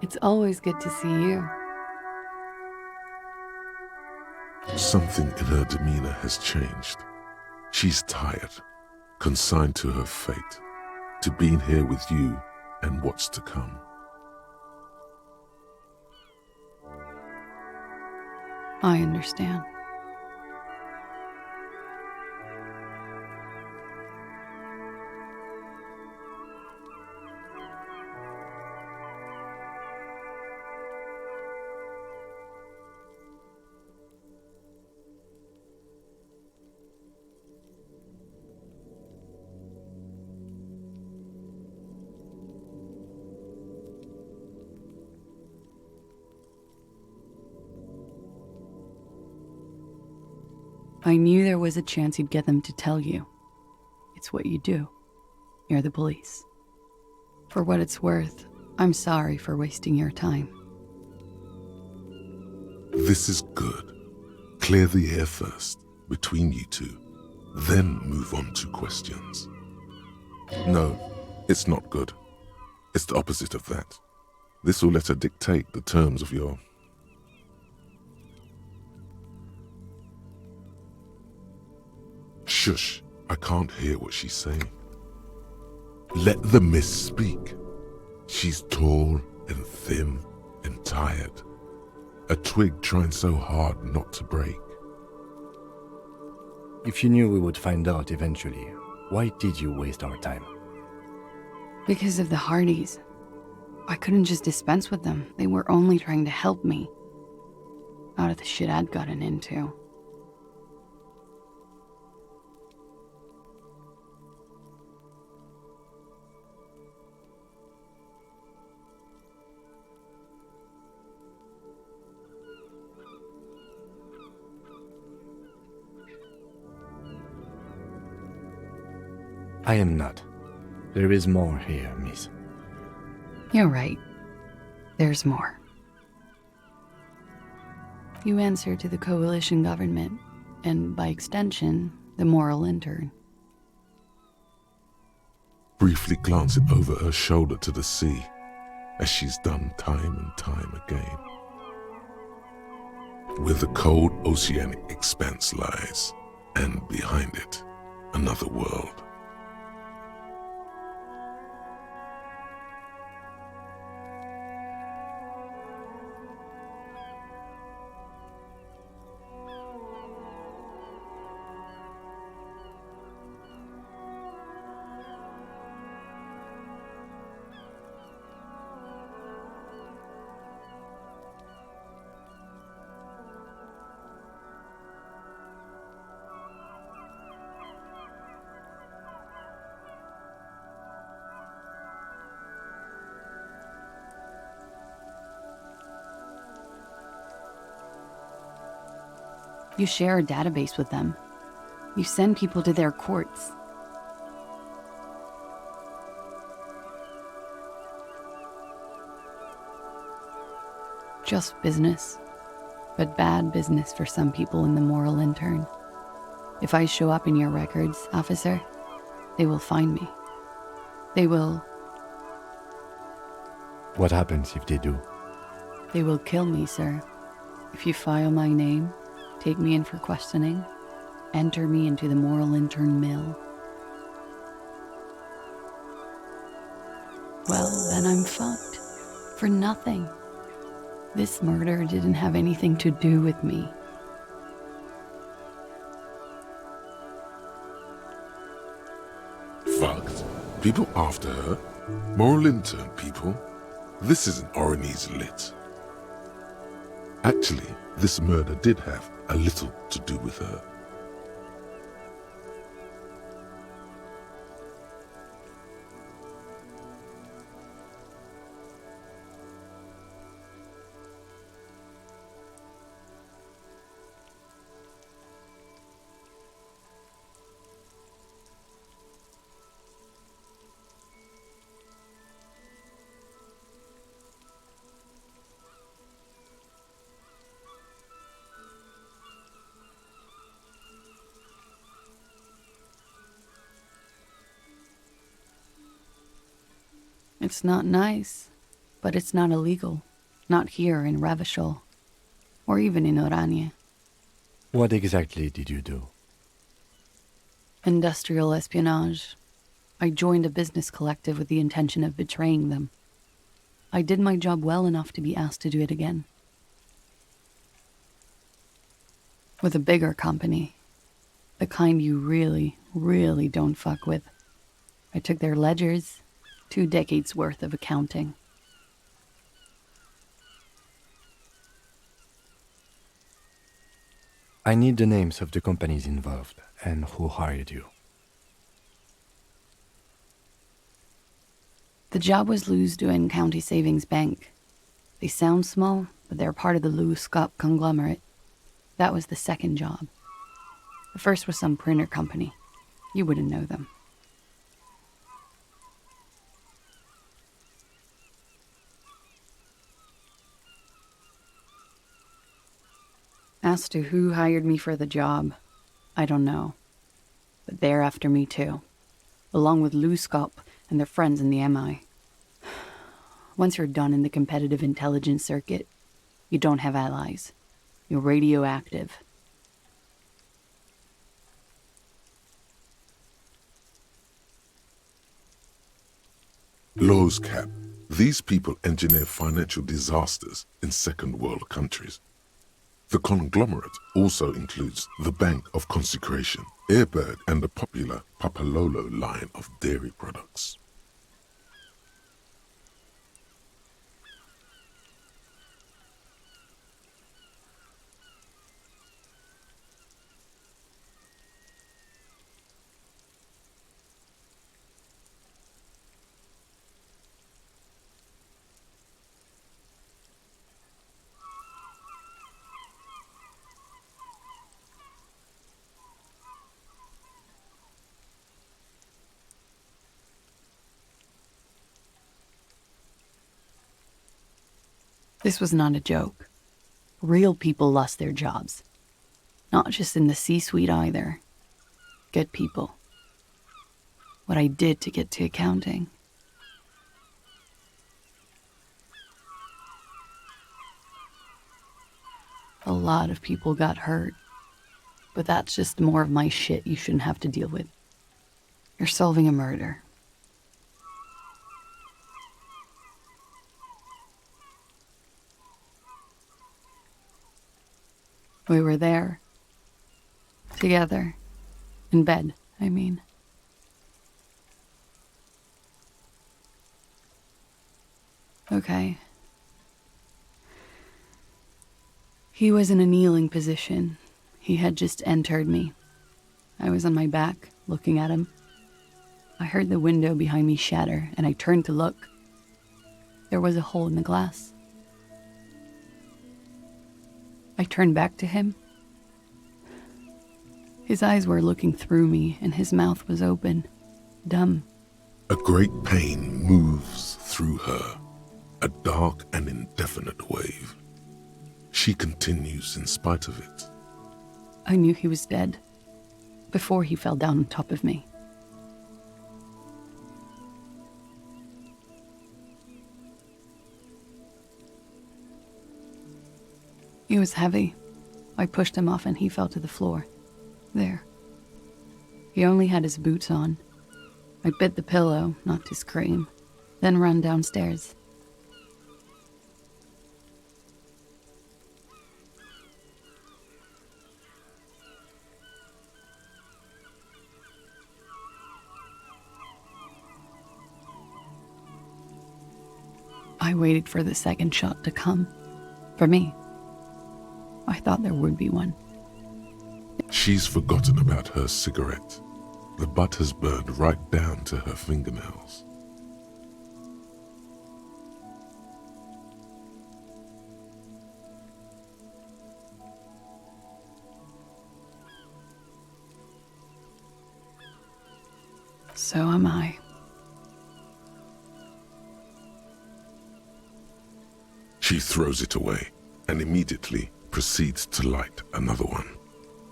It's always good to see you. Something in her demeanor has changed. She's tired, consigned to her fate, to being here with you and what's to come. I understand. I knew there was a chance you'd get them to tell you. It's what you do. You're the police. For what it's worth, I'm sorry for wasting your time. This is good. Clear the air first, between you two, then move on to questions. No, it's not good. It's the opposite of that. This will let her dictate the terms of your... Shush, I can't hear what she's saying. Let the miss speak. She's tall and thin and tired. A twig trying so hard not to break. If you knew we would find out eventually, why did you waste our time? Because of the Hardys. I couldn't just dispense with them. They were only trying to help me out of the shit I'd gotten into. I am not. There is more here, miss. You're right. There's more. You answer to the coalition government, and by extension, the moral intern. Briefly glancing over her shoulder to the sea, as she's done time and time again. Where the cold oceanic expanse lies, and behind it, another world. You share a database with them. You send people to their courts. Just business, but bad business for some people in the moral intern. If I show up in your records, officer, they will find me. They will What happens if they do? kill me, sir. If you file my name, take me in for questioning, enter me into the moral intern mill. Well, then I'm fucked. For nothing. This murder didn't have anything to do with me. Fucked. People after her? Moral intern people? This isn't Orionese lit. Actually, this murder did have a little to do with her. It's not nice, but it's not illegal. Not here in Revachol, or even in Oranje. What exactly did you do? Industrial espionage. I joined a business collective with the intention of betraying them. I did my job well enough to be asked to do it again. With a bigger company. The kind you really, really don't fuck with. I took their ledgers, 2 decades worth of accounting. I need the names of the companies involved and who hired you. The job was Lou's-Duin County Savings Bank. They sound small, but they're part of the Lou-Scop conglomerate. That was the second job. The first was some printer company. You wouldn't know them. As to who hired me for the job, I don't know. But they're after me too, along with Lou-Scop and their friends in the MI. Once you're done in the competitive intelligence circuit, you don't have allies. You're radioactive. Lowe's Cap. These people engineer financial disasters in second world countries. The conglomerate also includes the Bank of Consecration, Airberg, and the popular Papalolo line of dairy products. This was not a joke. Real people lost their jobs. Not just in the C-suite either. Good people. What I did to get to accounting. A lot of people got hurt. But that's just more of my shit you shouldn't have to deal with. You're solving a murder. We were there. Together. In bed, I mean. Okay. He was in a kneeling position. He had just entered me. I was on my back, looking at him. I heard the window behind me shatter, and I turned to look. There was a hole in the glass. I turned back to him. His eyes were looking through me, and his mouth was open, dumb. A great pain moves through her, a dark and indefinite wave. She continues in spite of it. I knew he was dead, before he fell down on top of me. He was heavy. I pushed him off and he fell to the floor. There. He only had his boots on. I bit the pillow, not to scream, then ran downstairs. I waited for the second shot to come. For me. I thought there would be one. She's forgotten about her cigarette. The butt has burned right down to her fingernails. So am I. She throws it away and immediately proceeds to light another one.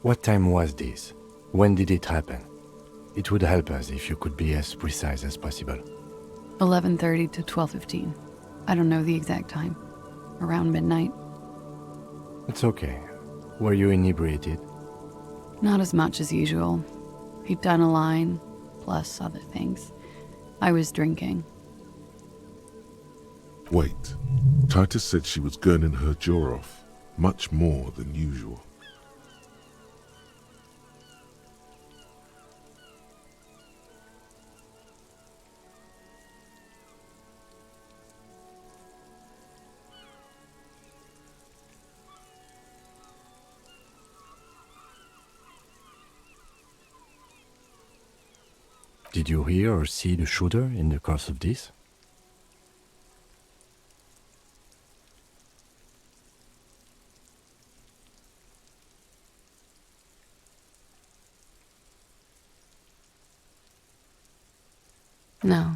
What time was this? When did it happen? It would help us if you could be as precise as possible. 11:30 to 12:15. I don't know the exact time. Around midnight. It's okay. Were you inebriated? Not as much as usual. He'd done a line, plus other things. I was drinking. Wait. Titus said she was gurning her jaw off, much more than usual. Did you hear or see the shooter in the course of this? No.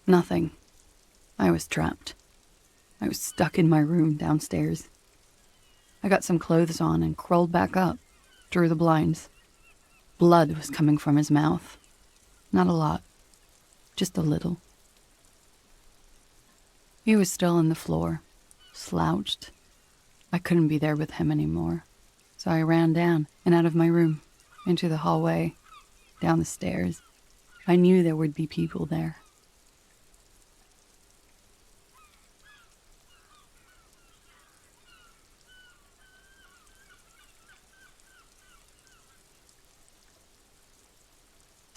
Nothing. I was trapped. I was stuck in my room downstairs. I got some clothes on and crawled back up, drew the blinds. Blood was coming from his mouth. Not a lot. Just a little. He was still on the floor, slouched. I couldn't be there with him anymore, so I ran down and out of my room, into the hallway, down the stairs. I knew there would be people there.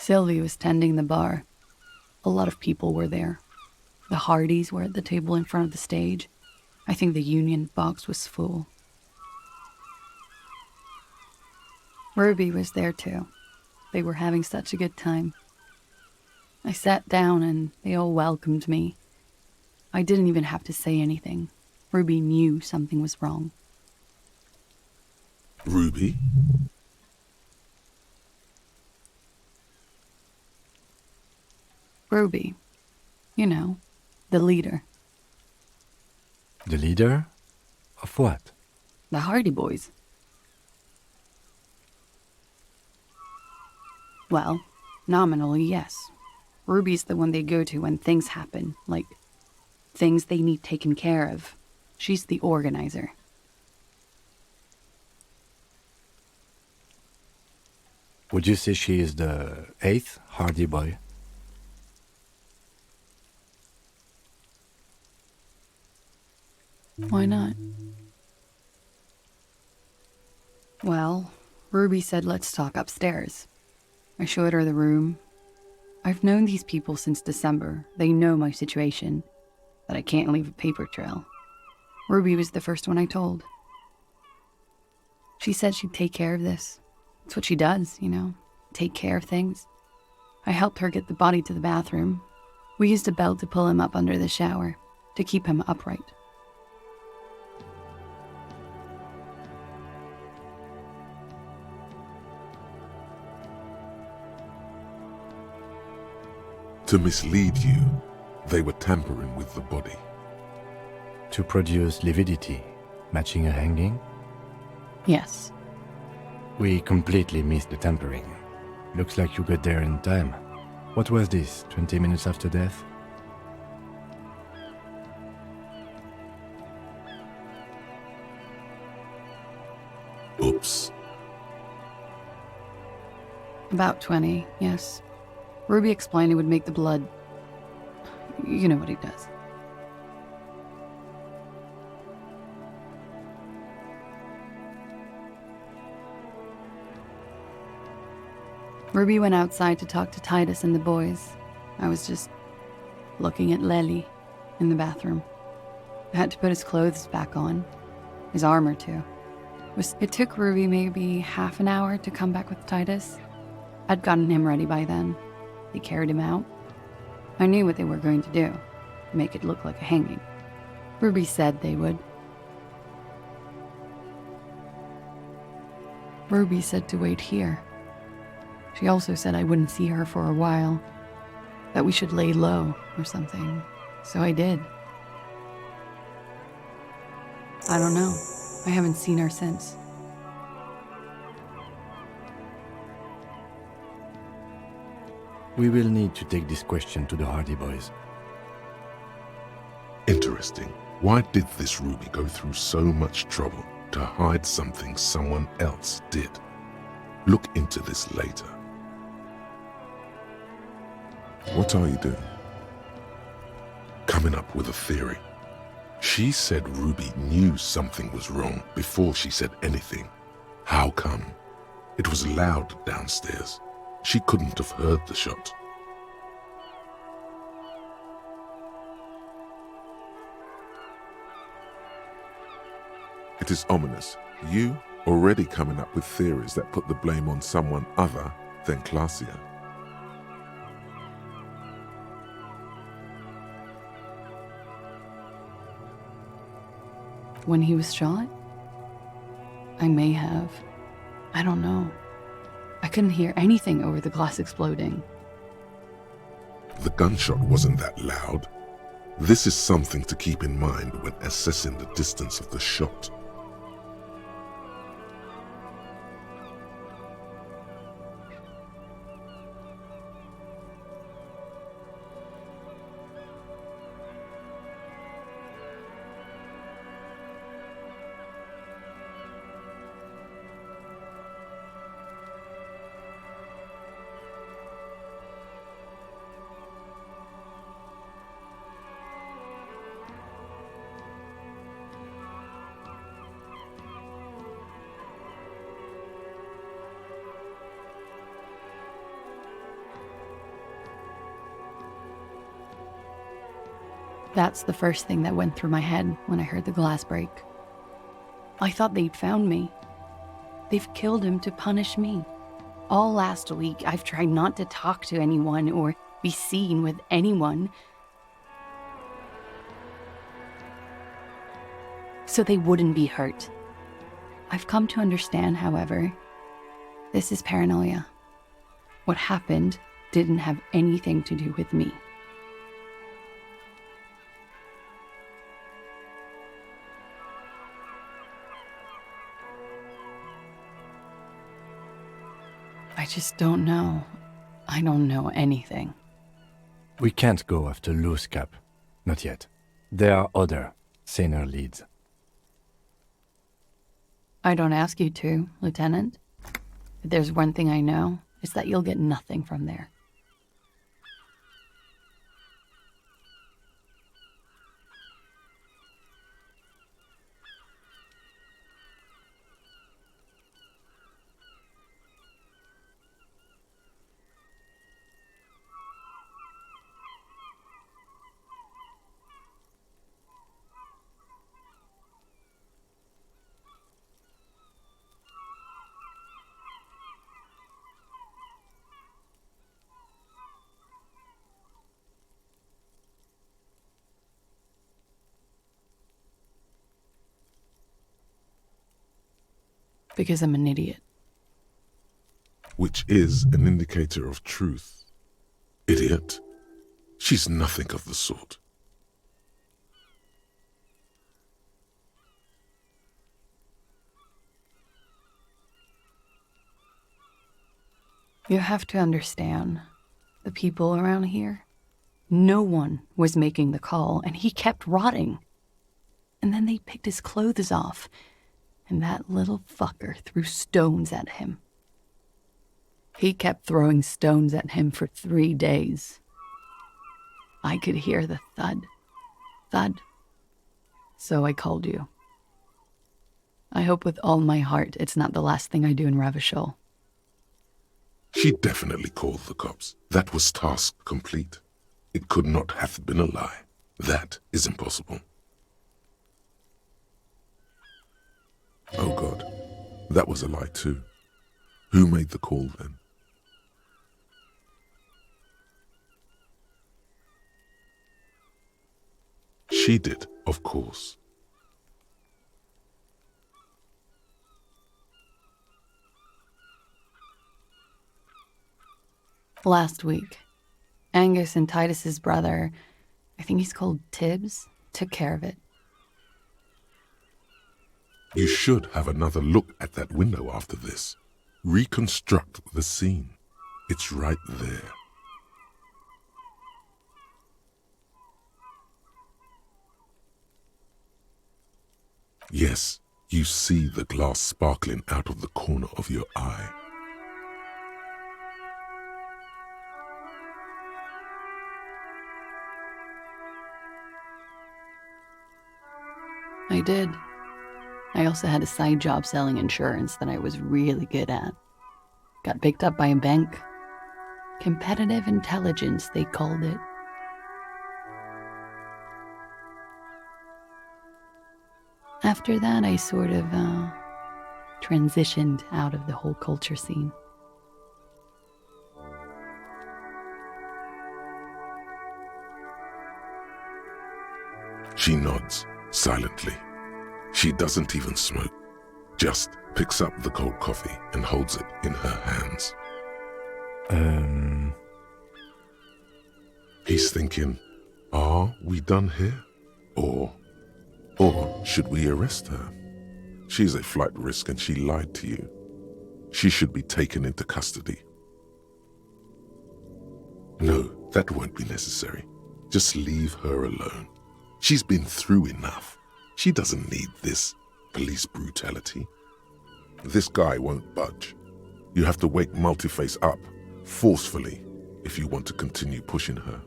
Sylvie was tending the bar. A lot of people were there. The Hardys were at the table in front of the stage. I think the Union box was full. Ruby was there too. They were having such a good time. I sat down and they all welcomed me. I didn't even have to say anything. Ruby knew something was wrong. Ruby? Ruby. You know, the leader. The leader? Of what? The Hardy Boys. Well, nominally, yes. Ruby's the one they go to when things happen, like things they need taken care of. She's the organizer. Would you say she is the 8th Hardy Boy? Why not? Well, Ruby said let's talk upstairs. I showed her the room. I've known these people since December. They know my situation, that I can't leave a paper trail. Ruby was the first one I told. She said she'd take care of this. It's what she does, you know, take care of things. I helped her get the body to the bathroom. We used a belt to pull him up under the shower, to keep him upright. To mislead you, they were tampering with the body. To produce lividity, matching a hanging? Yes. We completely missed the tampering. Looks like you got there in time. What was this, 20 minutes after death? Oops. About 20, yes. Ruby explained it would make the blood... You know what he does. Ruby went outside to talk to Titus and the boys. I was just looking at Lely in the bathroom. I had to put his clothes back on. his armor too. It took Ruby maybe half an hour to come back with Titus. I'd gotten him ready by then. They carried him out. I knew what they were going to do, make it look like a hanging. Ruby said they would. Ruby said to wait here. She also said I wouldn't see her for a while, that we should lay low or something. So I did. I don't know. I haven't seen her since. We will need to take this question to the Hardy Boys. Interesting. Why did this Ruby go through so much trouble to hide something someone else did? Look into this later. What are you doing? Coming up with a theory. She said Ruby knew something was wrong before she said anything. How come? It was loud downstairs. She couldn't have heard the shot. It is ominous. You already coming up with theories that put the blame on someone other than Glacia. When he was shot? I may have. I don't know. I couldn't hear anything over the glass exploding. The gunshot wasn't that loud. This is something to keep in mind when assessing the distance of the shot. That's the first thing that went through my head when I heard the glass break. I thought they'd found me. They've killed him to punish me. All last week, I've tried not to talk to anyone or be seen with anyone, so they wouldn't be hurt. I've come to understand, however, this is paranoia. What happened didn't have anything to do with me. I just don't know. I don't know anything. We can't go after Loose Cap. Not yet. There are other, saner leads. I don't ask you to, Lieutenant. If there's one thing I know, it's that you'll get nothing from there. Because I'm an idiot. Which is an indicator of truth. Idiot. She's nothing of the sort. You have to understand, the people around here, no one was making the call, and he kept rotting. And then they picked his clothes off, and that little fucker threw stones at him. He kept throwing stones at him for 3 days. I could hear the thud, thud. So I called you. I hope with all my heart it's not the last thing I do in Ravishol. She definitely called the cops. That was task complete. It could not have been a lie. That is impossible. That was a lie too. Who made the call then? She did, of course. Last week, Angus and Titus's brother, I think he's called Tibbs, took care of it. You should have another look at that window after this. Reconstruct the scene. It's right there. Yes, you see the glass sparkling out of the corner of your eye. I did. I also had a side job selling insurance that I was really good at. Got picked up by a bank. Competitive intelligence, they called it. After that, I sort of transitioned out of the whole culture scene. She nods, silently. She doesn't even smoke, just picks up the cold coffee and holds it in her hands. He's thinking, are we done here? Or should we arrest her? She's a flight risk and she lied to you. She should be taken into custody. No, that won't be necessary. Just leave her alone. She's been through enough. She doesn't need this police brutality. This guy won't budge. You have to wake Multiface up, forcefully, if you want to continue pushing her.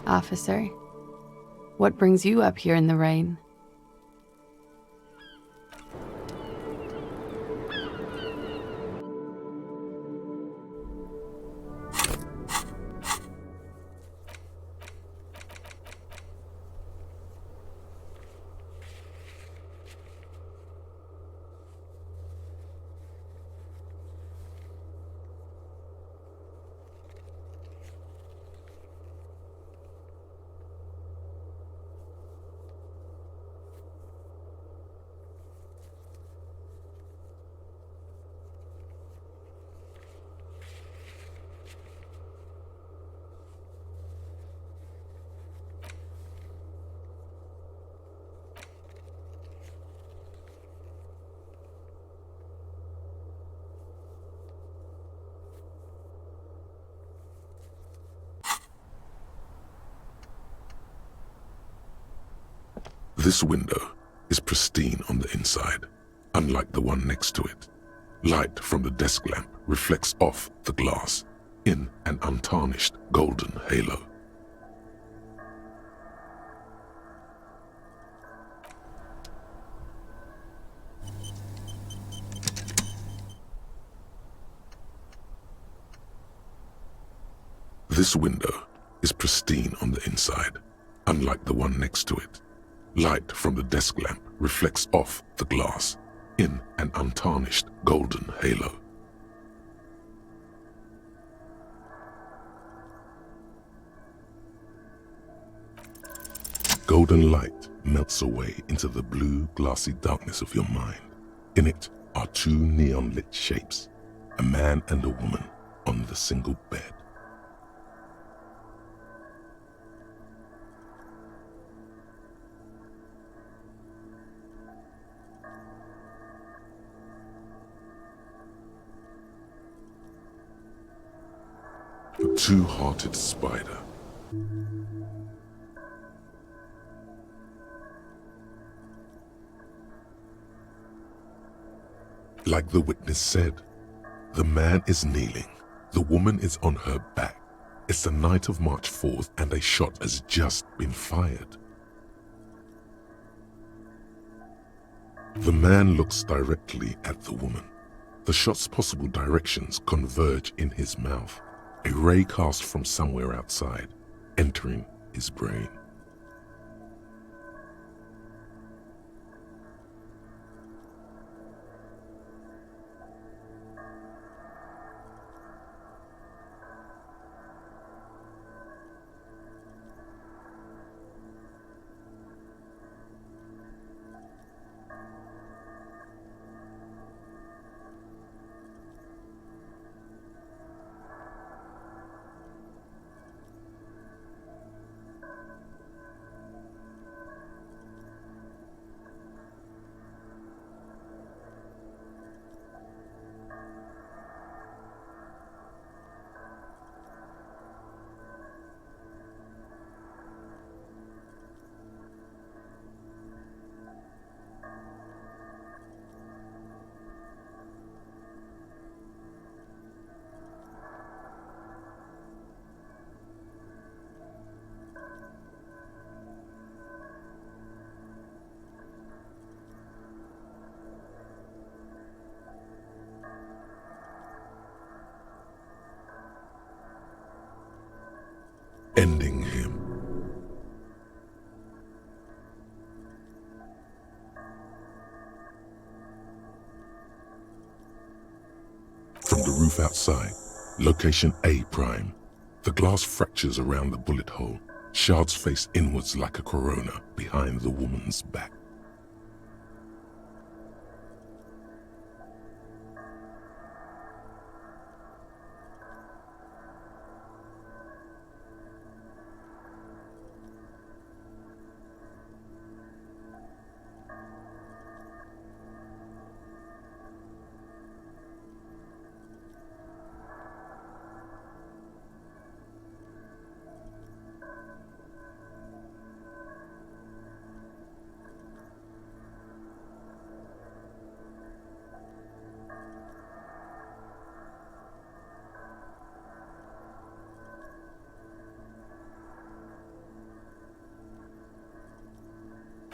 Officer, what brings you up here in the rain? This window is pristine on the inside, unlike the one next to it. Light from the desk lamp reflects off the glass in an untarnished golden halo. This window is pristine on the inside, unlike the one next to it. Light from the desk lamp reflects off the glass in an untarnished golden halo. Golden light melts away into the blue, glassy darkness of your mind. In it are two neon-lit shapes, a man and a woman on the single bed. two-hearted spider. Like the witness said, the man is kneeling, the woman is on her back. It's the night of March 4th and a shot has just been fired. The man looks directly at the woman. The shot's possible directions converge in his mouth, a ray cast from somewhere outside, entering his brain. Ending him. From the roof outside, location A prime. The glass fractures around the bullet hole. Shards face inwards like a corona behind the woman's back.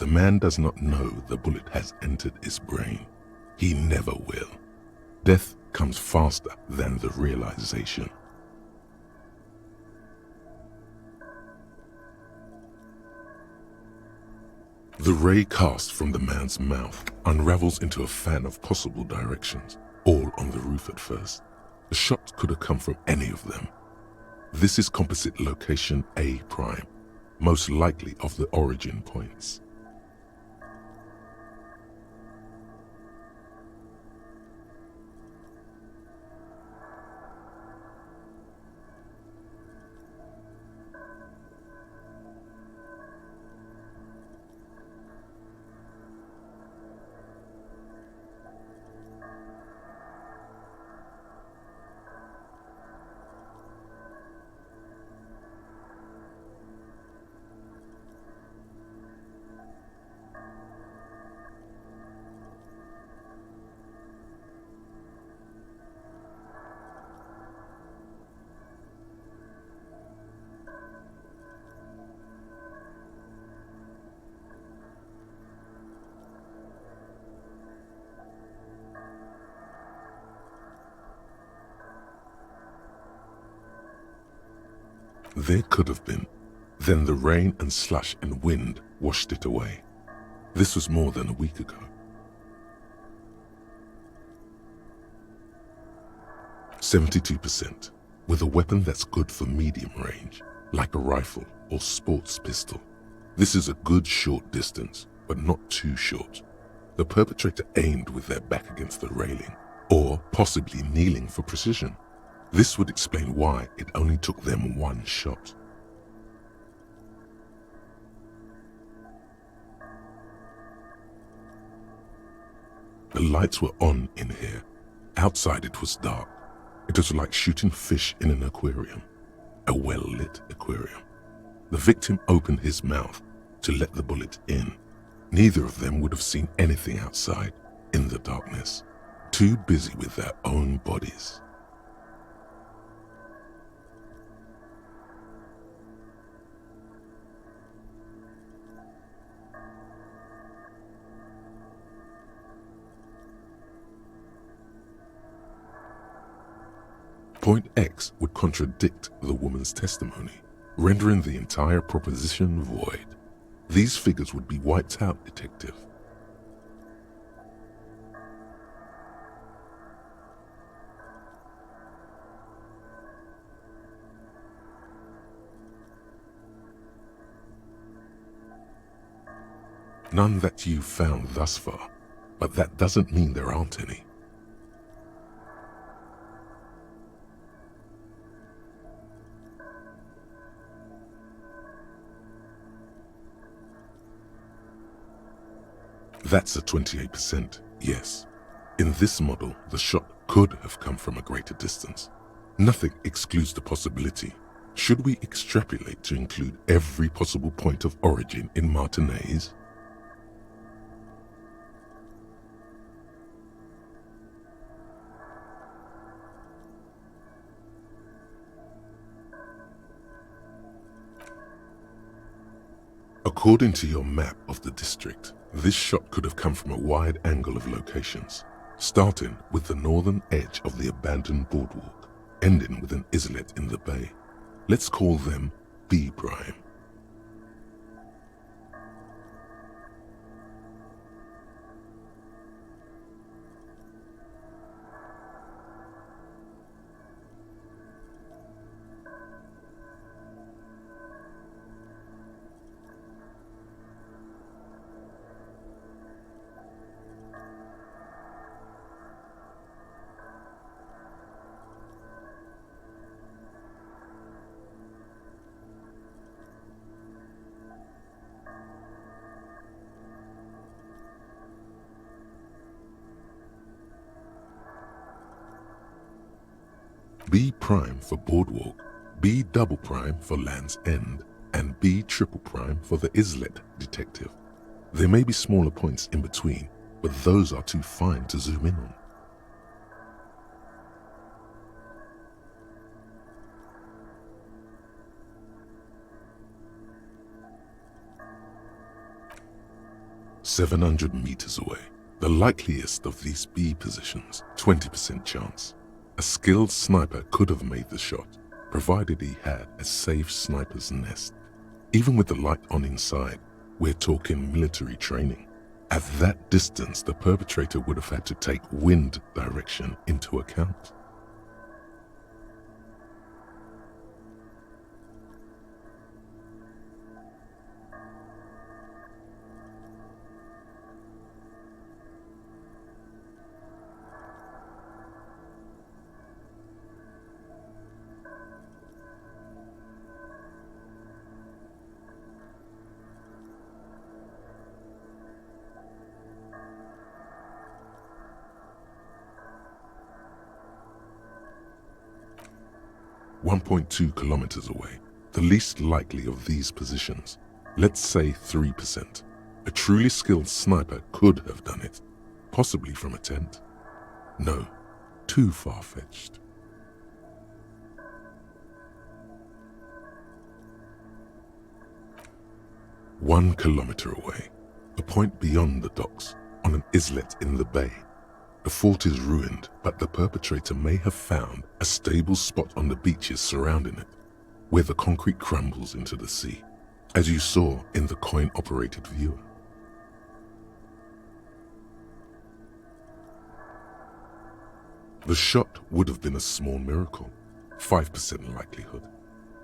The man does not know the bullet has entered his brain. He never will. Death comes faster than the realization. The ray cast from the man's mouth unravels into a fan of possible directions, all on the roof at first. The shot could have come from any of them. This is composite location A prime, most likely of the origin points. There could have been. Then the rain and slush and wind washed it away. This was more than a week ago. 72%, with a weapon that's good for medium range, like a rifle or sports pistol. This is a good short distance, but not too short. The perpetrator aimed with their back against the railing, or possibly kneeling for precision. This would explain why it only took them one shot. The lights were on in here. Outside it was dark. It was like shooting fish in an aquarium. a well-lit aquarium. The victim opened his mouth to let the bullet in. Neither of them would have seen anything outside in the darkness, too busy with their own bodies. Point X would contradict the woman's testimony, rendering the entire proposition void. These figures would be wiped out, detective. None that you've found thus far, but that doesn't mean there aren't any. That's a 28%, yes. In this model, the shot could have come from a greater distance. Nothing excludes the possibility. Should we extrapolate to include every possible point of origin in Martinez? According to your map of the district, this shot could have come from a wide angle of locations, starting with the northern edge of the abandoned boardwalk, ending with an islet in the bay. Let's call them B prime. B prime for boardwalk, B double prime for Land's End, and B triple prime for the islet, detective. There may be smaller points in between, but those are too fine to zoom in on. "700 meters away, the likeliest of these B positions, 20% chance. A skilled sniper could have made the shot, provided he had a safe sniper's nest. Even with the light on inside, we're talking military training. At that distance, the perpetrator would have had to take wind direction into account. "1.2 kilometers away, the least likely of these positions. Let's say 3%. A truly skilled sniper could have done it, possibly from a tent. No, too far-fetched. "1 kilometer away, a point beyond the docks, on an islet in the bay. The fort is ruined, but the perpetrator may have found a stable spot on the beaches surrounding it, where the concrete crumbles into the sea, as you saw in the coin-operated viewer. The shot would have been a small miracle, 5% likelihood.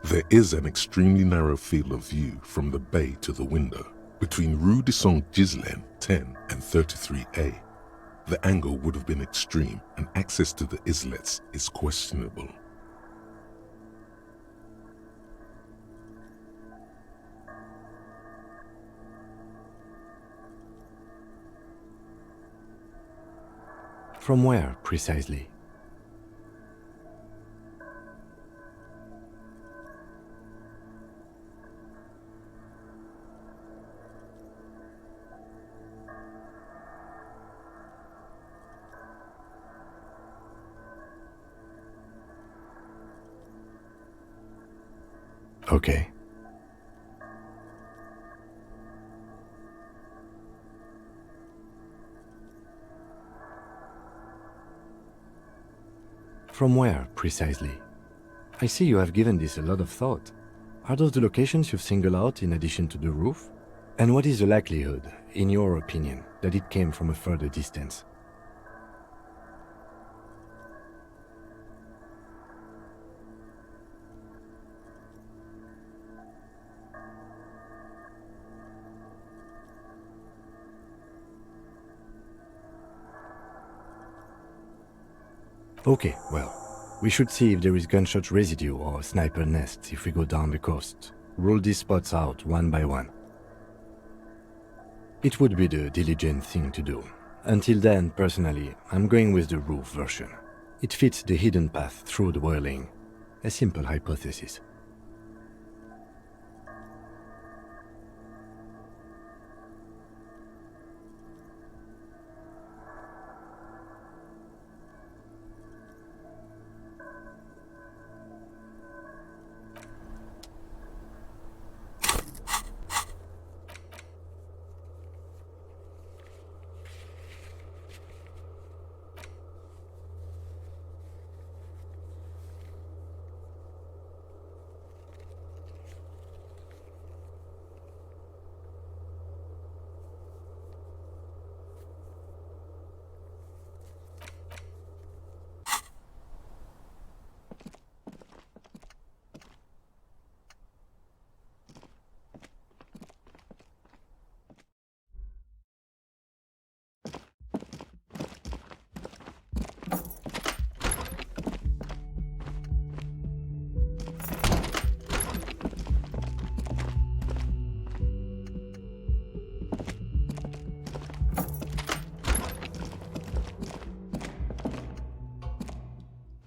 There is an extremely narrow field of view from the bay to the window, between Rue de Saint-Ghislain 10 and 33A. The angle would have been extreme, and access to the islets is questionable. From where, precisely? Okay. From where, precisely? I see you have given this a lot of thought. Are those the locations you've singled out in addition to the roof? And what is the likelihood, in your opinion, that it came from a further distance? Okay, well, we should see if there is gunshot residue or sniper nests if we go down the coast. Rule these spots out one by one. It would be the diligent thing to do. Until then, personally, I'm going with the roof version. It fits the hidden path through the whirling. A simple hypothesis.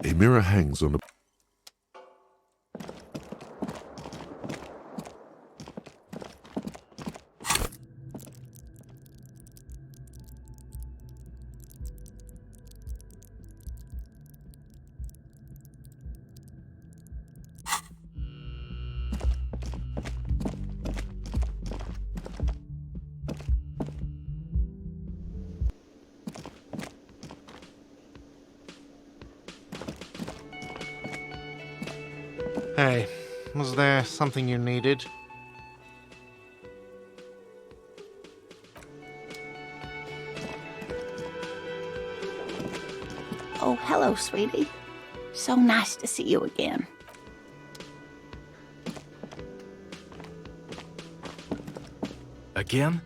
A mirror hangs on a... Hey, was there something you needed? Oh, hello, sweetie. So nice to see you again. Again?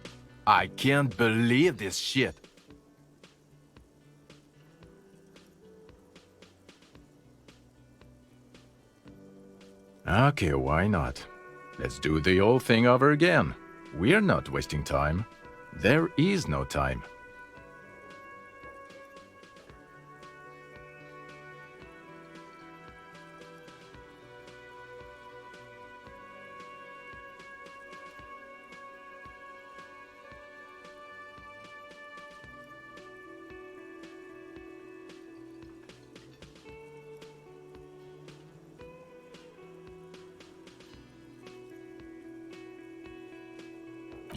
I can't believe this shit. Okay, why not? Let's do the old thing over again. We're not wasting time. There is no time.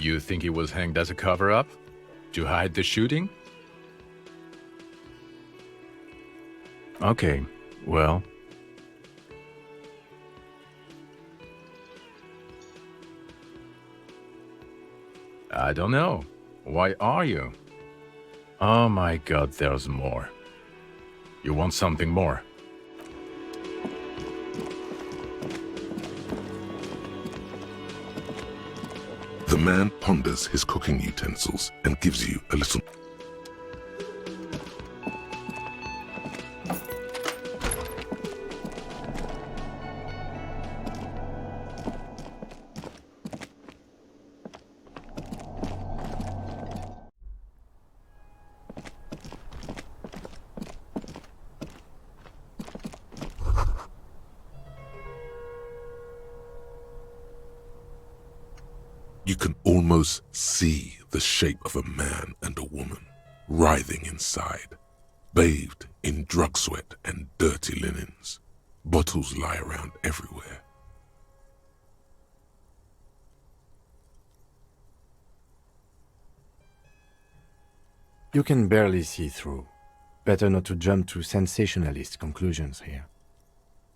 You think he was hanged as a cover-up? To hide the shooting? Okay, well... I don't know. Why are you? Oh my god, there's more. You want something more? The man ponders his cooking utensils and gives you a little... You can almost see the shape of a man and a woman writhing inside, bathed in drug sweat and dirty linens. Bottles lie around everywhere. You can barely see through. Better not to jump to sensationalist conclusions here.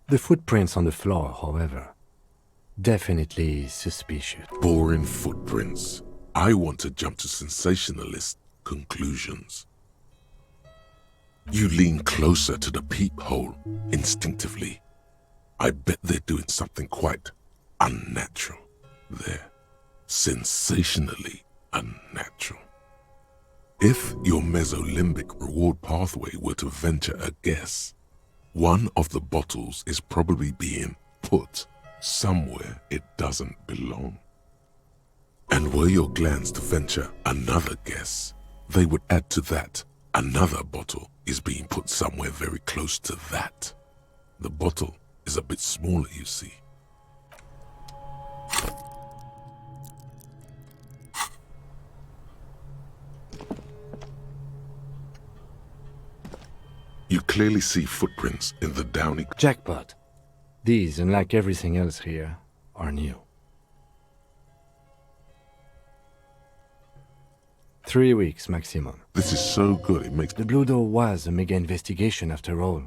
The footprints on the floor, however, definitely suspicious. Boring footprints. I want to jump to sensationalist conclusions. You lean closer to the peephole instinctively. I bet they're doing something quite unnatural there. Sensationally unnatural. If your mesolimbic reward pathway were to venture a guess, one of the bottles is probably being put somewhere it doesn't belong. And were your glands to venture another guess, they would add to that another bottle is being put somewhere very close to that. The bottle is a bit smaller, you see. You clearly see footprints in the downy... Jackpot. These, unlike everything else here, are new. 3 weeks maximum. This is so good, it makes... The Blue Door was a mega investigation after all.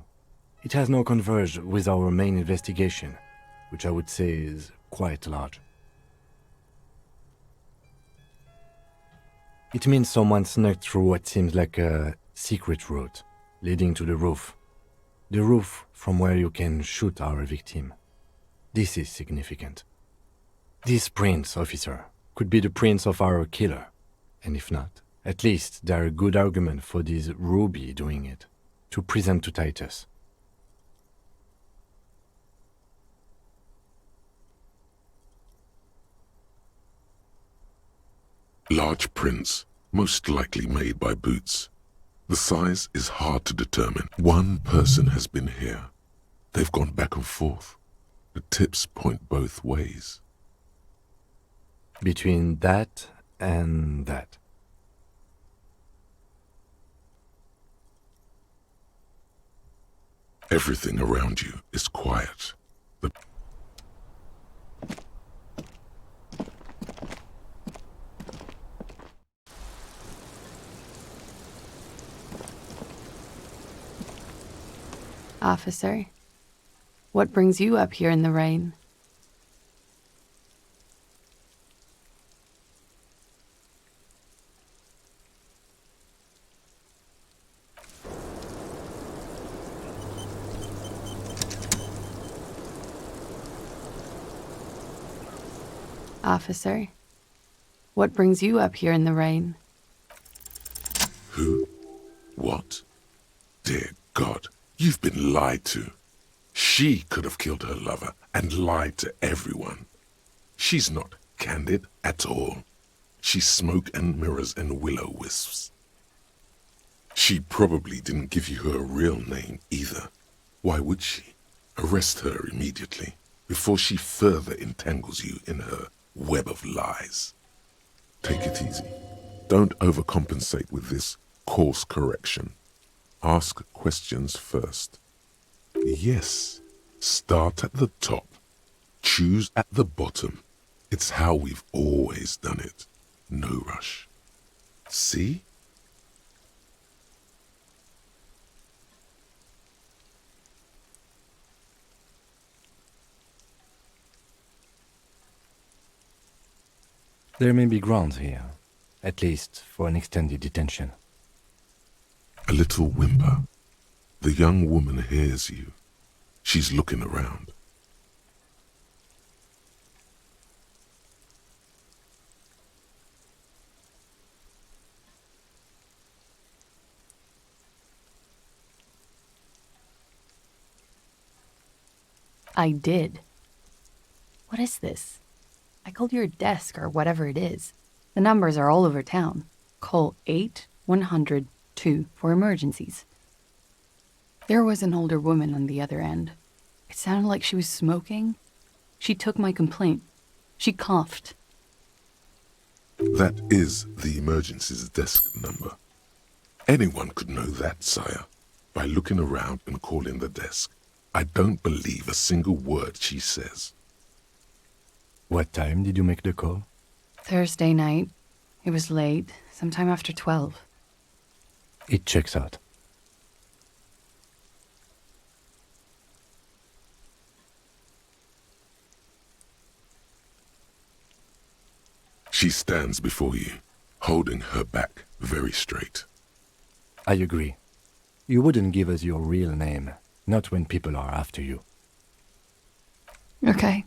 It has now converged with our main investigation, which I would say is quite large. It means someone snuck through what seems like a secret route leading to the roof. The roof from where you can shoot our victim. This is significant. These prints, officer, could be the prints of our killer. And if not, at least they're a good argument for this Ruby doing it, to present to Titus. Large prints, most likely made by boots. The size is hard to determine. One person has been here. They've gone back and forth. The tips point both ways. Between that and that. Everything around you is quiet. The Officer, what brings you up here in the rain? Officer, what brings you up here in the rain? who? What? Dear God, you've been lied to. She could have killed her lover and lied to everyone. She's not candid at all. She's smoke and mirrors and will-o-wisps. She probably didn't give you her real name either. Why would she? Arrest her immediately before she further entangles you in her web of lies. Take it easy. Don't overcompensate with this course correction. Ask questions first. Yes, start at the top. Choose at the bottom. It's how we've always done it. No rush. See? There may be grounds here, at least for an extended detention. A little whimper. The young woman hears you. She's looking around. I did. What is this? I called your desk or whatever it is. The numbers are all over town. Call 8-100-2 for emergencies. There was an older woman on the other end. It sounded like she was smoking. She took my complaint. She coughed. That is the emergencies desk number. Anyone could know that, sire, by looking around and calling the desk. I don't believe a single word she says. What time did you make the call? Thursday night. It was late, sometime after 12. It checks out. She stands before you, holding her back very straight. I agree. You wouldn't give us your real name, not when people are after you. Okay.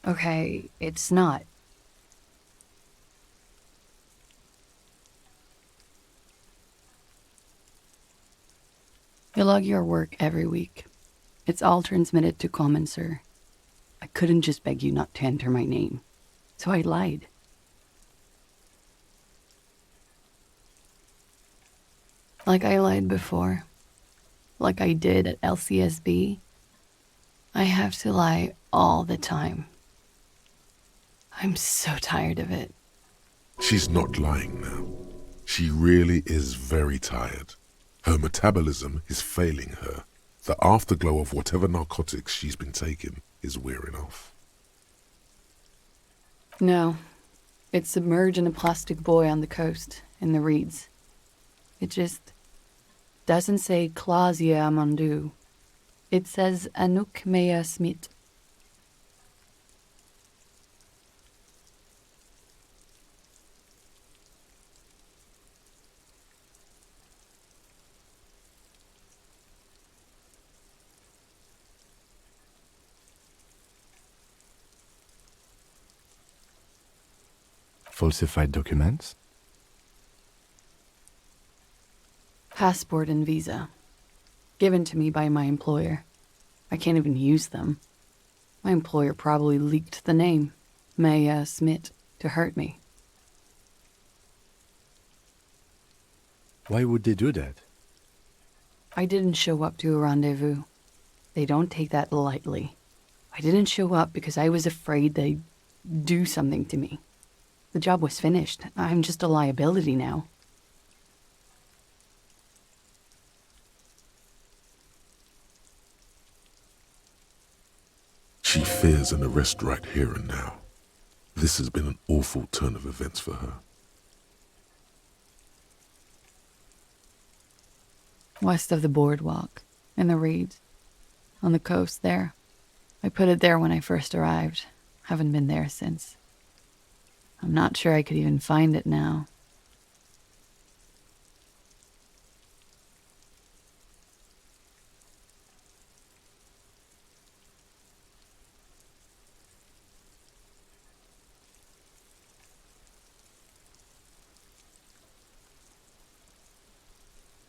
Okay, it's not. You log your work every week. It's all transmitted to Common, sir. I couldn't just beg you not to enter my name. So I lied. Like I lied before. Like I did at LCSB. I have to lie all the time. I'm so tired of it. She's not lying now. She really is very tired. Her metabolism is failing her. The afterglow of whatever narcotics she's been taking is wearing off. No. It's submerged in a plastic buoy on the coast, in the reeds. It just doesn't say Clausia Amandu. It says Anouk Mea Smith. Falsified documents? Passport and visa. Given to me by my employer. I can't even use them. My employer probably leaked the name, Maya Smith, to hurt me. Why would they do that? I didn't show up to a rendezvous. They don't take that lightly. I didn't show up because I was afraid they'd do something to me. The job was finished. I'm just a liability now. She fears an arrest right here and now. This has been an awful turn of events for her. West of the boardwalk, in the reeds, on the coast there. I put it there when I first arrived. Haven't been there since. I'm not sure I could even find it now.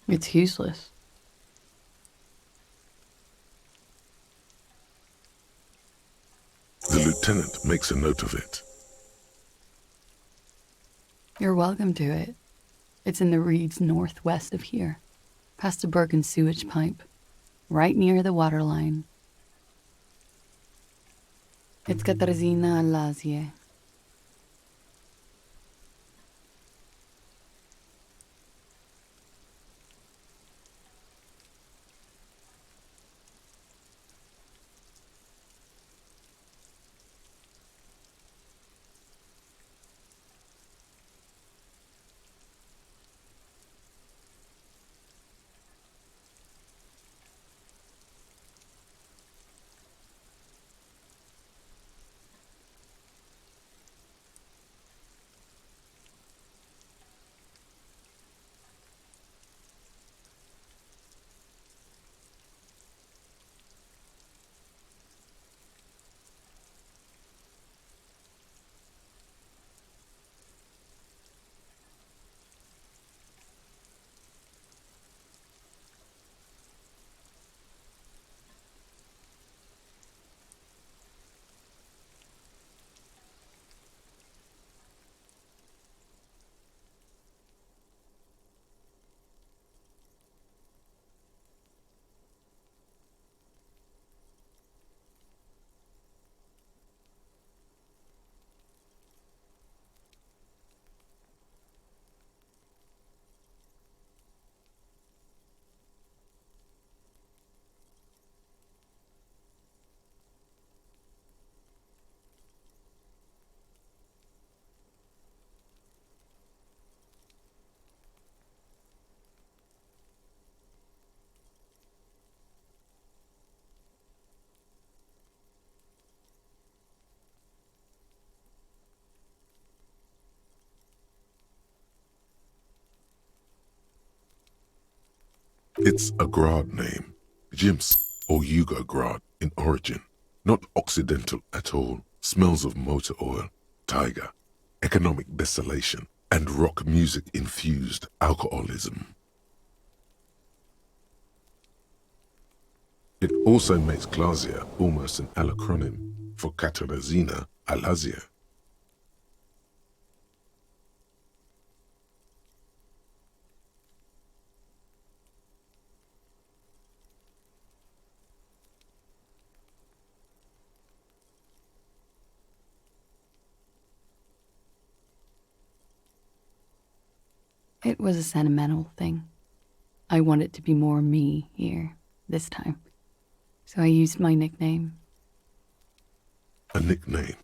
It's useless. The lieutenant makes a note of it. You're welcome to it. It's in the reeds northwest of here, past a broken sewage pipe, right near the waterline. It's Katarzyna Lazie. It's a Grad name, Jimsk or Yugo-Grad in origin, not Occidental at all. Smells of motor oil, tiger, economic desolation, and rock music-infused alcoholism. It also makes Klasia almost an acronym for Katarzyna Alazia. It was a sentimental thing. I wanted to be more me here, this time. So I used my nickname. A nickname?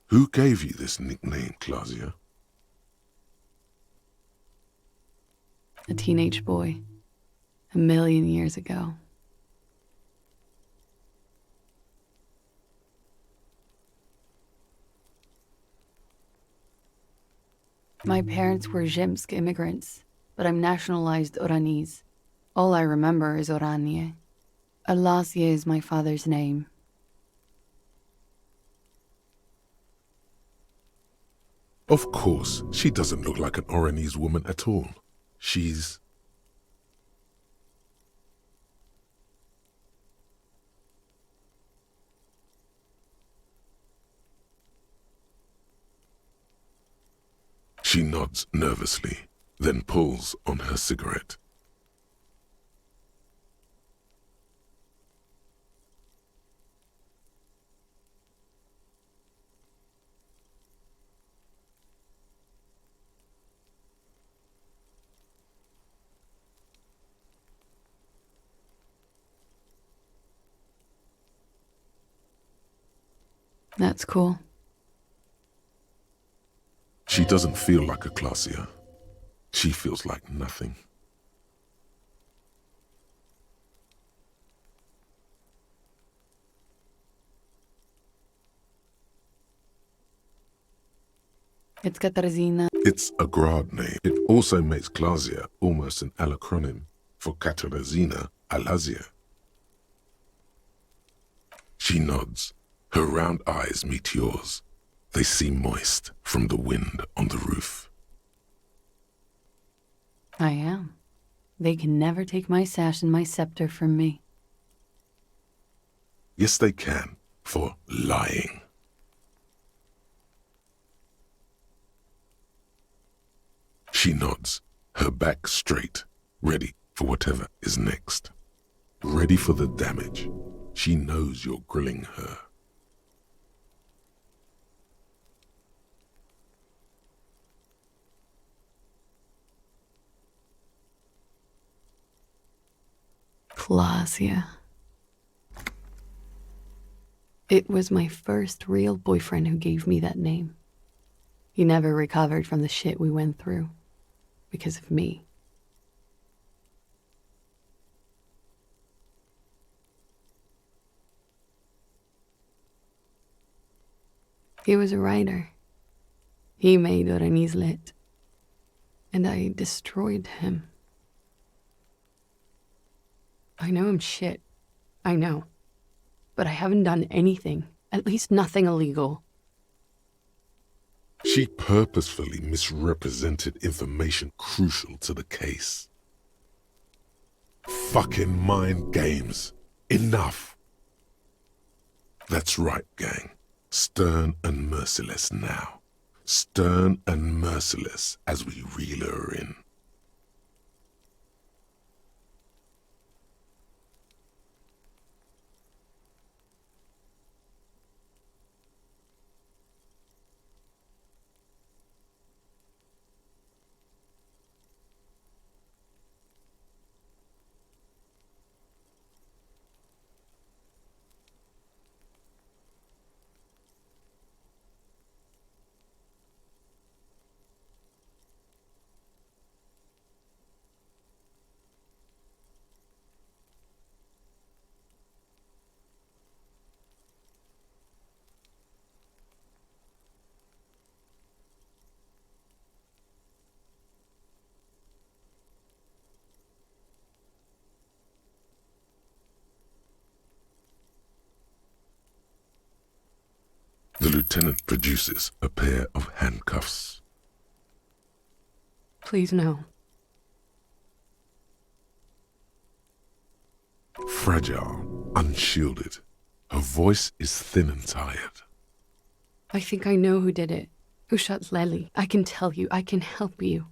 Who gave you this nickname, Klasia? A teenage boy. 1,000,000 years ago. My parents were Zhimsk immigrants, but I'm nationalized Oranese. All I remember is Oranje. Alasia is my father's name. Of course, she doesn't look like an Oranese woman at all. She's... She nods nervously, then pulls on her cigarette. That's cool. She doesn't feel like a Klasia. She feels like nothing. It's Katarzyna. It's a Grad name. It also makes Klasia almost an acronym for Katarzyna Alazia. She nods. Her round eyes meet yours. They seem moist from the wind on the roof. I am. They can never take my sash and my scepter from me. Yes, they can, for lying. She nods, her back straight, ready for whatever is next. Ready for the damage. She knows you're grilling her. Klasia. It was my first real boyfriend who gave me that name. He never recovered from the shit we went through. Because of me. He was a writer. He made Oranese lit. And I destroyed him. I know I'm shit. I know. But I haven't done anything. At least nothing illegal. She purposefully misrepresented information crucial to the case. Fucking mind games. Enough. That's right, gang. Stern and merciless now. Stern and merciless as we reel her in. The lieutenant produces a pair of handcuffs. Please, no. Fragile, unshielded. Her voice is thin and tired. I think I know who did it. Who shot Lely. I can tell you. I can help you.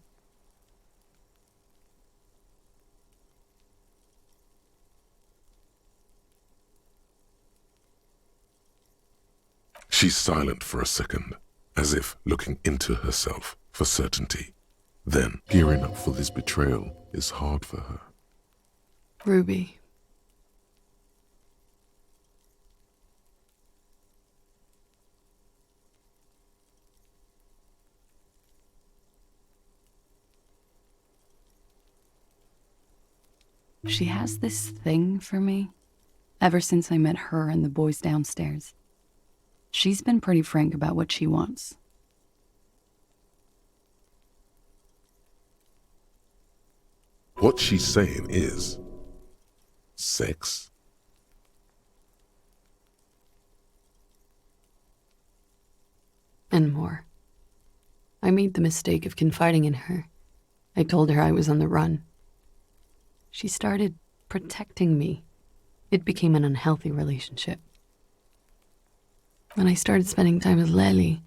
She's silent for a second, as if looking into herself for certainty. Then, gearing up for this betrayal is hard for her. Ruby. She has this thing for me, ever since I met her and the boys downstairs. She's been pretty frank about what she wants. What she's saying is... sex? And more. I made the mistake of confiding in her. I told her I was on the run. She started protecting me. It became an unhealthy relationship. When I started spending time with Lely,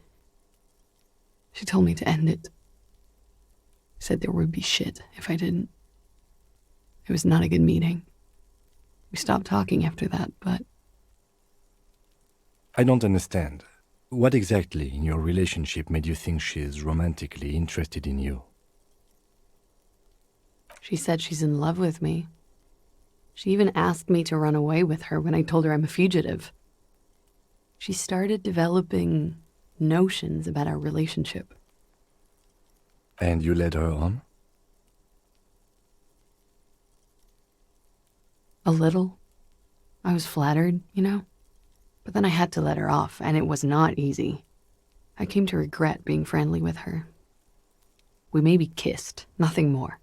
she told me to end it. Said there would be shit if I didn't. It was not a good meeting. We stopped talking after that, but... I don't understand. What exactly in your relationship made you think she's romantically interested in you? She said she's in love with me. She even asked me to run away with her when I told her I'm a fugitive. She started developing notions about our relationship. And you led her on? A little. I was flattered, you know? But then I had to let her off, and it was not easy. I came to regret being friendly with her. We maybe kissed, nothing more.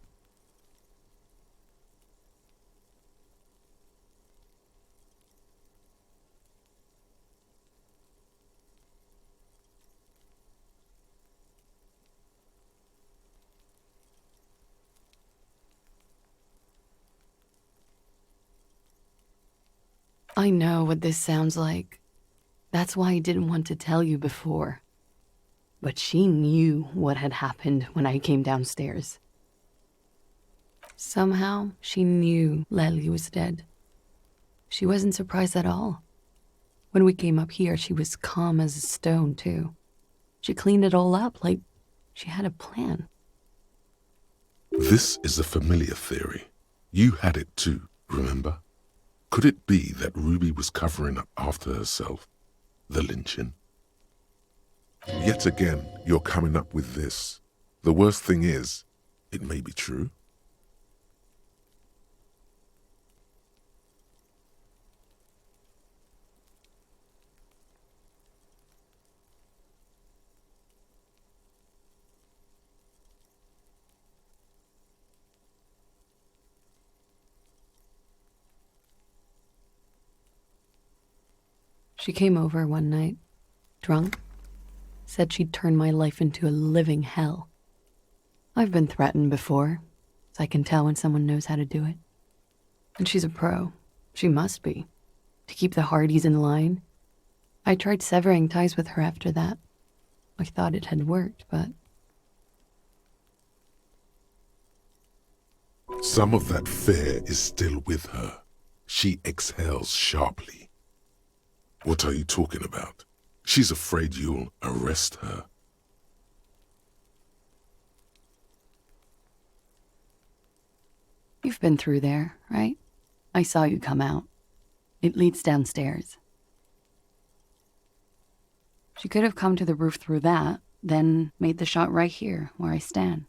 I know what this sounds like. That's why I didn't want to tell you before. But she knew what had happened when I came downstairs. Somehow, she knew Lely was dead. She wasn't surprised at all. When we came up here, she was calm as a stone, too. She cleaned it all up like she had a plan. This is a familiar theory. You had it too, remember? Could it be that Ruby was covering up after herself? The lynching? Yet again, you're coming up with this. The worst thing is, it may be true. She came over one night, drunk, said she'd turn my life into a living hell. I've been threatened before, so I can tell when someone knows how to do it. And she's a pro. She must be. To keep the Hardys in line. I tried severing ties with her after that. I thought it had worked, but... Some of that fear is still with her. She exhales sharply. What are you talking about? She's afraid you'll arrest her. You've been through there, right? I saw you come out. It leads downstairs. She could have come to the roof through that, then made the shot right here, where I stand.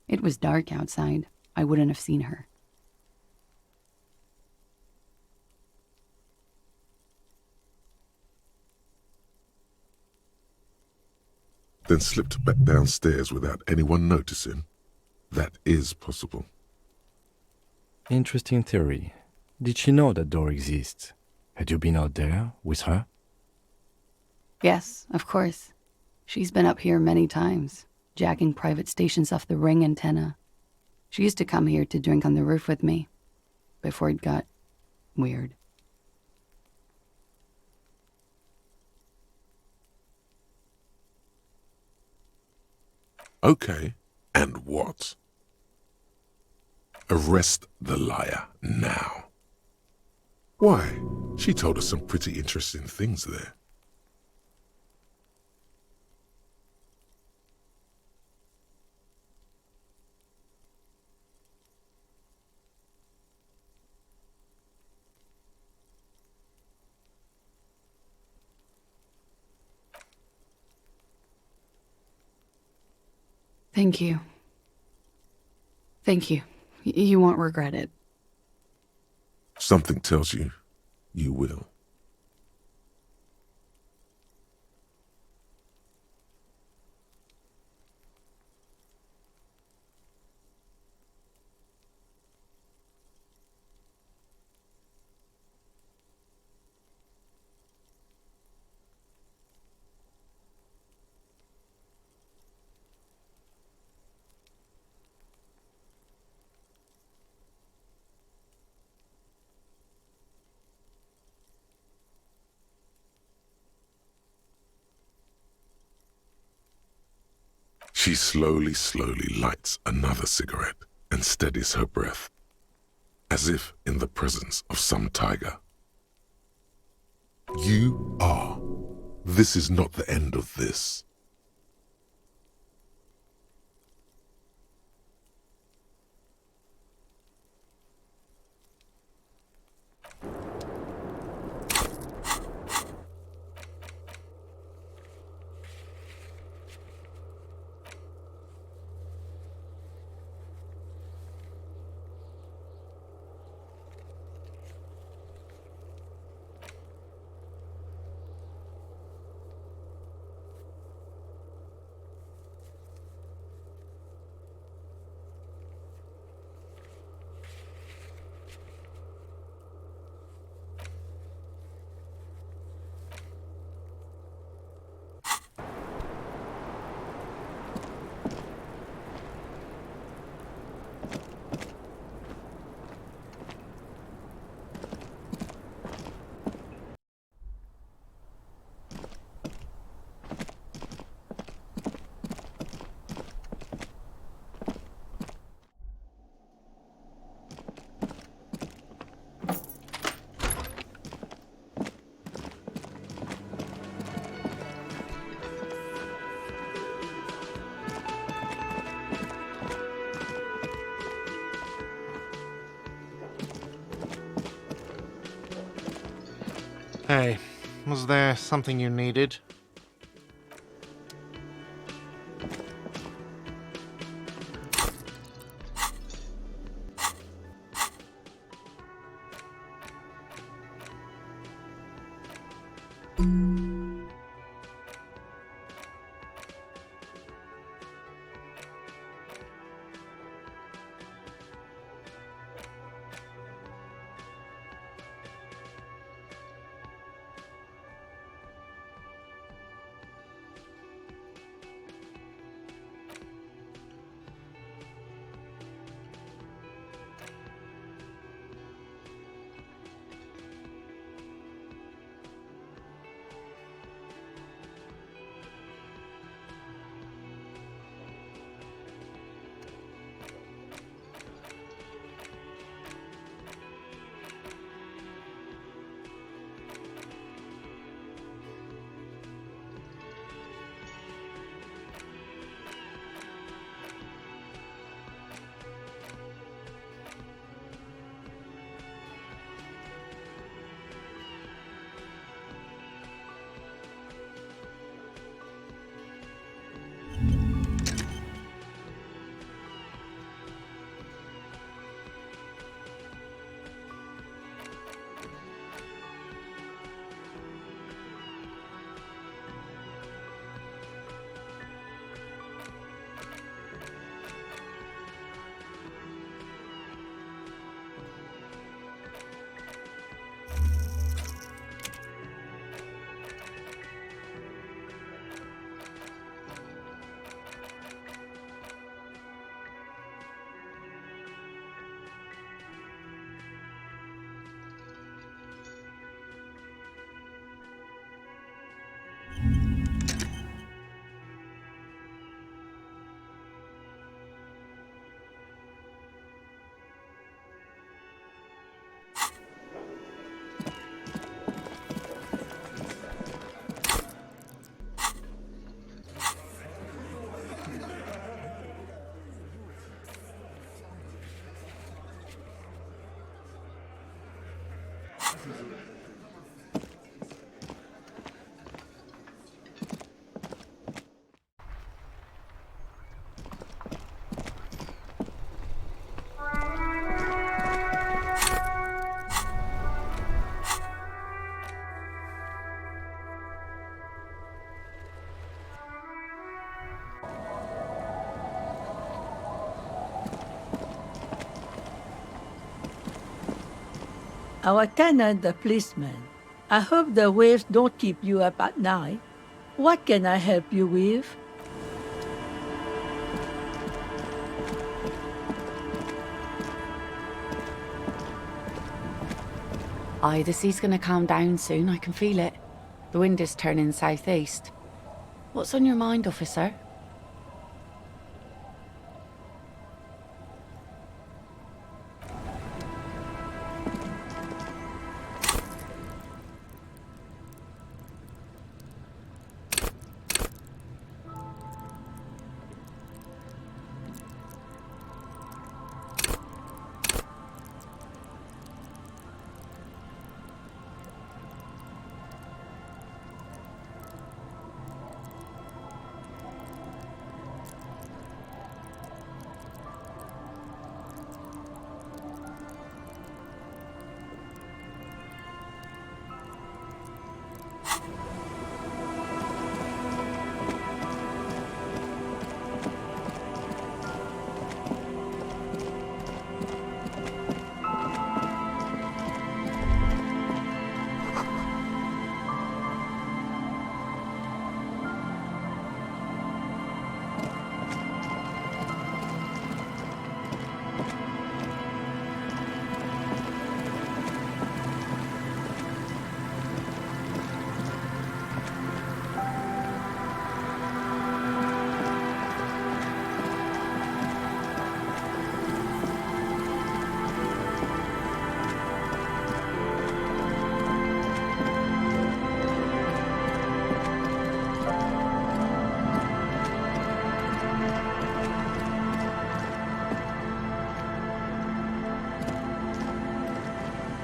It was dark outside. I wouldn't have seen her. Then slipped back downstairs without anyone noticing. That is possible. Interesting theory. Did she know that door exists? Had you been out there with her? Yes, of course. She's been up here many times, jacking private stations off the ring antenna. She used to come here to drink on the roof with me, before it got weird. Okay, and what? Arrest the liar now. Why? She told us some pretty interesting things there. Thank you. Thank you. You won't regret it. Something tells you, you will. She slowly lights another cigarette and steadies her breath, as if in the presence of some tiger. You are. This is not the end of this. Hey, was there something you needed? Our tenant, the policeman. I hope the waves don't keep you up at night. What can I help you with? Aye, the sea's gonna calm down soon, I can feel it. The wind is turning southeast. What's on your mind, officer?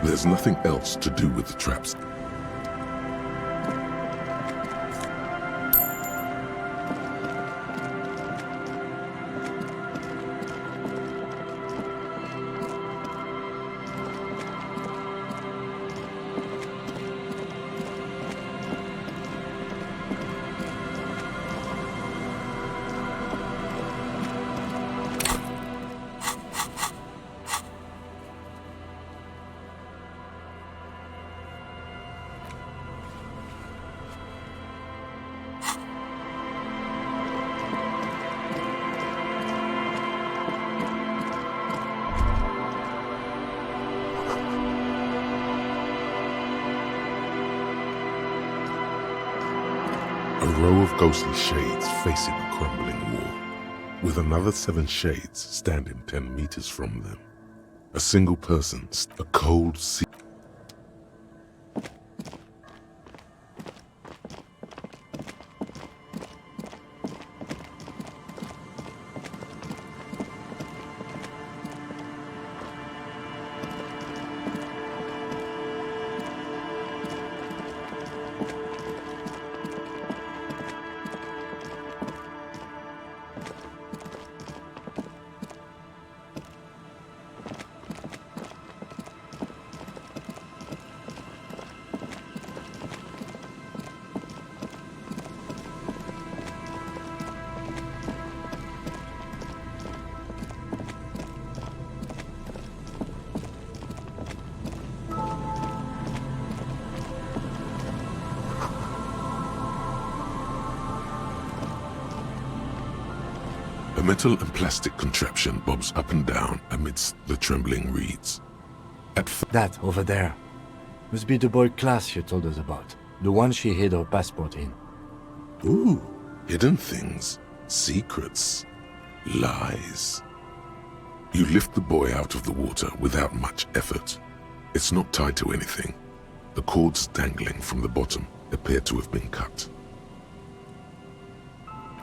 There's nothing else to do with the traps. A row of ghostly shades facing a crumbling wall, with another 7 shades standing 10 meters from them. A single person, a cold sea. A metal and plastic contraption bobs up and down amidst the trembling reeds. That over there must be the boy Klaas you told us about. The one she hid her passport in. Ooh, hidden things, secrets, lies. You lift the boy out of the water without much effort. It's not tied to anything. The cords dangling from the bottom appear to have been cut.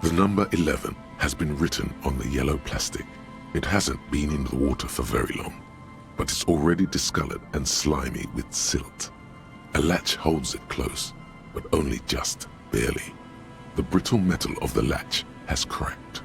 The number 11 has been written on the yellow plastic. It hasn't been in the water for very long. but it's already discolored and slimy with silt. A latch holds it close, but only just barely. The brittle metal of the latch has cracked.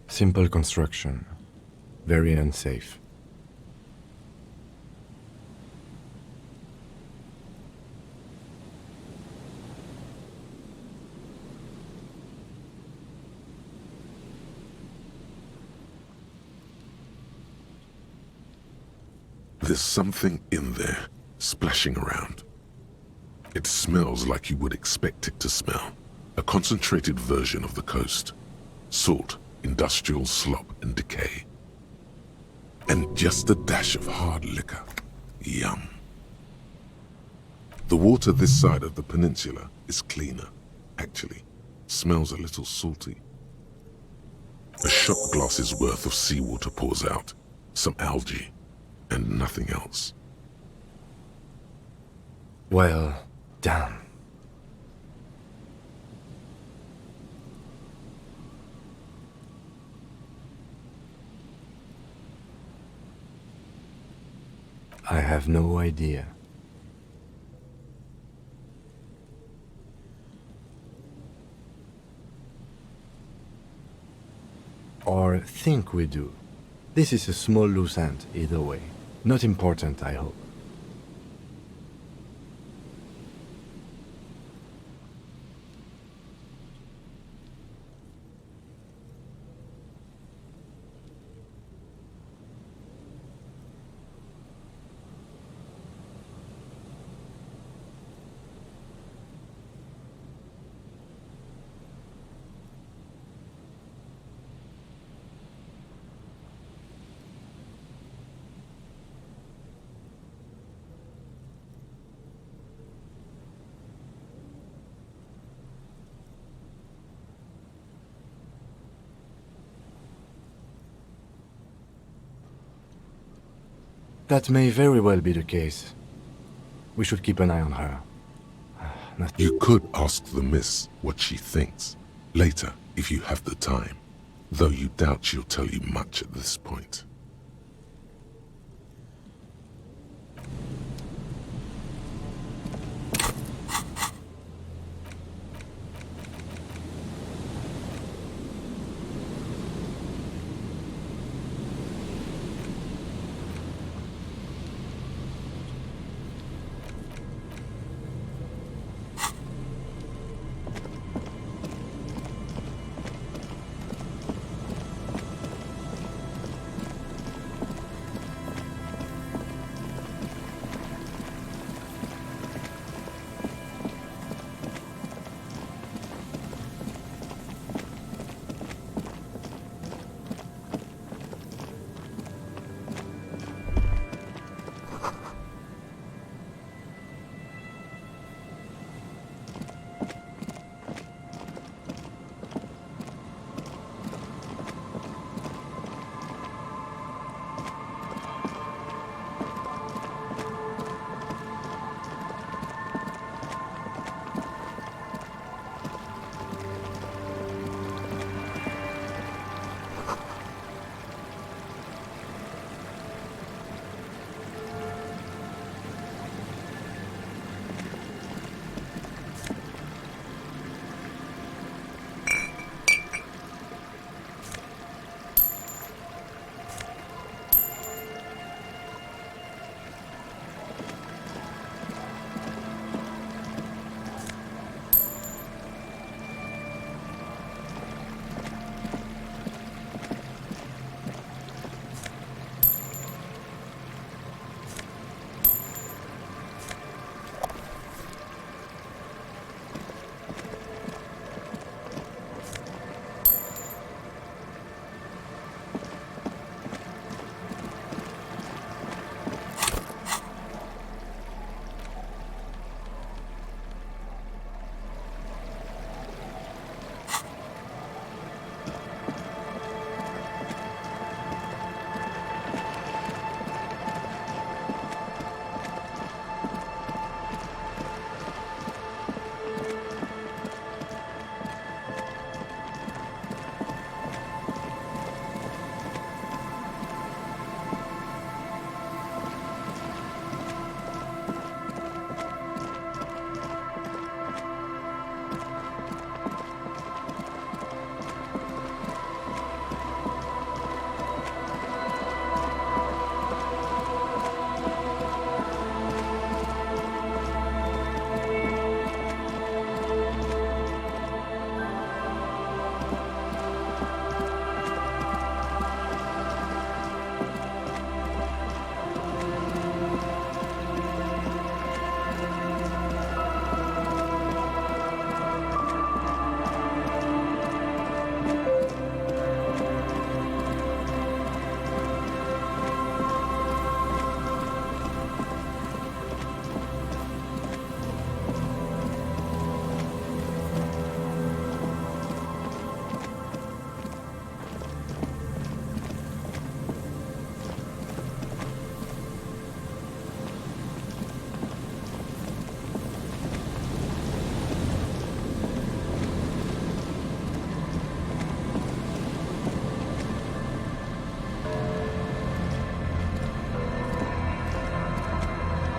Simple construction. Very unsafe. There's something in there, splashing around. It smells like you would expect it to smell. A concentrated version of the coast. Salt, industrial slop and decay. And just a dash of hard liquor. Yum. The water this side of the peninsula is cleaner, actually. Smells a little salty. A shot glass's worth of seawater pours out. Some algae. And nothing else. Well, damn. I have no idea. Or think we do. This is a small loose end, either way. Not important, I hope. That may very well be the case. We should keep an eye on her. You could ask the miss what she thinks, later if you have the time, though you doubt she'll tell you much at this point.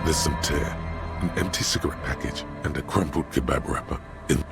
There's some tear, an empty cigarette package, and a crumpled kebab wrapper in.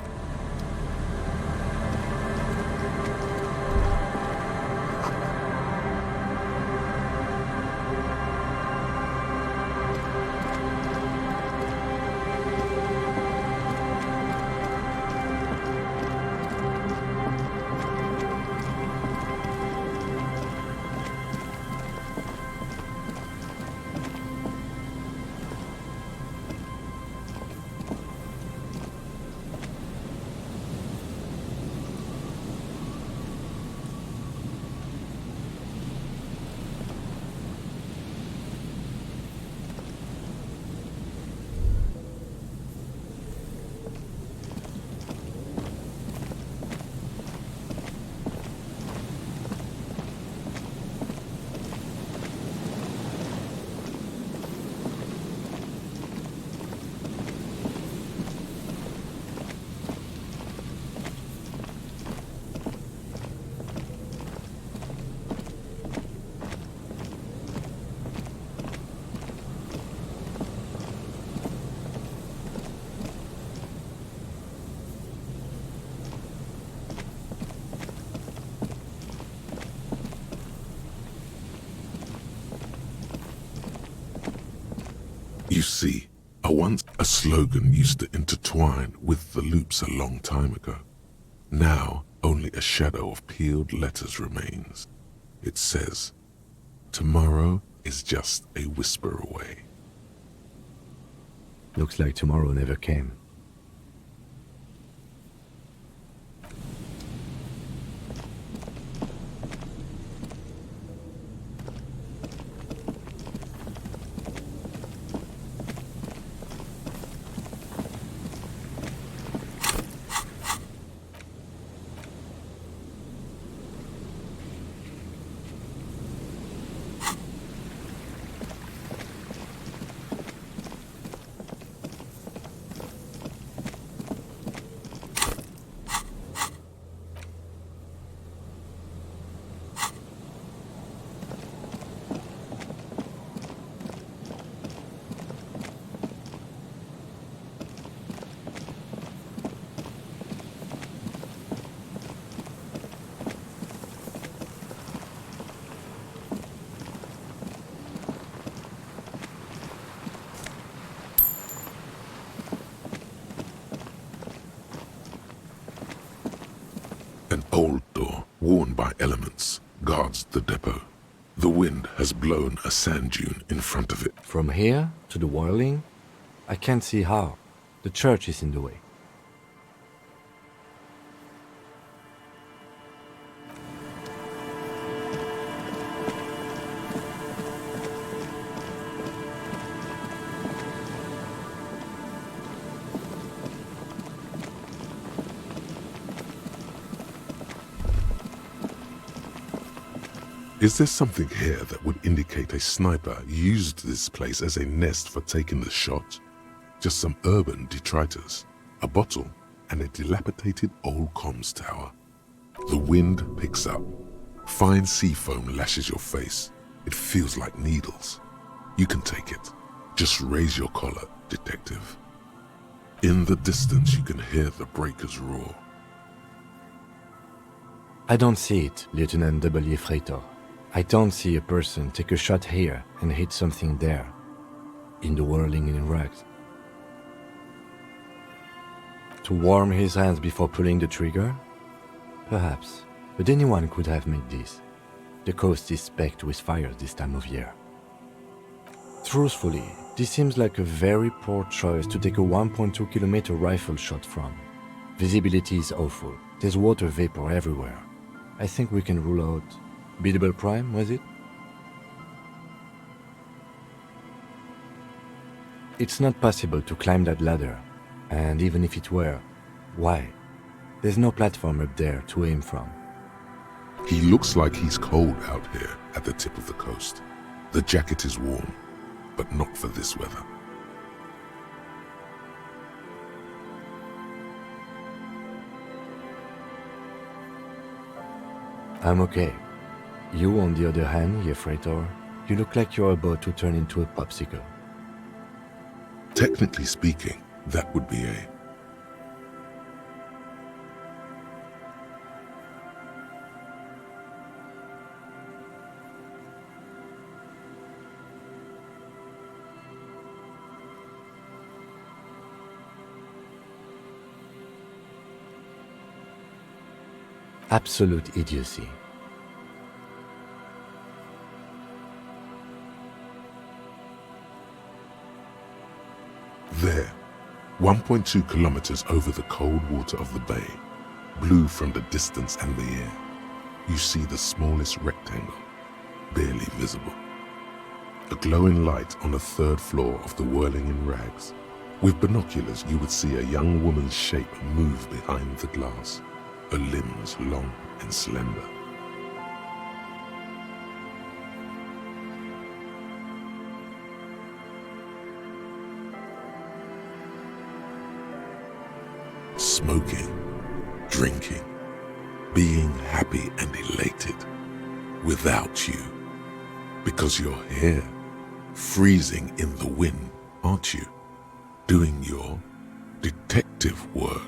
see, a slogan used to intertwine with the loops a long time ago. Now, only a shadow of peeled letters remains. It says, "Tomorrow is just a whisper away." Looks like tomorrow never came. An old door, worn by elements, guards the depot. The wind has blown a sand dune in front of it. From here to the whirling, I can't see how. The church is in the way. Is there something here that would indicate a sniper used this place as a nest for taking the shot? Just some urban detritus, a bottle, and a dilapidated old comms tower. The wind picks up. Fine sea foam lashes your face. It feels like needles. You can take it. Just raise your collar, detective. In the distance, you can hear the breakers roar. I don't see it, Lieutenant W. Freighter. I don't see a person take a shot here and hit something there, in the whirling in rags. To warm his hands before pulling the trigger? Perhaps, but anyone could have made this. The coast is specked with fire this time of year. Truthfully, this seems like a very poor choice to take a 1.2 kilometer rifle shot from. Visibility is awful. There's water vapor everywhere. I think we can rule out biddable prime, was it? It's not possible to climb that ladder, and even if it were, why? There's no platform up there to aim from. He looks like he's cold out here at the tip of the coast. The jacket is warm, but not for this weather. I'm okay. You, on the other hand, ye freighter, you look like you're about to turn into a popsicle. Technically speaking, that would be a... Absolute idiocy. There, 1.2 kilometers over the cold water of the bay, blue from the distance and the air, you see the smallest rectangle, barely visible. A glowing light on the third floor of the whirling in rags. With binoculars, you would see a young woman's shape move behind the glass, her limbs long and slender. Smoking, drinking, being happy and elated, without you. Because you're here, freezing in the wind, aren't you? Doing your detective work.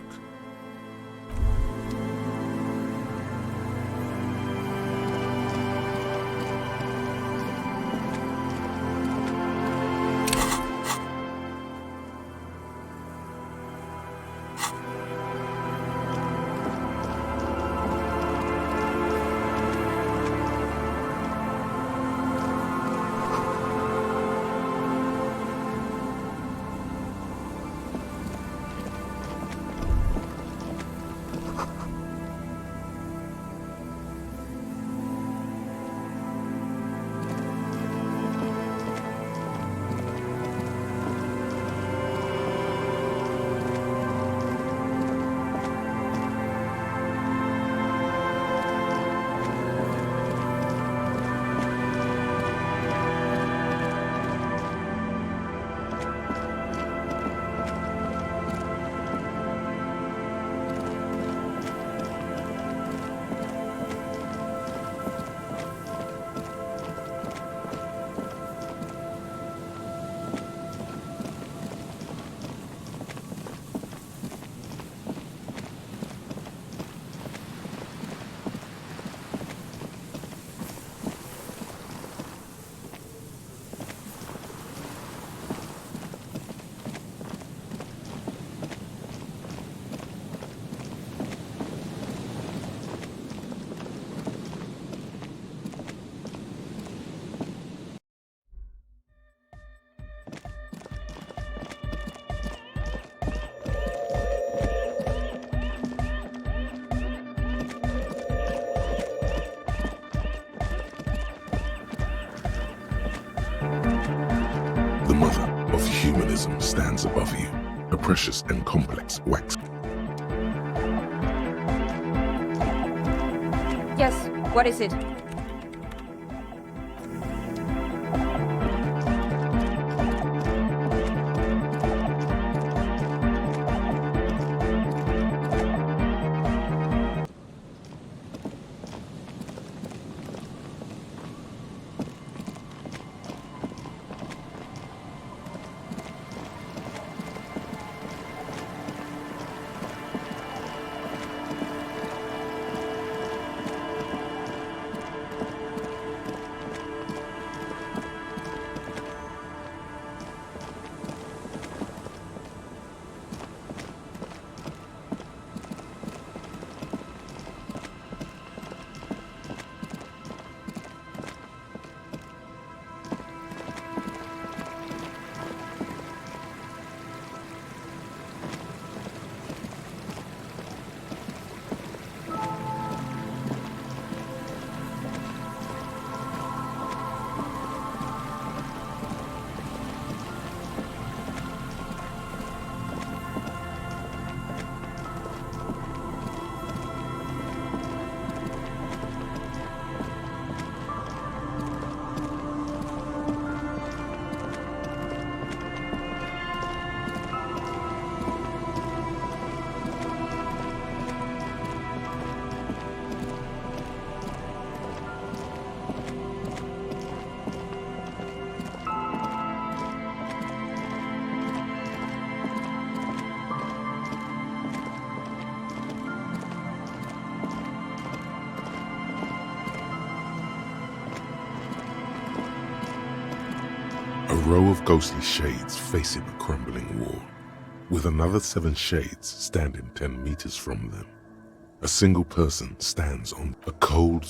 Elysium stands above you, a precious and complex wax. Yes, what is it? A row of ghostly shades facing a crumbling wall, with another 7 shades standing 10 meters from them. A single person stands on a cold,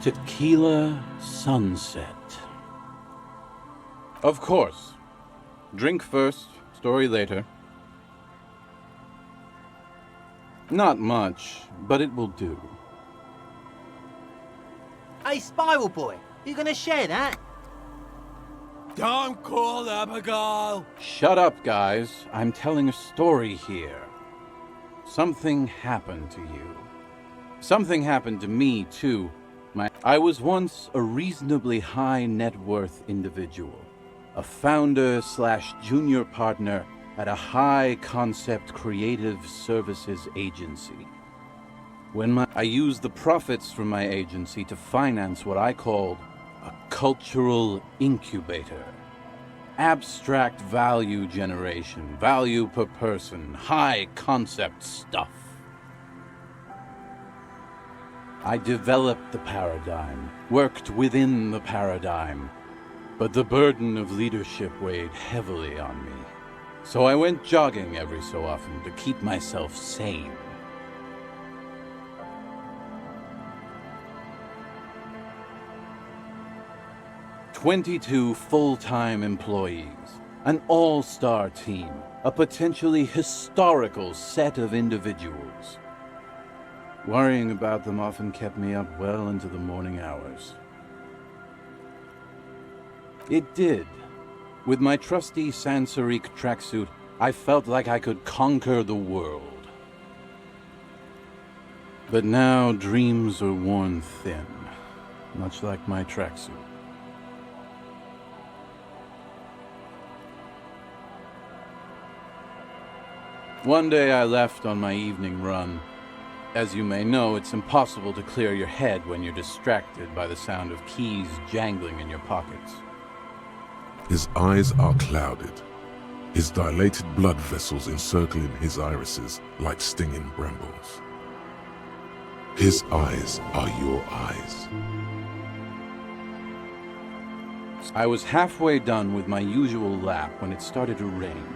Tequila sunset. Of course. Drink first, story later. Not much, but it will do. Hey, Spiral Boy, you gonna share that? Don't call Abigail! Shut up, guys. I'm telling a story here. Something happened to you. Something happened to me, too. I was once a reasonably high net worth individual. A founder/junior partner at a high concept creative services agency. I used the profits from my agency to finance what I called a cultural incubator. Abstract value generation, value per person, high concept stuff. I developed the paradigm, worked within the paradigm, but the burden of leadership weighed heavily on me. So I went jogging every so often to keep myself sane. "22 full-time employees, an all-star team, a potentially historical set of individuals. Worrying about them often kept me up well into the morning hours. It did. With my trusty Sansarique tracksuit, I felt like I could conquer the world. But now dreams are worn thin, much like my tracksuit. One day I left on my evening run. As you may know, it's impossible to clear your head when you're distracted by the sound of keys jangling in your pockets. His eyes are clouded, his dilated blood vessels encircling his irises like stinging brambles. His eyes are your eyes. I was halfway done with my usual lap when it started to rain.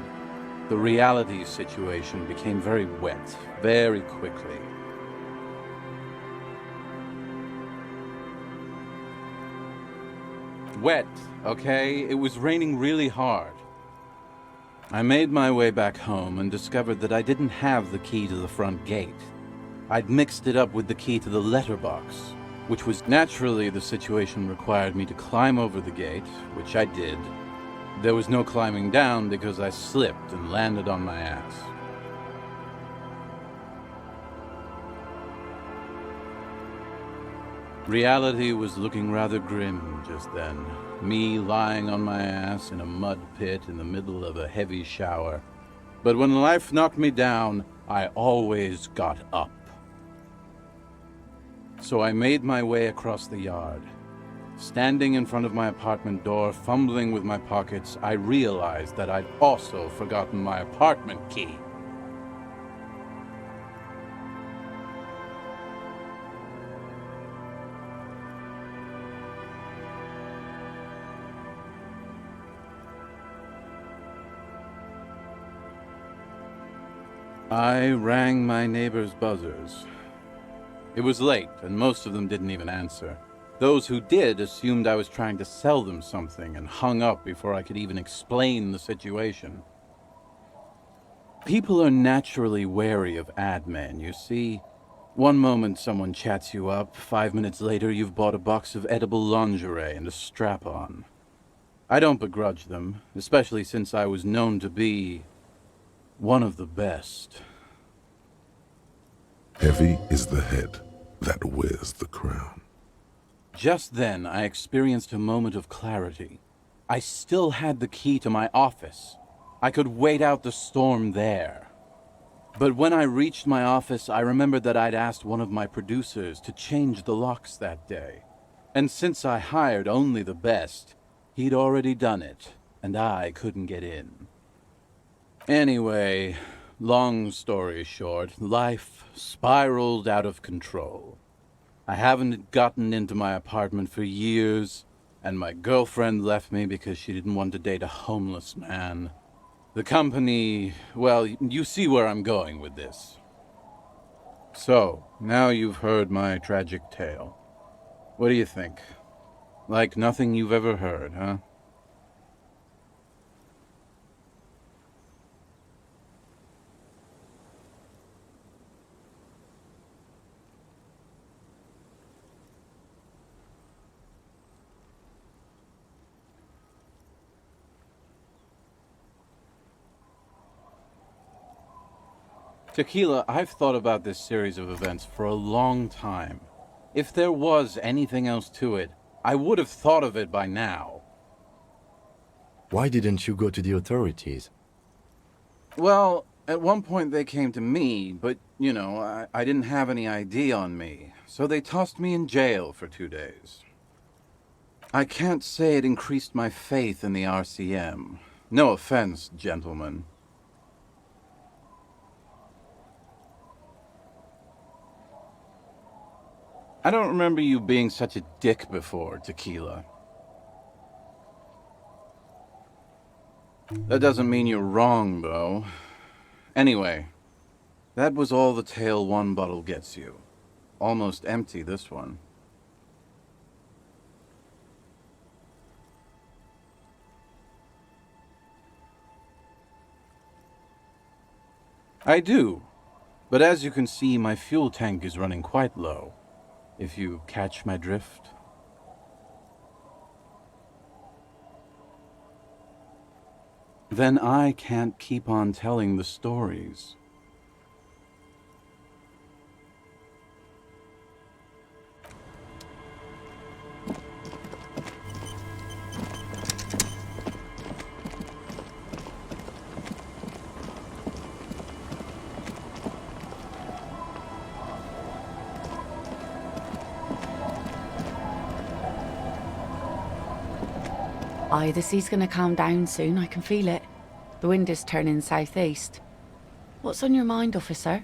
The reality situation became very wet, very quickly. Wet, okay? It was raining really hard. I made my way back home and discovered that I didn't have the key to the front gate. I'd mixed it up with the key to the letterbox, which was naturally the situation required me to climb over the gate, which I did. There was no climbing down because I slipped and landed on my ass. Reality was looking rather grim just then. Me lying on my ass in a mud pit in the middle of a heavy shower. But when life knocked me down, I always got up. So I made my way across the yard. Standing in front of my apartment door, fumbling with my pockets, I realized that I'd also forgotten my apartment key. I rang my neighbors' buzzers. It was late, and most of them didn't even answer. Those who did assumed I was trying to sell them something and hung up before I could even explain the situation. People are naturally wary of ad men, you see. One moment someone chats you up, 5 minutes later you've bought a box of edible lingerie and a strap-on. I don't begrudge them, especially since I was known to be one of the best. Heavy is the head that wears the crown. Just then, I experienced a moment of clarity. I still had the key to my office. I could wait out the storm there. But when I reached my office, I remembered that I'd asked one of my producers to change the locks that day. And since I hired only the best, he'd already done it, and I couldn't get in. Anyway, long story short, life spiraled out of control. I haven't gotten into my apartment for years, and my girlfriend left me because she didn't want to date a homeless man. The company, well, you see where I'm going with this. So, now you've heard my tragic tale. What do you think? Like nothing you've ever heard, huh? Tequila, I've thought about this series of events for a long time. If there was anything else to it, I would have thought of it by now. Why didn't you go to the authorities? Well, at one point they came to me, but, you know, I didn't have any ID on me, so they tossed me in jail for 2 days. I can't say it increased my faith in the RCM. No offense, gentlemen. I don't remember you being such a dick before, Tequila. That doesn't mean you're wrong, though. Anyway, that was all the tale one bottle gets you. Almost empty, this one. I do. But as you can see, my fuel tank is running quite low. If you catch my drift. Then I can't keep on telling the stories. Aye, the sea's gonna calm down soon, I can feel it. The wind is turning southeast. What's on your mind, officer?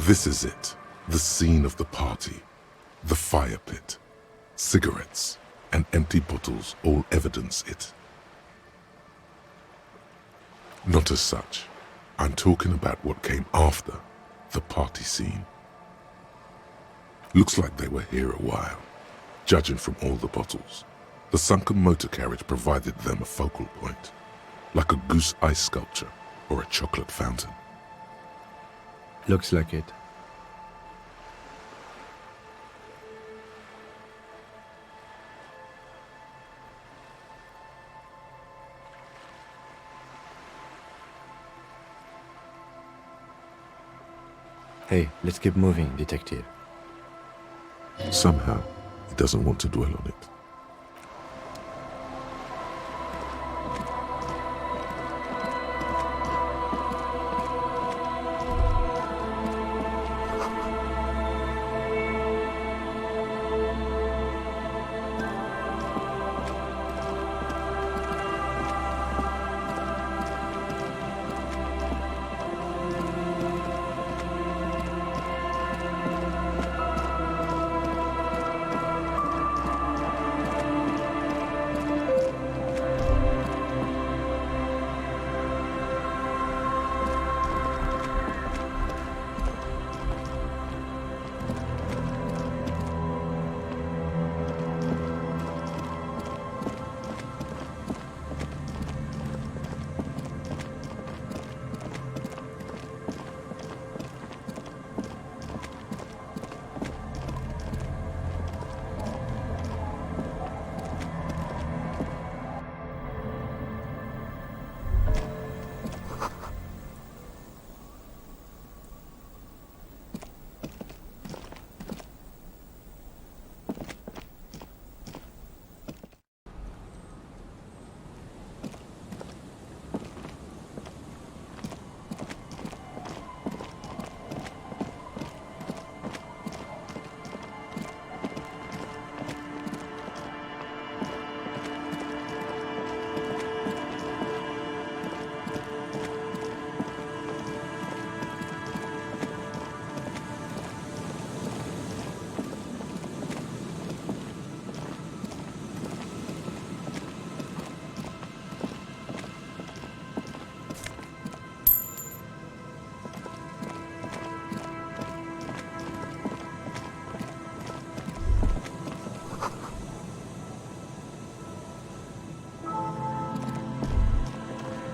This is it, the scene of the party. The fire pit. Cigarettes and empty bottles all evidence it. Not as such. I'm talking about what came after the party scene. Looks like they were here a while, judging from all the bottles. The sunken motor carriage provided them a focal point, like a goose ice sculpture or a chocolate fountain. Looks like it. Hey, let's keep moving, detective. Somehow, he doesn't want to dwell on it.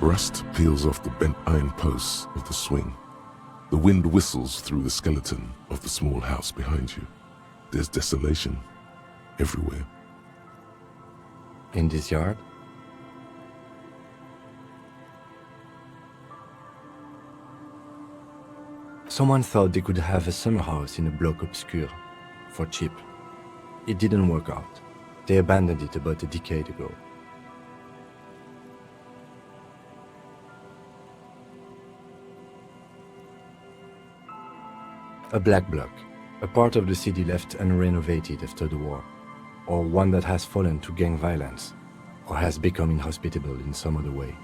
Rust peels off the bent iron posts of the swing. The wind whistles through the skeleton of the small house behind you. There's desolation everywhere. In this yard? Someone thought they could have a summer house in a bloc obscur, for cheap. It didn't work out. They abandoned it about a decade ago. A black bloc, a part of the city left unrenovated after the war, or one that has fallen to gang violence, or has become inhospitable in some other way.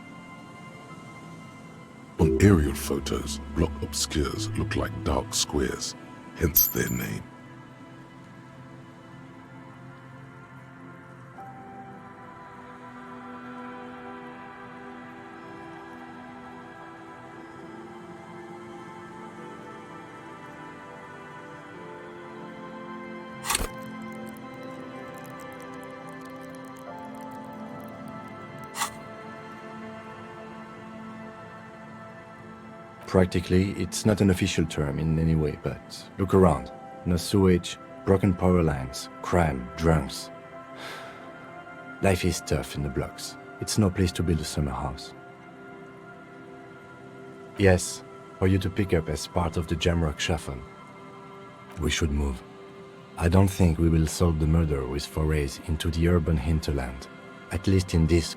On aerial photos, block obscures look like dark squares, hence their name. Practically, it's not an official term in any way, but look around. No sewage, broken power lines, crime, drunks. Life is tough in the blocks. It's no place to build a summer house. Yes, for you to pick up as part of the Jamrock Shuffle. We should move. I don't think we will solve the murder with forays into the urban hinterland, at least in this.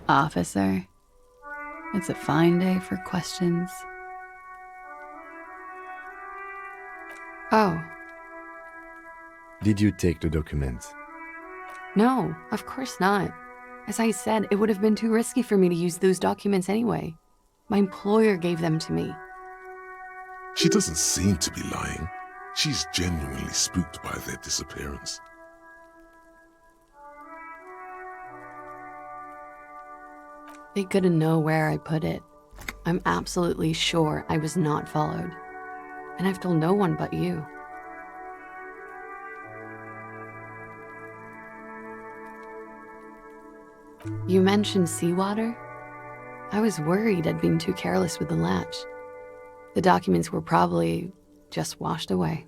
Officer, it's a fine day for questions. Oh, Did you take the documents? no, of course not. As I said, it would have been too risky for me to use those documents anyway. My employer gave them to me. She doesn't seem to be lying. She's genuinely spooked by their disappearance. They couldn't know where I put it. I'm absolutely sure I was not followed. And I've told no one but you. You mentioned seawater? I was worried I'd been too careless with the latch. The documents were probably just washed away.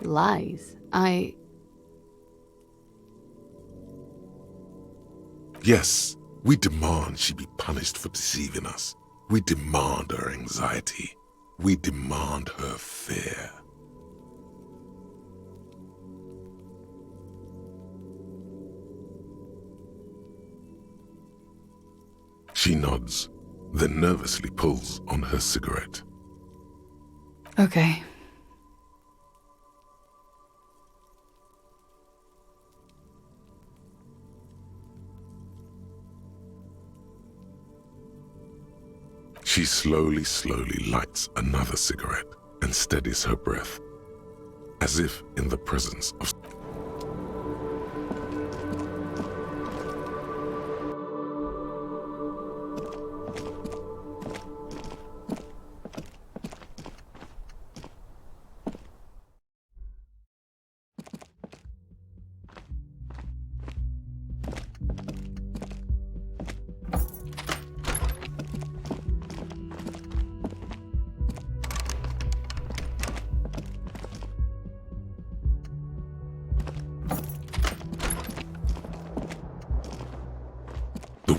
Lies. Yes, we demand she be punished for deceiving us. We demand her anxiety. We demand her fear. She nods, then nervously pulls on her cigarette. Okay. She slowly lights another cigarette and steadies her breath, as if in the presence of...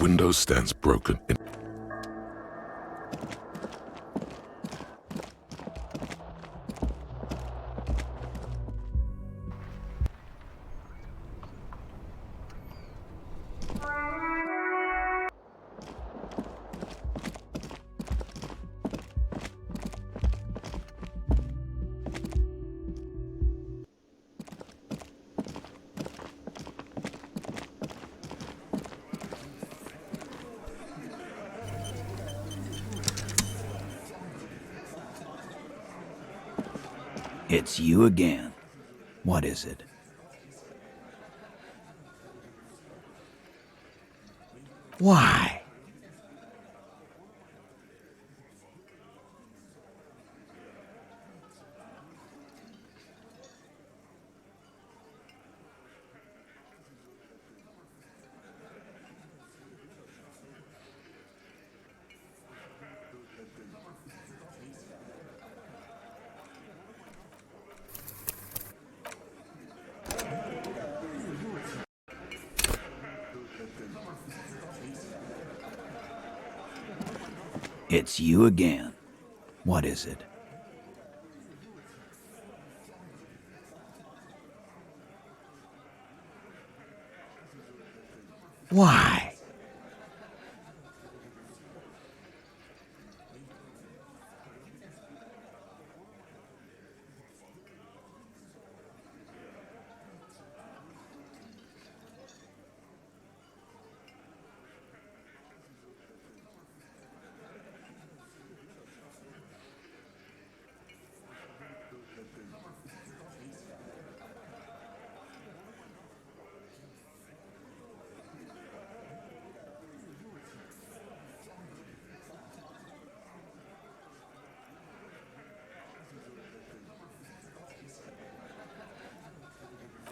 window stands broken in. It's you again. What is it? Why? It's you again. What is it? Why?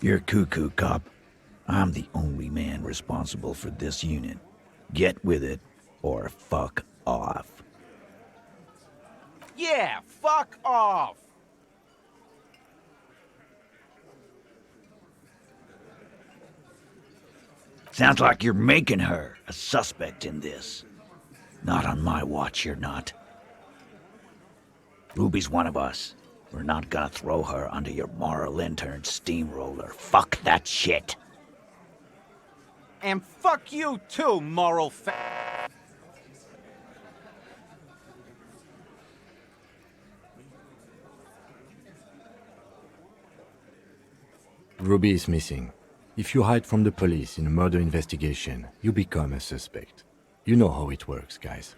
You're cuckoo, cop. I'm the only man responsible for this unit. Get with it, or fuck off. Yeah, fuck off! Sounds like you're making her a suspect in this. Not on my watch, you're not. Ruby's one of us. We're not gonna throw her under your moral intern steamroller. Fuck that shit. And fuck you too, moral Ruby is missing. If you hide from the police in a murder investigation, you become a suspect. You know how it works, guys.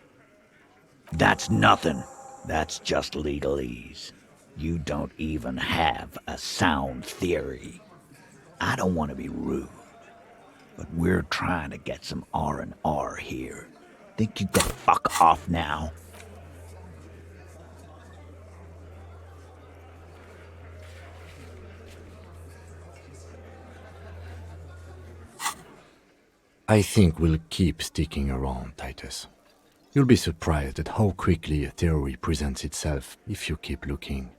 That's nothing. That's just legalese. You don't even have a sound theory. I don't want to be rude, but we're trying to get some R&R here. Think you can fuck off now? I think we'll keep sticking around, Titus. You'll be surprised at how quickly a theory presents itself if you keep looking.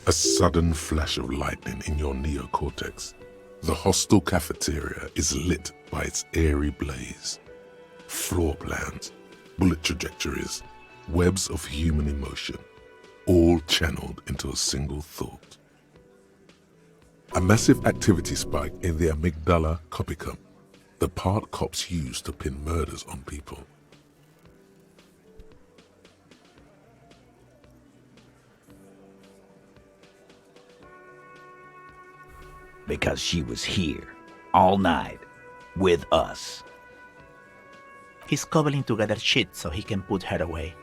A sudden flash of lightning in your neocortex. The hostel cafeteria is lit by its airy blaze. Floor plans, bullet trajectories, webs of human emotion, all channeled into a single thought. A massive activity spike in the amygdala copicum, the part cops use to pin murders on people. Because she was here, all night, with us. He's cobbling together shit so he can put her away.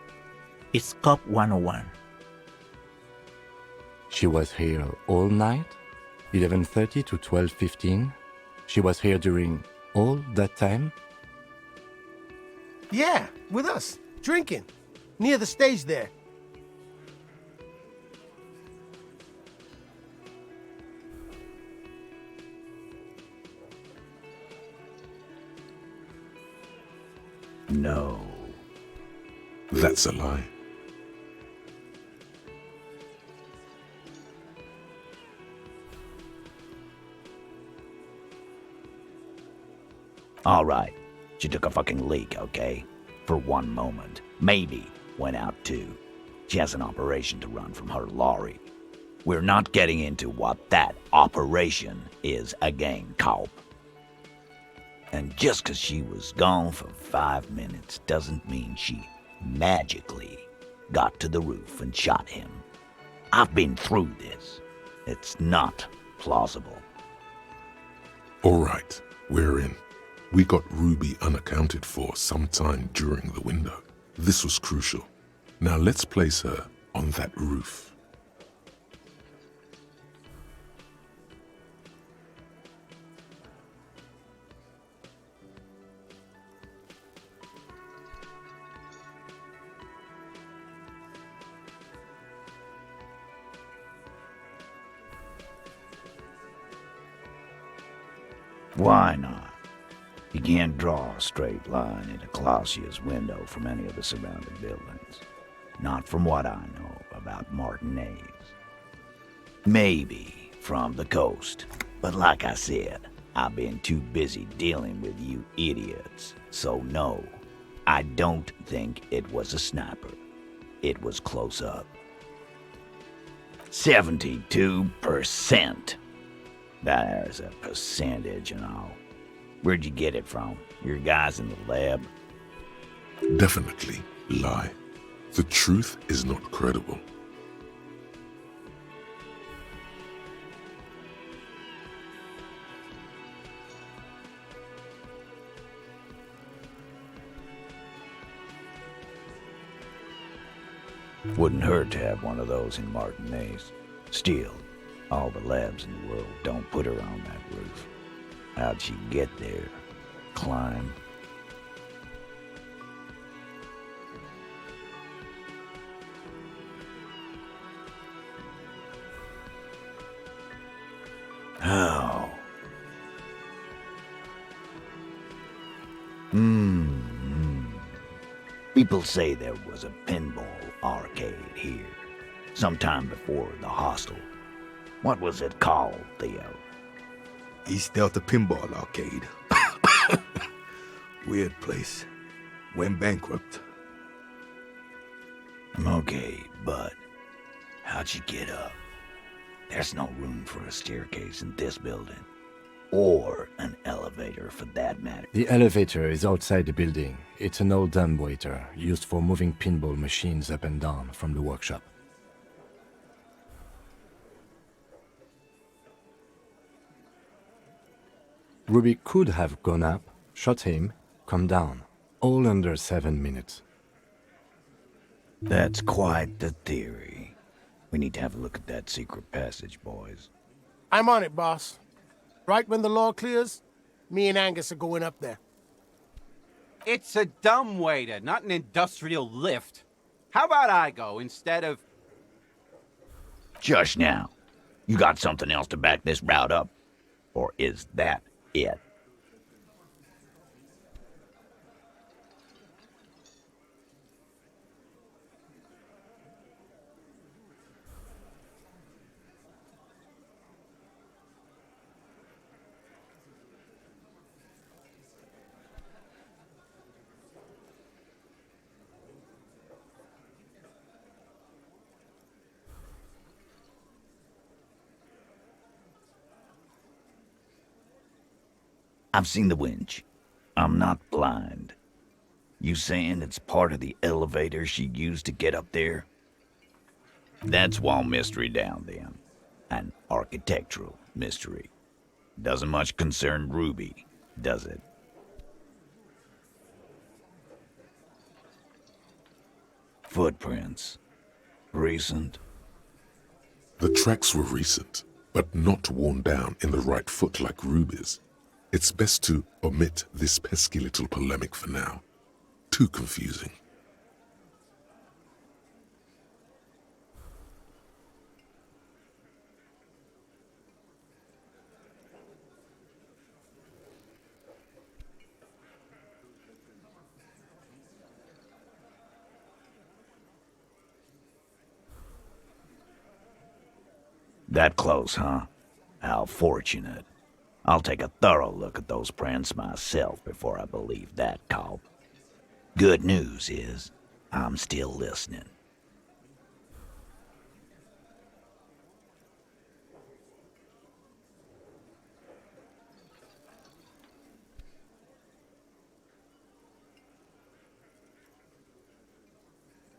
It's Cop 101. She was here all night? 11:30 to 12:15? She was here during all that time? Yeah, with us, drinking, near the stage there. No. That's a lie. All right, she took a fucking leak, okay? For one moment. Maybe went out too. She has an operation to run from her lorry. We're not getting into what that operation is again, Cop. And just 'cause she was gone for 5 minutes doesn't mean she magically got to the roof and shot him. I've been through this. It's not plausible. All right, we're in. We got Ruby unaccounted for sometime during the window. This was crucial. Now let's place her on that roof. Why not? You can't draw a straight line into Clausia's window from any of the surrounding buildings. Not from what I know about Martinez. Maybe from the coast. But like I said, I've been too busy dealing with you idiots. So no, I don't think it was a sniper. It was close up. 72%. There's a percentage and all. Where'd you get it from? Your guys in the lab? Definitely lie. The truth is not credible. Wouldn't hurt to have one of those in Martinez. Still, all the labs in the world don't put her on that roof. How'd she get there? Climb? How? People say there was a pinball arcade here, sometime before the hostel. What was it called, Theo? East Delta Pinball Arcade. Weird place. Went bankrupt. Okay, but how'd you get up? There's no room for a staircase in this building. Or an elevator, for that matter. The elevator is outside the building. It's an old dumbwaiter used for moving pinball machines up and down from the workshop. Ruby could have gone up, shot him, come down. All under 7 minutes. That's quite the theory. We need to have a look at that secret passage, boys. I'm on it, boss. Right when the law clears, me and Angus are going up there. It's a dumbwaiter, not an industrial lift. How about I go instead of... Just now. You got something else to back this route up? Or is that it? I've seen the winch. I'm not blind. You saying it's part of the elevator she used to get up there? That's one mystery down then. An architectural mystery. Doesn't much concern Ruby, does it? Footprints. Recent. The tracks were recent, but not worn down in the right foot like Ruby's. It's best to omit this pesky little polemic for now. Too confusing. That close, huh? How fortunate. I'll take a thorough look at those prints myself before I believe that cop. Good news is, I'm still listening.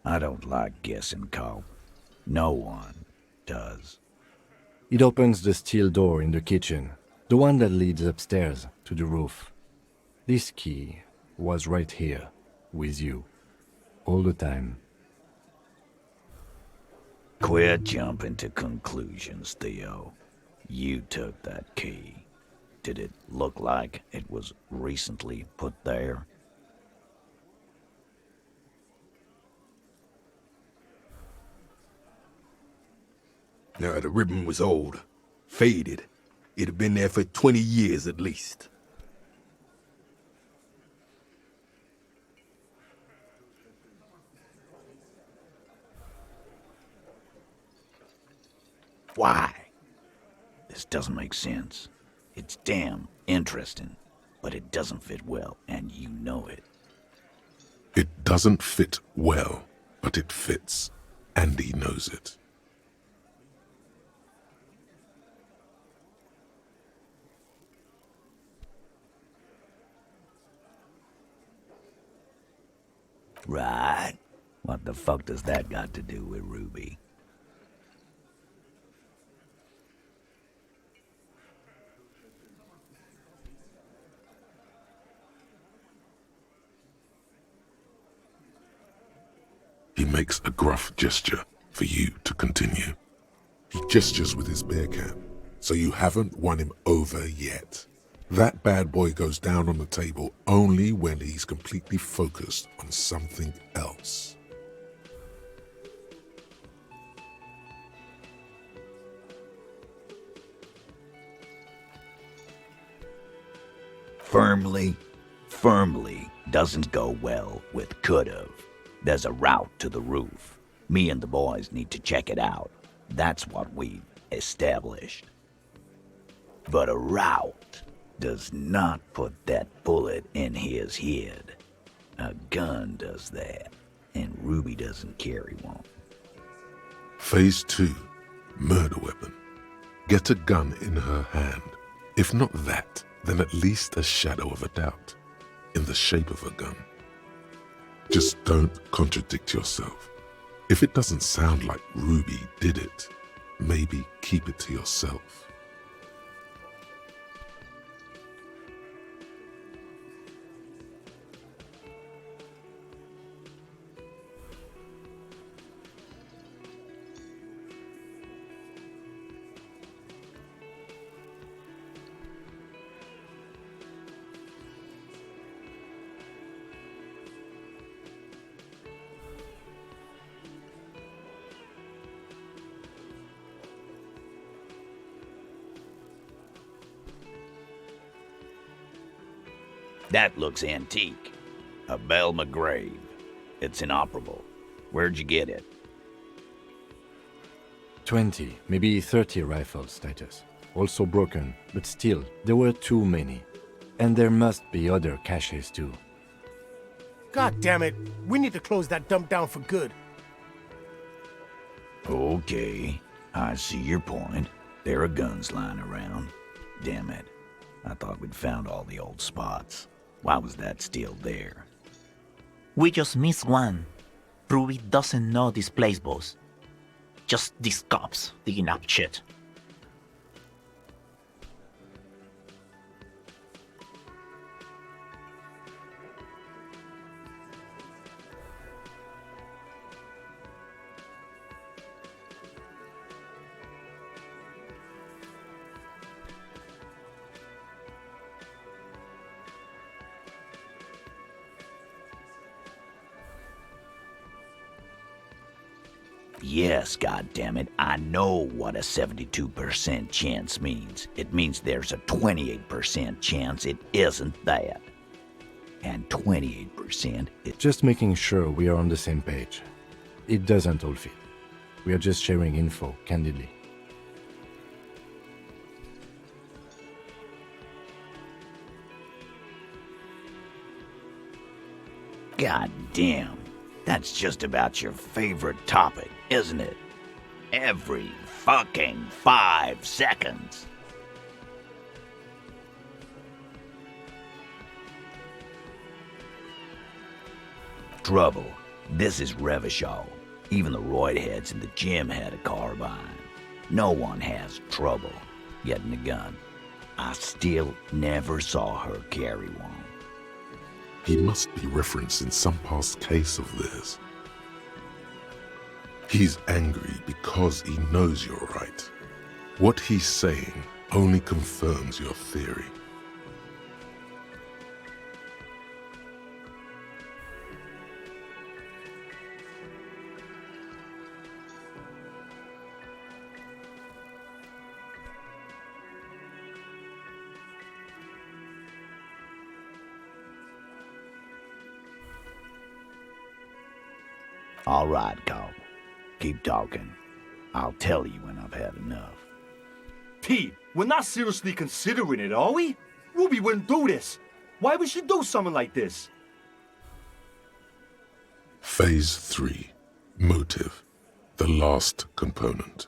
I don't like guessing, cop. No one does. It opens the steel door in the kitchen, the one that leads upstairs to the roof. This key was right here, with you, all the time. Quit jumping to conclusions, Theo. You took that key. Did it look like it was recently put there? Now, the ribbon was old, faded. It had been there for 20 years at least. Why? This doesn't make sense. It's damn interesting, but it doesn't fit well, and you know it. It doesn't fit well, but it fits, and he knows it. Right. What the fuck does that got to do with Ruby? He makes a gruff gesture for you to continue. He gestures with his bear cap, so you haven't won him over yet. That bad boy goes down on the table only when he's completely focused on something else. Firmly doesn't go well with could've. There's a route to the roof. Me and the boys need to check it out. That's what we've established. But a route does not put that bullet in his head. A gun does that, and Ruby doesn't carry one. Phase 2, murder weapon. Get a gun in her hand. If not that, then at least a shadow of a doubt, in the shape of a gun. Just don't contradict yourself. If it doesn't sound like Ruby did it, maybe keep it to yourself. That looks antique. A Belle McGrave. It's inoperable. Where'd you get it? 20, maybe 30 rifles, Titus. Also broken, but still, there were too many. And there must be other caches too. God damn it. We need to close that dump down for good. Okay, I see your point. There are guns lying around. Damn it. I thought we'd found all the old spots. Why was that still there? We just missed one. Ruby doesn't know this place, boss. Just these cops digging up shit. Yes, goddammit, I know what a 72% chance means. It means there's a 28% chance it isn't that. And 28% is... Just making sure we are on the same page. It doesn't all fit. We are just sharing info, candidly. God damn, that's just about your favorite topic, isn't it? Every fucking 5 seconds. Trouble. This is Revachol. Even the roid heads in the gym had a carbine. No one has trouble getting a gun. I still never saw her carry one. He must be referencing some past case of theirs. He's angry because he knows you're right. What he's saying only confirms your theory. All right, Carl. Keep talking. I'll tell you when I've had enough. Pete, we're not seriously considering it, are we? Ruby wouldn't do this. Why would she do something like this? Phase 3. Motive. The last component.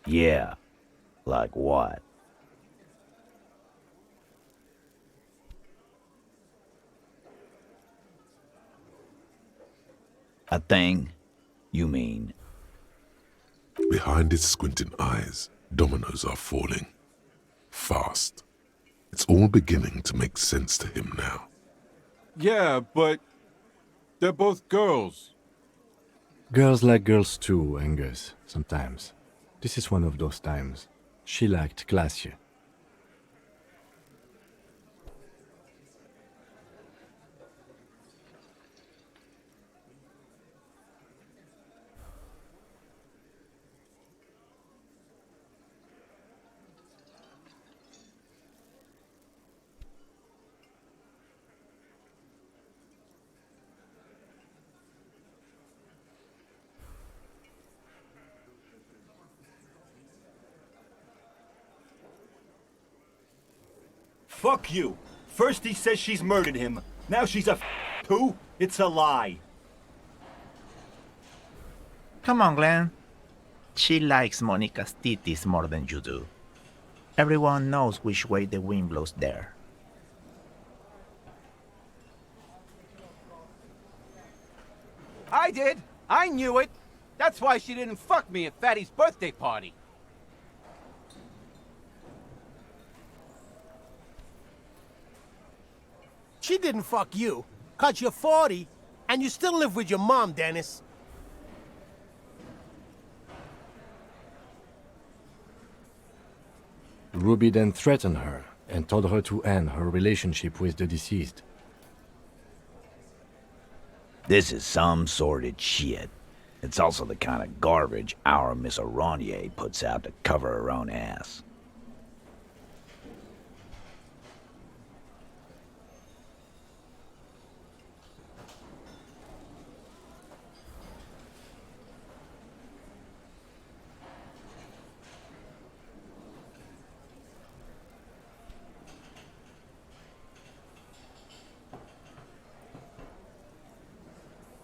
Yeah. Like what? A thing? You mean? Behind his squinting eyes, dominoes are falling. Fast. It's all beginning to make sense to him now. Yeah, but they're both girls. Girls like girls too, Angus, sometimes. This is one of those times. She liked classier. Fuck you. First he says she's murdered him. Now she's a too? It's a lie. Come on, Glenn. She likes Monica's titties more than you do. Everyone knows which way the wind blows there. I did. I knew it. That's why she didn't fuck me at Fatty's birthday party. She didn't fuck you, 'cause you're 40, and you still live with your mom, Dennis. Ruby then threatened her and told her to end her relationship with the deceased. This is some sordid shit. It's also the kind of garbage our Miss Aronier puts out to cover her own ass.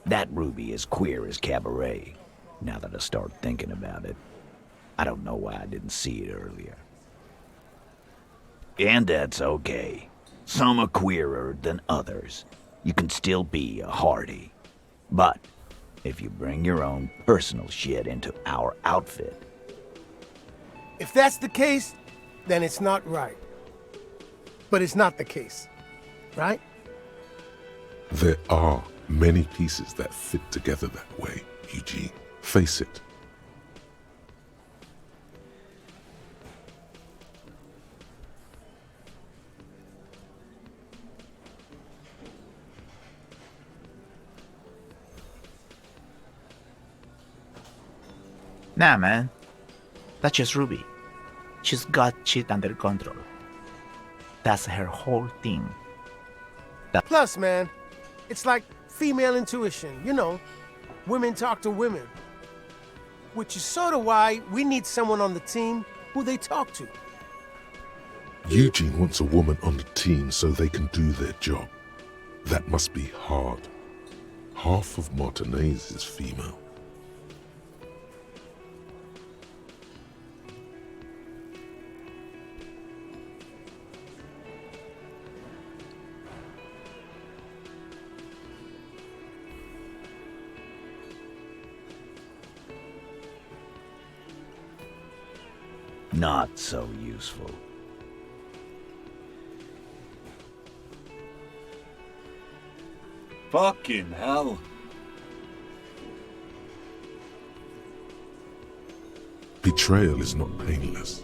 That Ruby is queer as cabaret, now that I start thinking about it. I don't know why I didn't see it earlier. And that's okay. Some are queerer than others. You can still be a Hardy. But if you bring your own personal shit into our outfit... If that's the case, then it's not right. But it's not the case, right? There are many pieces that fit together that way, Eugene. Face it. Nah, man. That's just Ruby. She's got shit under control. That's her whole thing. Plus, man, it's like female intuition, you know. Women talk to women. Which is sort of why we need someone on the team who they talk to. Eugene wants a woman on the team so they can do their job. That must be hard. Half of Martinez is female. Not so useful. Fucking hell. Betrayal is not painless.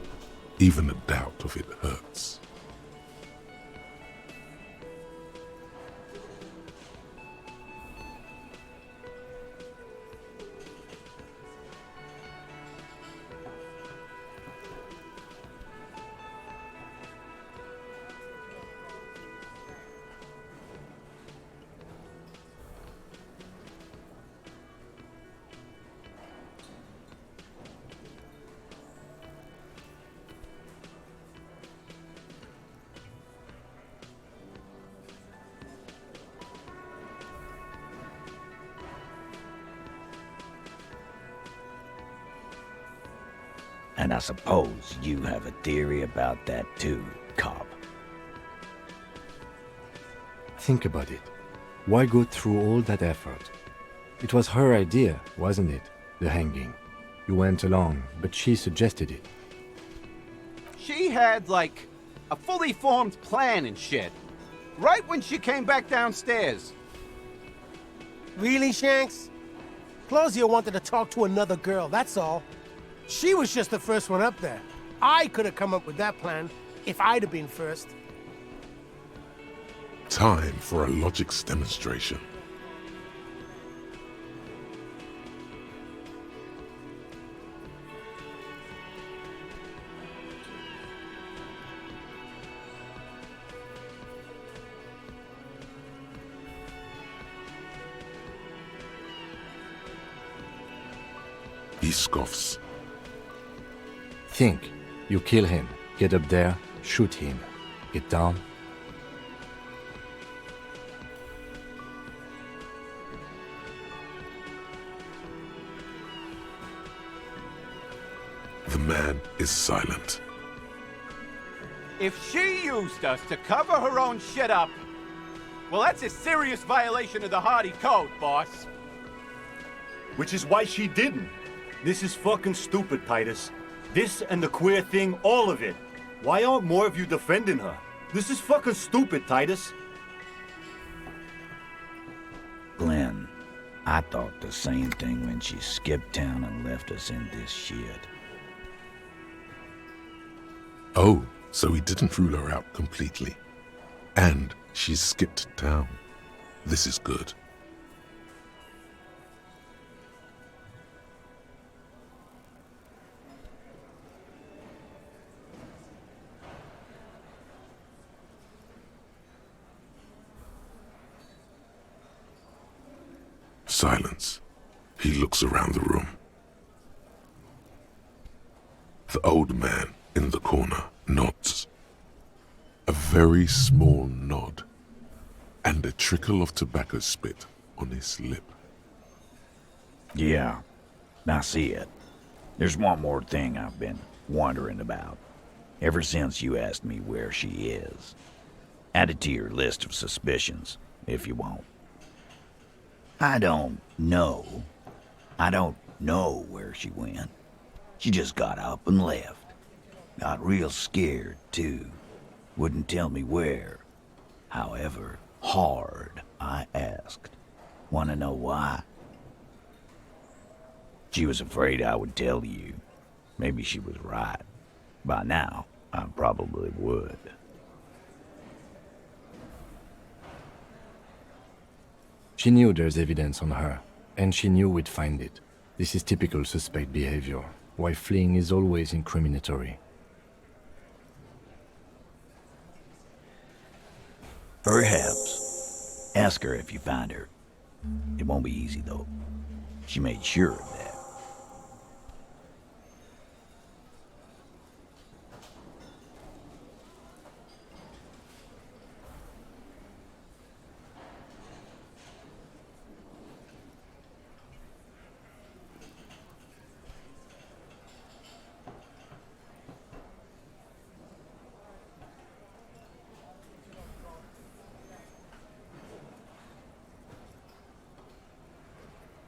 Even the doubt of it hurts. And I suppose you have a theory about that too, cop. Think about it. Why go through all that effort? It was her idea, wasn't it? The hanging. You went along, but she suggested it. She had, like, a fully formed plan and shit. Right when she came back downstairs. Really, Shanks? Claudia wanted to talk to another girl, that's all. She was just the first one up there. I could have come up with that plan if I'd have been first. Time for a logics demonstration. He scoffs. Think. You kill him. Get up there. Shoot him. Get down. The man is silent. If she used us to cover her own shit up, well, that's a serious violation of the Hardy Code, boss. Which is why she didn't. This is fucking stupid, Titus. This and the queer thing, all of it. Why aren't more of you defending her? This is fucking stupid, Titus. Glenn, I thought the same thing when she skipped town and left us in this shit. Oh, so he didn't rule her out completely. And she's skipped town. This is good. Silence. He looks around the room. The old man in the corner nods. A very small nod, and a trickle of tobacco spit on his lip. Yeah, I see it. There's one more thing I've been wondering about, ever since you asked me where she is. Add it to your list of suspicions, if you want. I don't know where she went. She just got up and left. Got real scared, too. Wouldn't tell me where. However hard I asked. Wanna know why? She was afraid I would tell you. Maybe she was right. By now, I probably would. She knew there's evidence on her, and she knew we'd find it. This is typical suspect behavior, why fleeing is always incriminatory. Perhaps. Ask her if you find her. It won't be easy, though. She made sure of that.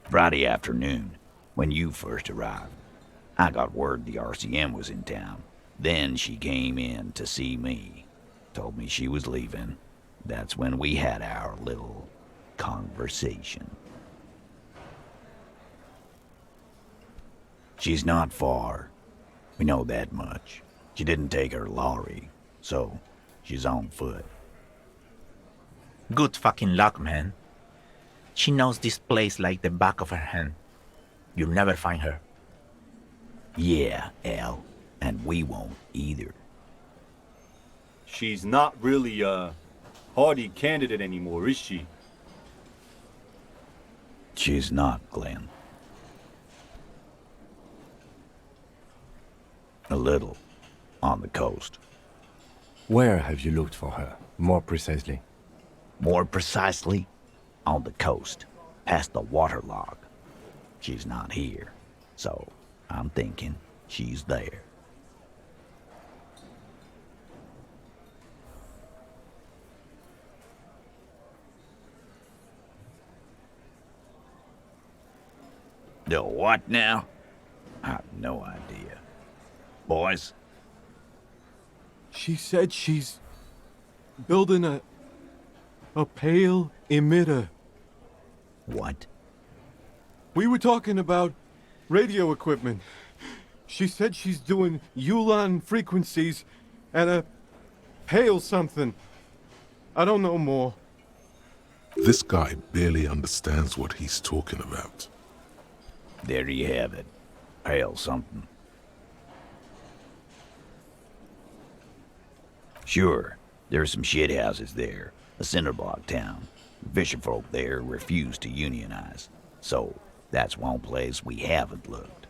Friday afternoon, when you first arrived, I got word the RCM was in town. Then she came in to see me. Told me she was leaving. That's when we had our little conversation. She's not far. We know that much. She didn't take her lorry, so she's on foot. Good fucking luck, man. She knows this place like the back of her hand. You'll never find her. Yeah, Al. And we won't either. She's not really a hardy candidate anymore, is she? She's not, Glenn. A little. On the coast. Where have you looked for her, more precisely? More precisely? On the coast, past the waterlock. She's not here, so I'm thinking she's there. The what now? I have no idea. Boys? She said she's building a pale emitter. What? We were talking about radio equipment. She said she's doing Ulan frequencies at a pale something. I don't know more. This guy barely understands what he's talking about. There you have it. Pale something. Sure, there's some shithouses there. A cinder block town. Fisherfolk there refuse to unionize. So, that's one place we haven't looked.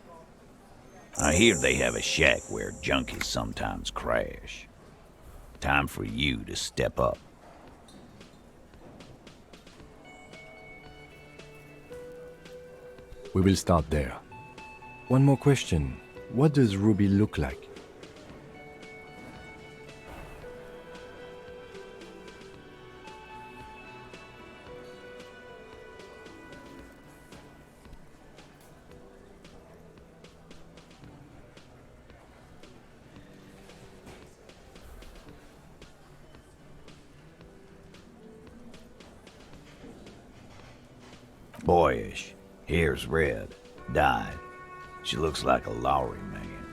I hear they have a shack where junkies sometimes crash. Time for you to step up. We will start there. One more question. What does Ruby look like? Boyish. Hair's red. Dyed. She looks like a Lowry man.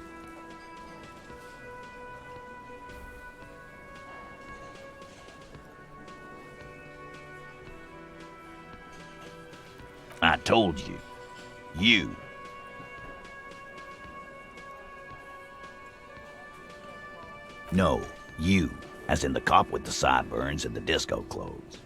I told you. You. No, you. As in the cop with the sideburns and the disco clothes.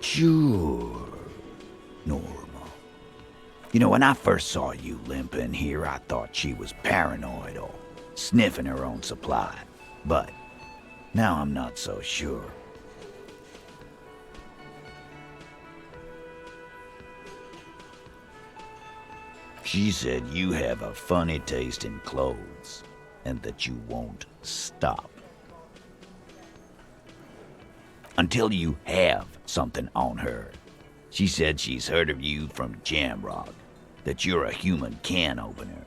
Sure. Normal. You know, when I first saw you limping here, I thought she was paranoid or sniffing her own supply. But now I'm not so sure. She said you have a funny taste in clothes, and that you won't stop. Until you have something on her. She said she's heard of you from Jamrock, that you're a human can opener,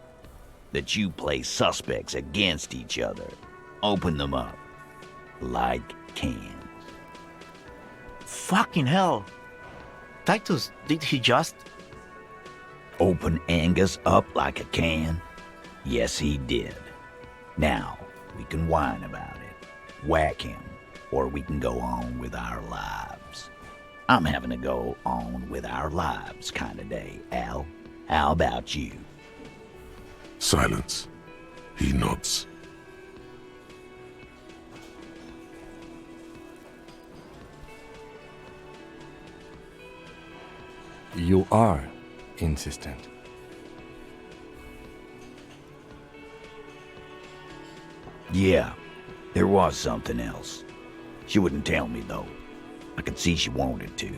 that you play suspects against each other, open them up, like cans. Fucking hell. Titus, did he just... Open Angus up like a can? Yes, he did. Now, we can whine about it, whack him, or we can go on with our lives. I'm having a go on with our lives kind of day, Al. How about you? Silence. He nods. You are insistent. Yeah, there was something else. She wouldn't tell me, though. I could see she wanted to.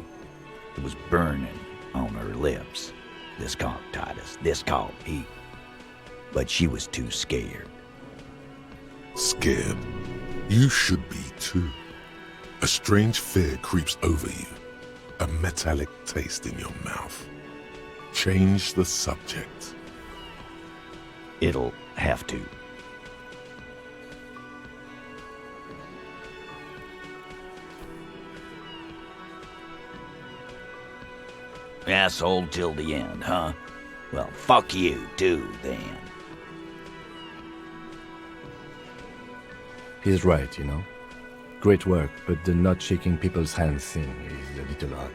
It was burning on her lips. This caught Titus. This caught Pete. But she was too scared. Scared? You should be too. A strange fear creeps over you. A metallic taste in your mouth. Change the subject. It'll have to. Asshole till the end, huh? Well, fuck you, too, then. He's right, you know. Great work, but the not shaking people's hands thing is a little odd.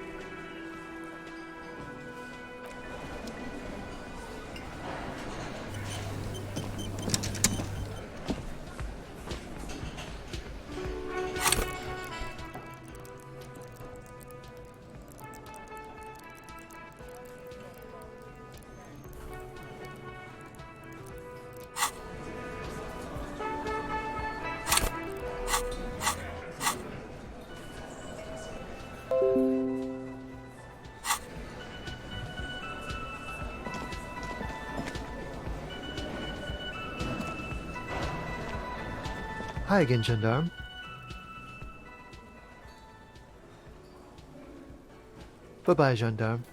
Hi again, gendarme. Bye-bye, gendarme.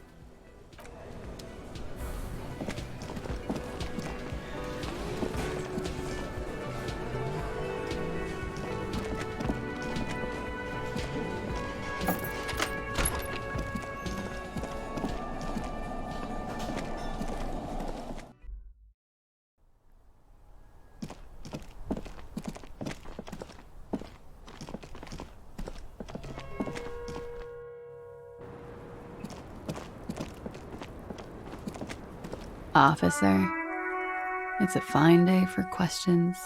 Officer, it's a fine day for questions.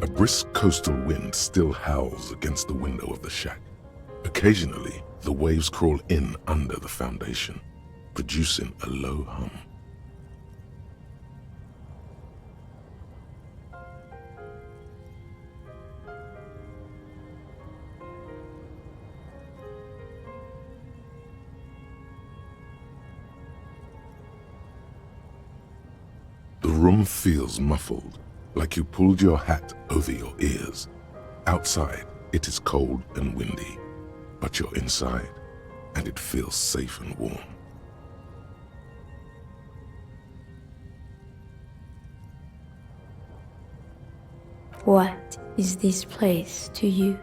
A brisk coastal wind still howls against the window of the shack. Occasionally, the waves crawl in under the foundation, producing a low hum. The room feels muffled, like you pulled your hat over your ears. Outside, it is cold and windy, but you're inside, and it feels safe and warm. What is this place to you?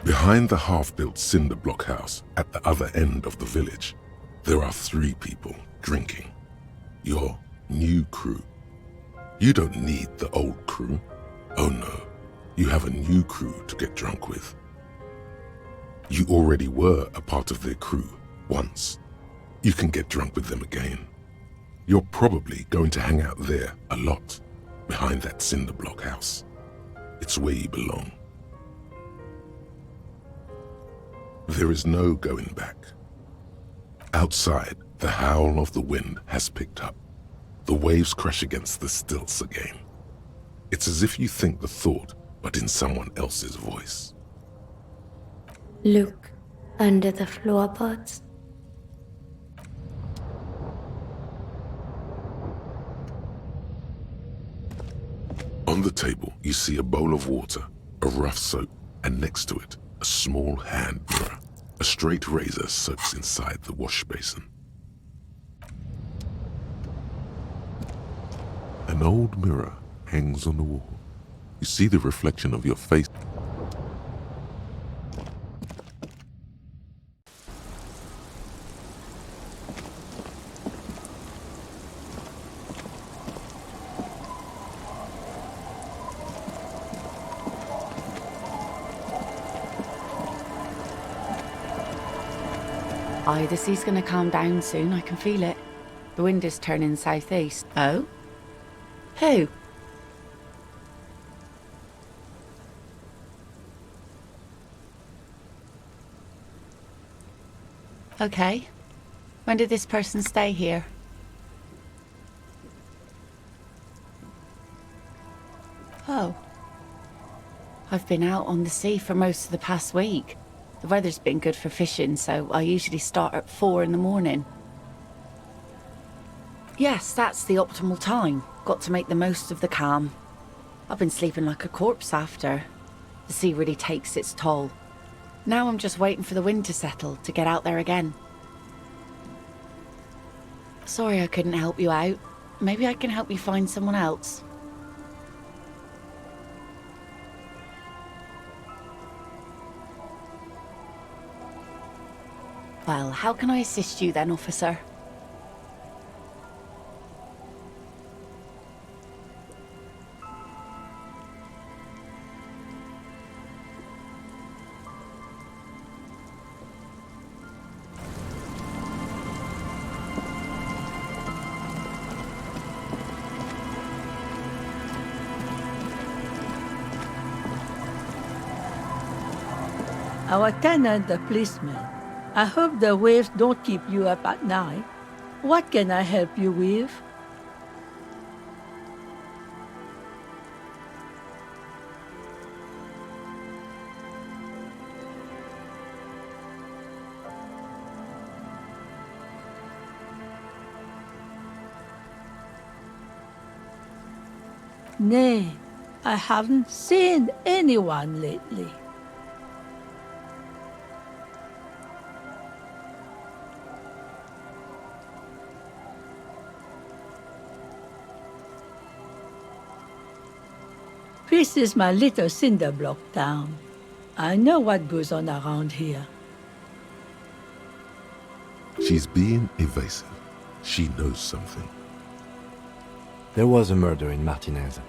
Behind the half-built cinder block house at the other end of the village, there are 3 people drinking. Your new crew. You don't need the old crew. Oh no, you have a new crew to get drunk with. You already were a part of their crew once. You can get drunk with them again. You're probably going to hang out there a lot, behind that cinder block house. It's where you belong. There is no going back. Outside, the howl of the wind has picked up. The waves crash against the stilts again. It's as if you think the thought, but in someone else's voice. Look under the floorboards. On the table, you see a bowl of water, a rough soap, and next to it, a small hand mirror. A straight razor soaks inside the wash basin. An old mirror hangs on the wall. You see the reflection of your face. Aye, the sea's gonna calm down soon, I can feel it. The wind is turning southeast. Oh? Who? Okay. When did this person stay here? Oh. I've been out on the sea for most of the past week. The weather's been good for fishing, so I usually start at 4 in the morning. Yes, that's the optimal time. Got to make the most of the calm. I've been sleeping like a corpse after. The sea really takes its toll. Now I'm just waiting for the wind to settle to get out there again. Sorry I couldn't help you out. Maybe I can help you find someone else. Well, how can I assist you then, officer? Our tenant, the policeman. I hope the waves don't keep you up at night. What can I help you with? Nay, I haven't seen anyone lately. This is my little cinder block town. I know what goes on around here. She's being evasive. She knows something. There was a murder in Martinez.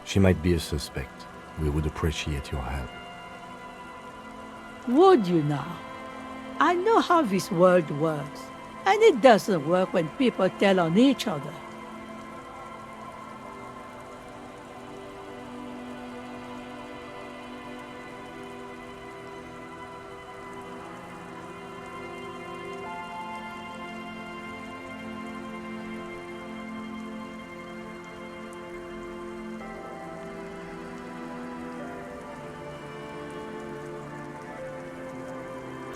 She might be a suspect. We would appreciate your help. Would you now? I know how this world works, and it doesn't work when people tell on each other.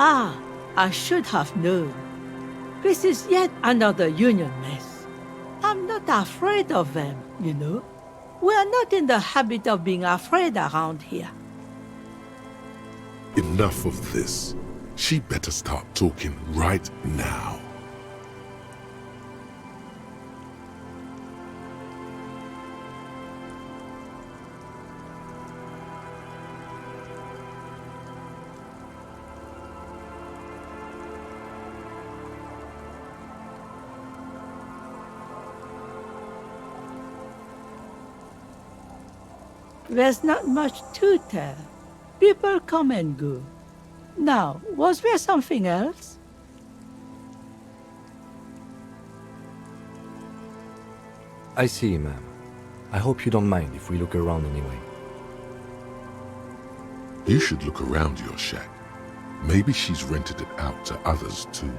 Ah, I should have known. This is yet another union mess. I'm not afraid of them, you know. We are not in the habit of being afraid around here. Enough of this. She better start talking right now. There's not much to tell. People come and go. Now, was there something else? I see, ma'am. I hope you don't mind if we look around anyway. You should look around your shack. Maybe she's rented it out to others too.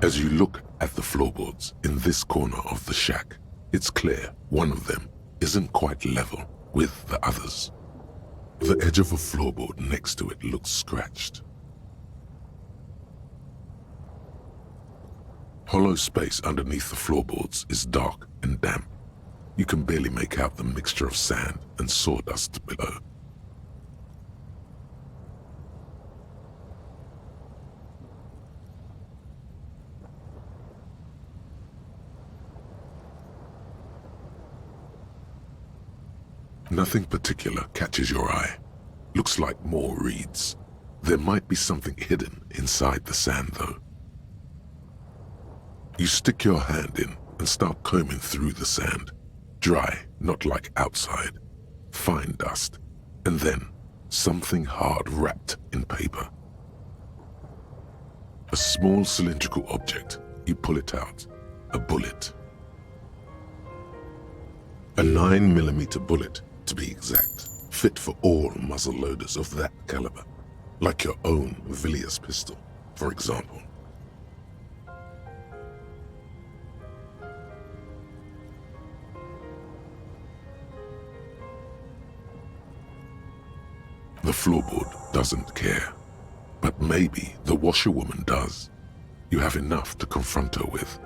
As you look at the floorboards in this corner of the shack, it's clear one of them isn't quite level with the others. The edge of a floorboard next to it looks scratched. Hollow space underneath the floorboards is dark and damp. You can barely make out the mixture of sand and sawdust below. Nothing particular catches your eye. Looks like more reeds. There might be something hidden inside the sand, though. You stick your hand in and start combing through the sand. Dry, not like outside. Fine dust. And then something hard wrapped in paper. A small cylindrical object. You pull it out. A bullet. A 9mm bullet, to be exact, fit for all muzzle loaders of that caliber, like your own Villiers pistol, for example. The floorboard doesn't care, but maybe the washerwoman does. You have enough to confront her with.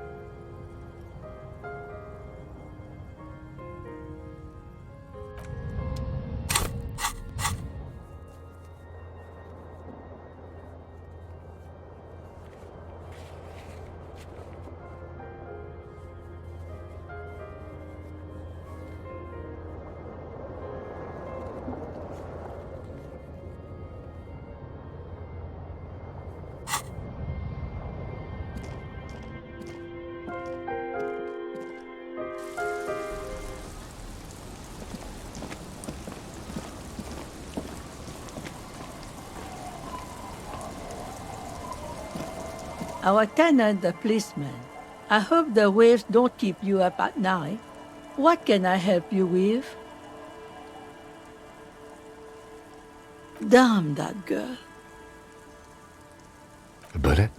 Our tenant, the policeman. I hope the waves don't keep you up at night. What can I help you with? Damn that girl. A bullet?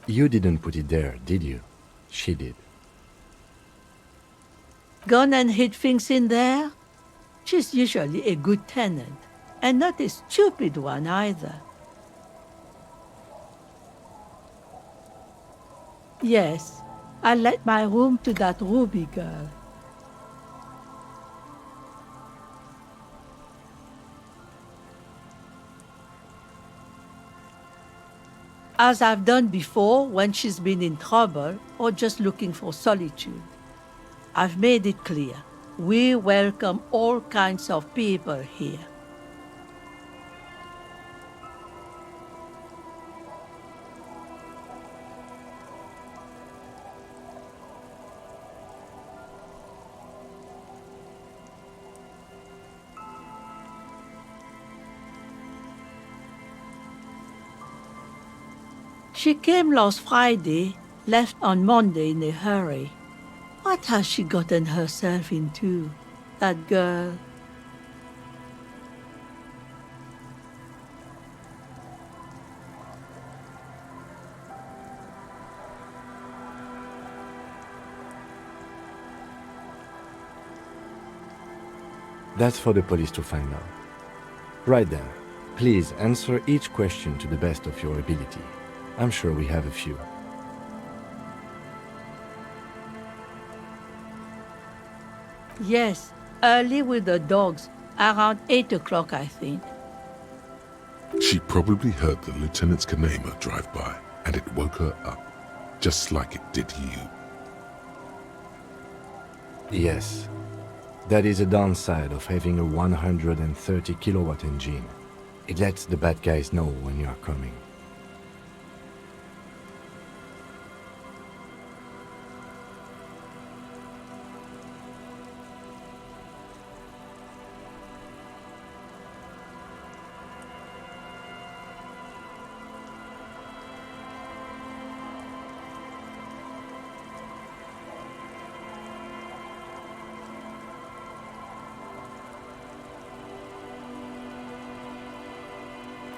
You didn't put it there, did you? She did. Gone and hid things in there? She's usually a good tenant, and not a stupid one either. Yes, I let my room to that Ruby girl. As I've done before when she's been in trouble or just looking for solitude. I've made it clear. We welcome all kinds of people here. She came last Friday, left on Monday in a hurry. What has she gotten herself into, that girl? That's for the police to find out. Right then, please answer each question to the best of your ability. I'm sure we have a few. Yes, early with the dogs, around 8 o'clock, I think. She probably heard the lieutenant's Kanema drive by, and it woke her up, just like it did you. Yes, that is a downside of having a 130 kilowatt engine. It lets the bad guys know when you are coming.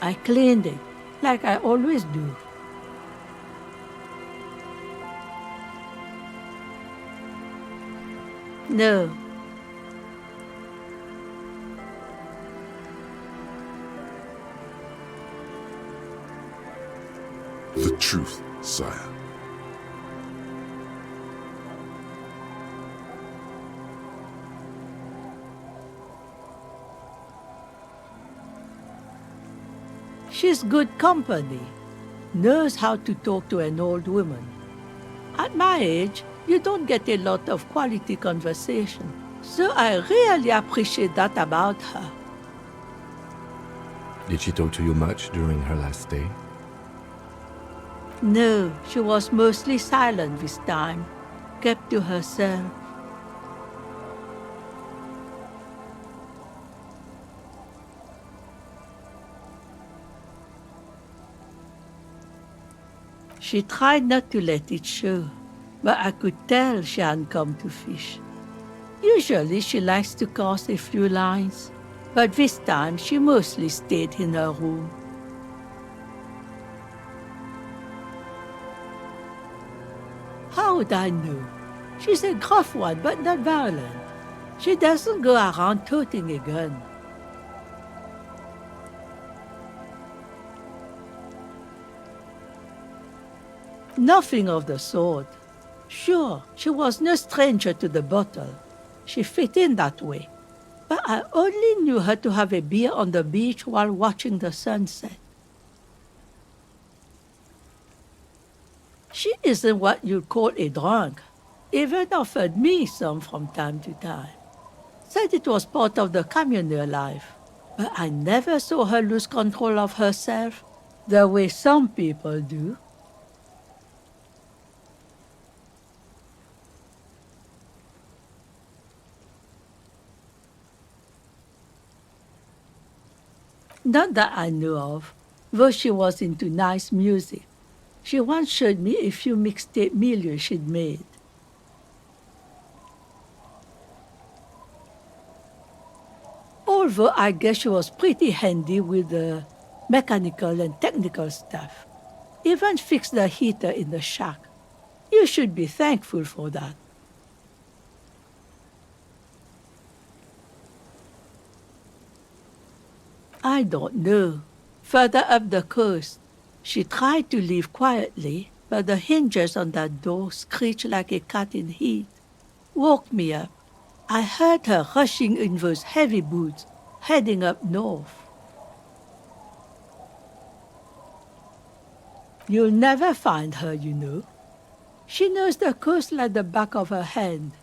I cleaned it, like I always do. No. The truth, sire. She's good company, knows how to talk to an old woman. At my age, you don't get a lot of quality conversation, so I really appreciate that about her. Did she talk to you much during her last stay? No, she was mostly silent this time, kept to herself. She tried not to let it show, but I could tell she hadn't come to fish. Usually she likes to cast a few lines, but this time she mostly stayed in her room. How would I know? She's a gruff one, but not violent. She doesn't go around toting a gun. Nothing of the sort. Sure, she was no stranger to the bottle. She fit in that way. But I only knew her to have a beer on the beach while watching the sunset. She isn't what you'd call a drunk. Even offered me some from time to time. Said it was part of the communal life. But I never saw her lose control of herself, the way some people do. Not that I know of, though she was into nice music. She once showed me a few mixtape milieu she'd made. Although I guess she was pretty handy with the mechanical and technical stuff. Even fixed the heater in the shack. You should be thankful for that. I don't know. Further up the coast, she tried to leave quietly, but the hinges on that door screeched like a cat in heat. Woke me up. I heard her rushing in those heavy boots, heading up north. You'll never find her, you know. She knows the coast like the back of her hand.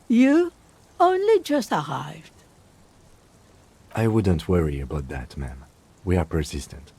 You only just arrived. I wouldn't worry about that, ma'am. We are persistent.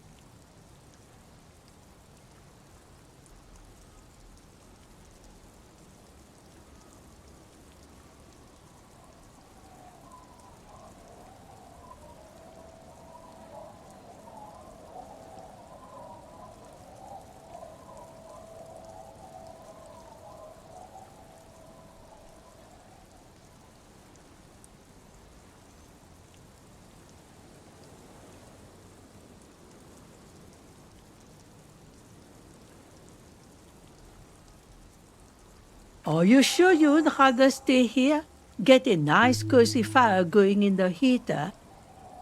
Are you sure you would rather stay here? Get a nice cozy fire going in the heater?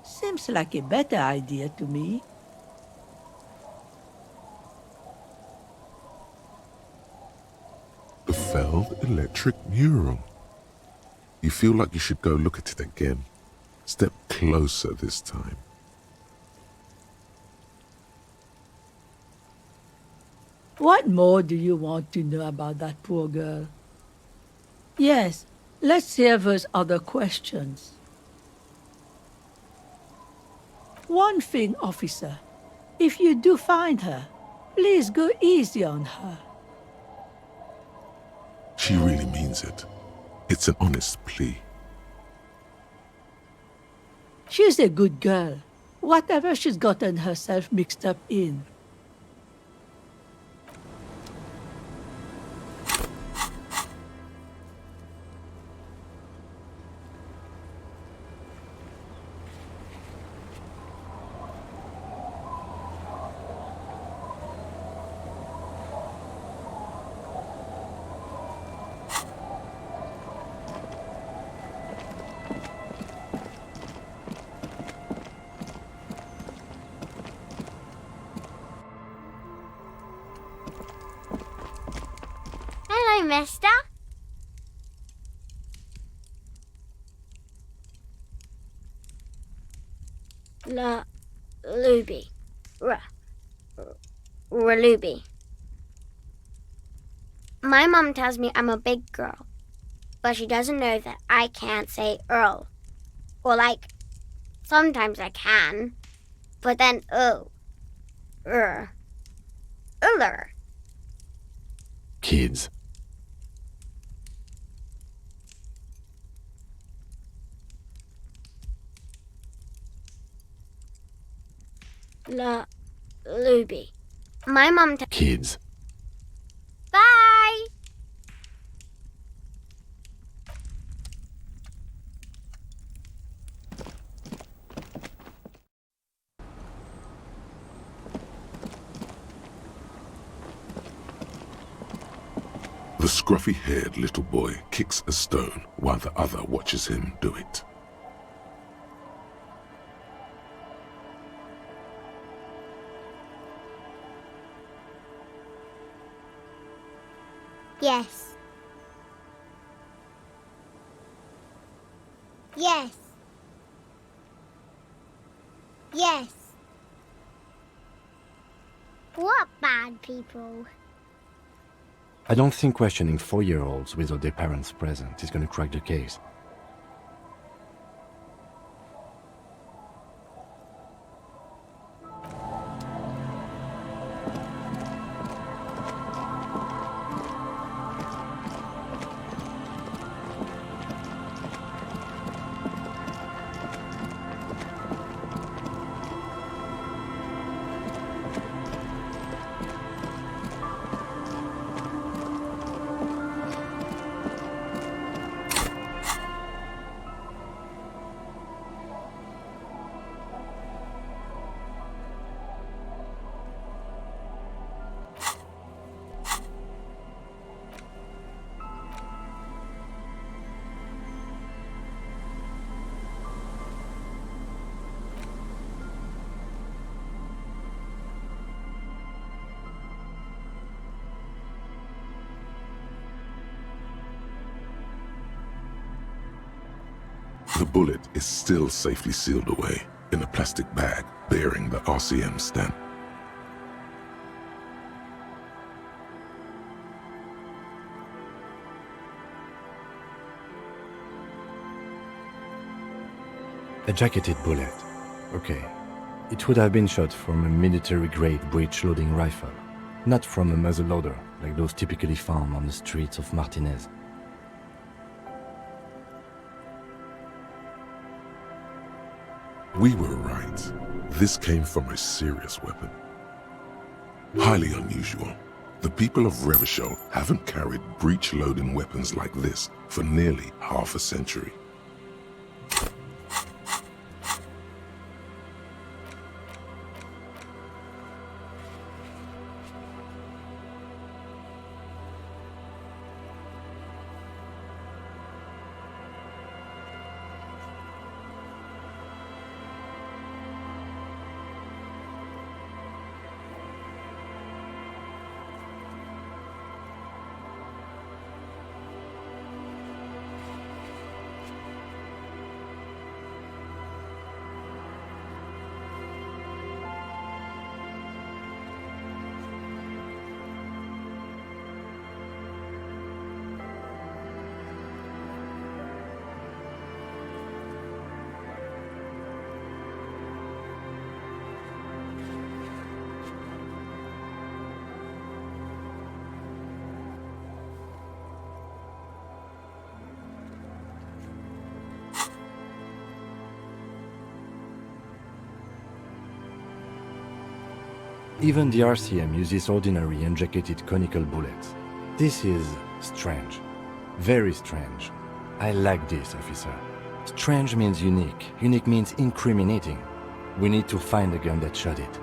Seems like a better idea to me. The failed electric mural. You feel like you should go look at it again. Step closer this time. What more do you want to know about that poor girl? Yes, let's hear those other questions. One thing, officer. If you do find her, please go easy on her. She really means it. It's an honest plea. She's a good girl. Whatever she's gotten herself mixed up in. Hello, mister. Luby. Luby. My mom tells me I'm a big girl, but she doesn't know that I can't say Earl. Or sometimes I can, but then Uller. Kids. Luby. My mom Kids. Bye! The scruffy-haired little boy kicks a stone while the other watches him do it. Yes. Yes. Yes. What bad people? I don't think questioning 4-year-olds without their parents present is going to crack the case. The bullet is still safely sealed away in a plastic bag bearing the RCM stamp. A jacketed bullet. Okay. It would have been shot from a military-grade breech-loading rifle, not from a muzzleloader like those typically found on the streets of Martinez. We were right. This came from a serious weapon. Highly unusual. The people of Revachol haven't carried breech-loading weapons like this for nearly half a century. Even the RCM uses ordinary unjacketed conical bullets. This is strange. Very strange. I like this, officer. Strange means unique. Unique means incriminating. We need to find the gun that shot it.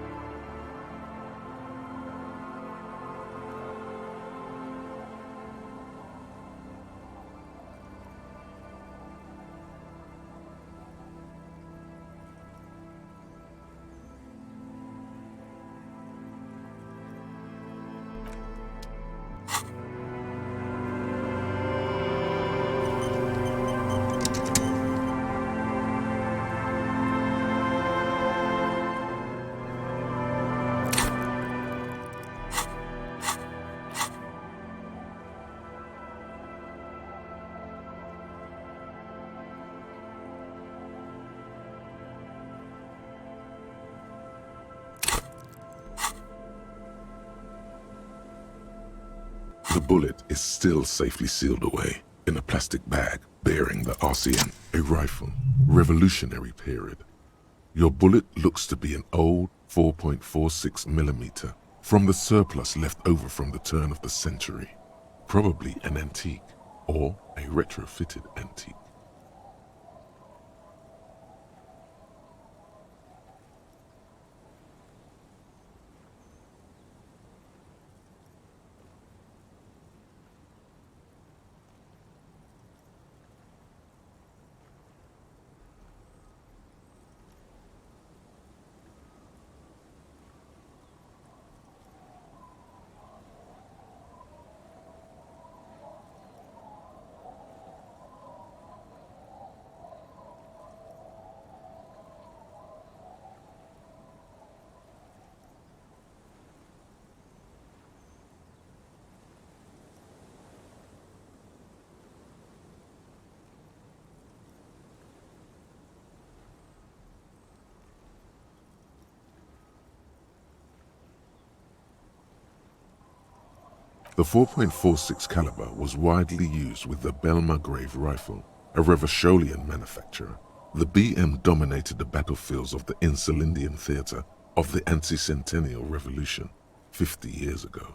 The bullet is still safely sealed away in a plastic bag bearing the RCM, a rifle, Revolutionary period. Your bullet looks to be an old 4.46mm from the surplus left over from the turn of the century. Probably an antique or a retrofitted antique. The 4.46 caliber was widely used with the Belmargrave rifle, a Revacholian manufacturer. The BM dominated the battlefields of the Insulindian theater of the anti-centennial revolution 50 years ago.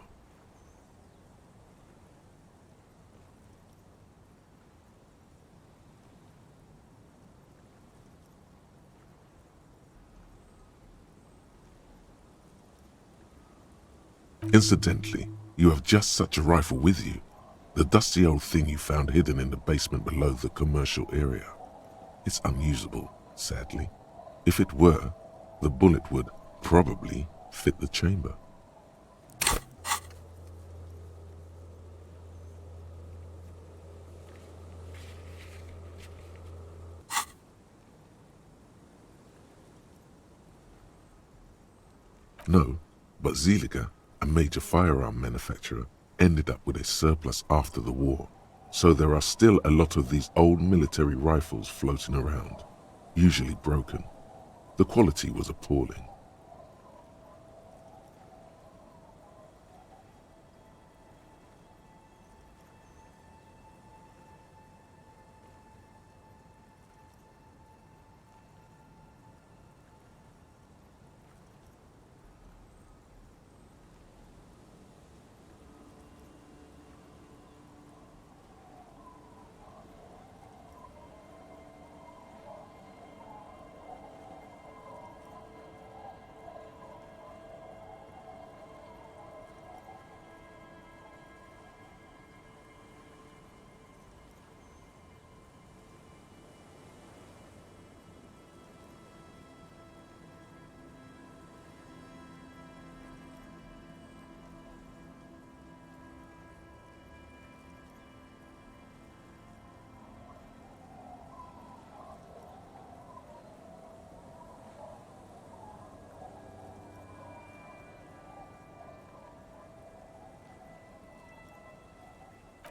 Incidentally, you have just such a rifle with you. The dusty old thing you found hidden in the basement below the commercial area. It's unusable, sadly. If it were, the bullet would probably fit the chamber. No, but Zeliger, a major firearm manufacturer, ended up with a surplus after the war. So there are still a lot of these old military rifles floating around, usually broken. The quality was appalling.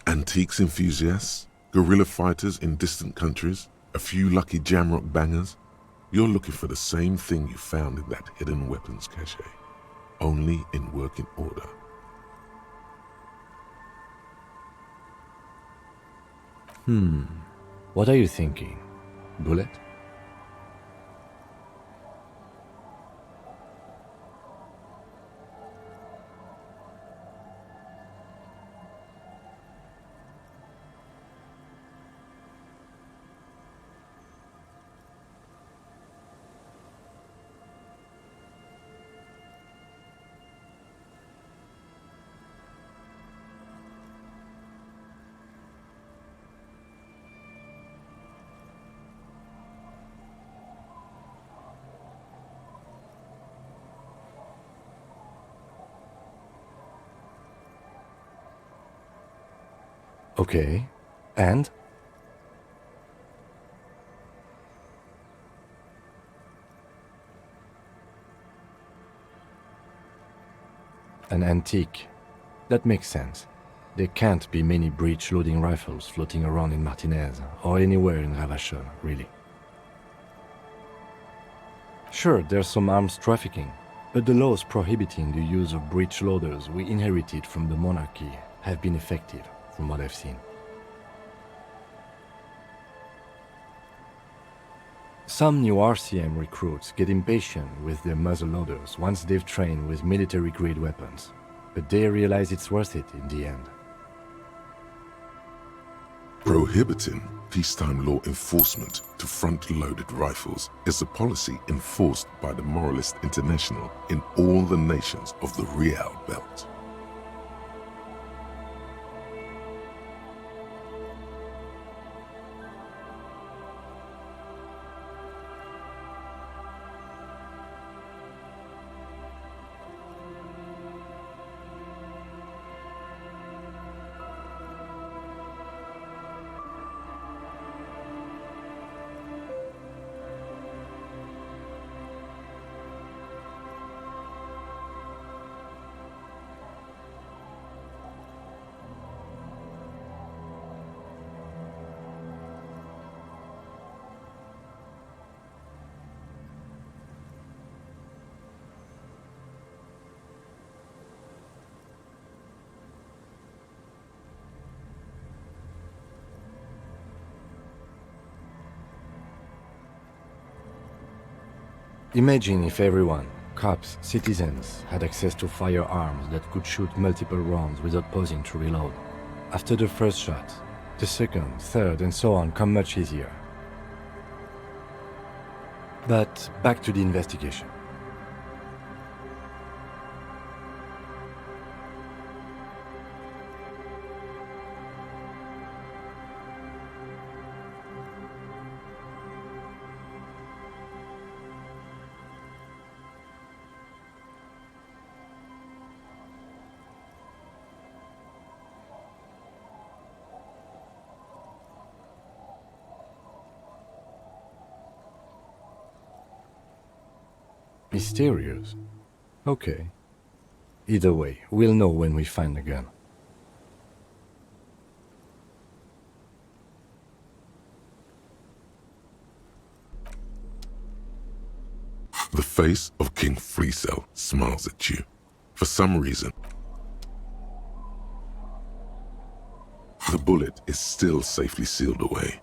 Antiques enthusiasts, guerrilla fighters in distant countries, a few lucky jamrock bangers. You're looking for the same thing you found in that hidden weapons cache, only in working order. What are you thinking? Bullet? Okay. And? An antique. That makes sense. There can't be many breech-loading rifles floating around in Martinez, or anywhere in Ravachol, really. Sure, there's some arms trafficking, but the laws prohibiting the use of breech loaders we inherited from the monarchy have been effective, from what I've seen. Some new RCM recruits get impatient with their muzzleloaders once they've trained with military-grade weapons, but they realize it's worth it in the end. Prohibiting peacetime law enforcement to front-loaded rifles is a policy enforced by the Moralist International in all the nations of the Real Belt. Imagine if everyone, cops, citizens, had access to firearms that could shoot multiple rounds without pausing to reload. After the first shot, the second, third, and so on come much easier. But back to the investigation. Mysterious. Okay. Either way, we'll know when we find the gun. The face of King Freecell smiles at you. For some reason, the bullet is still safely sealed away.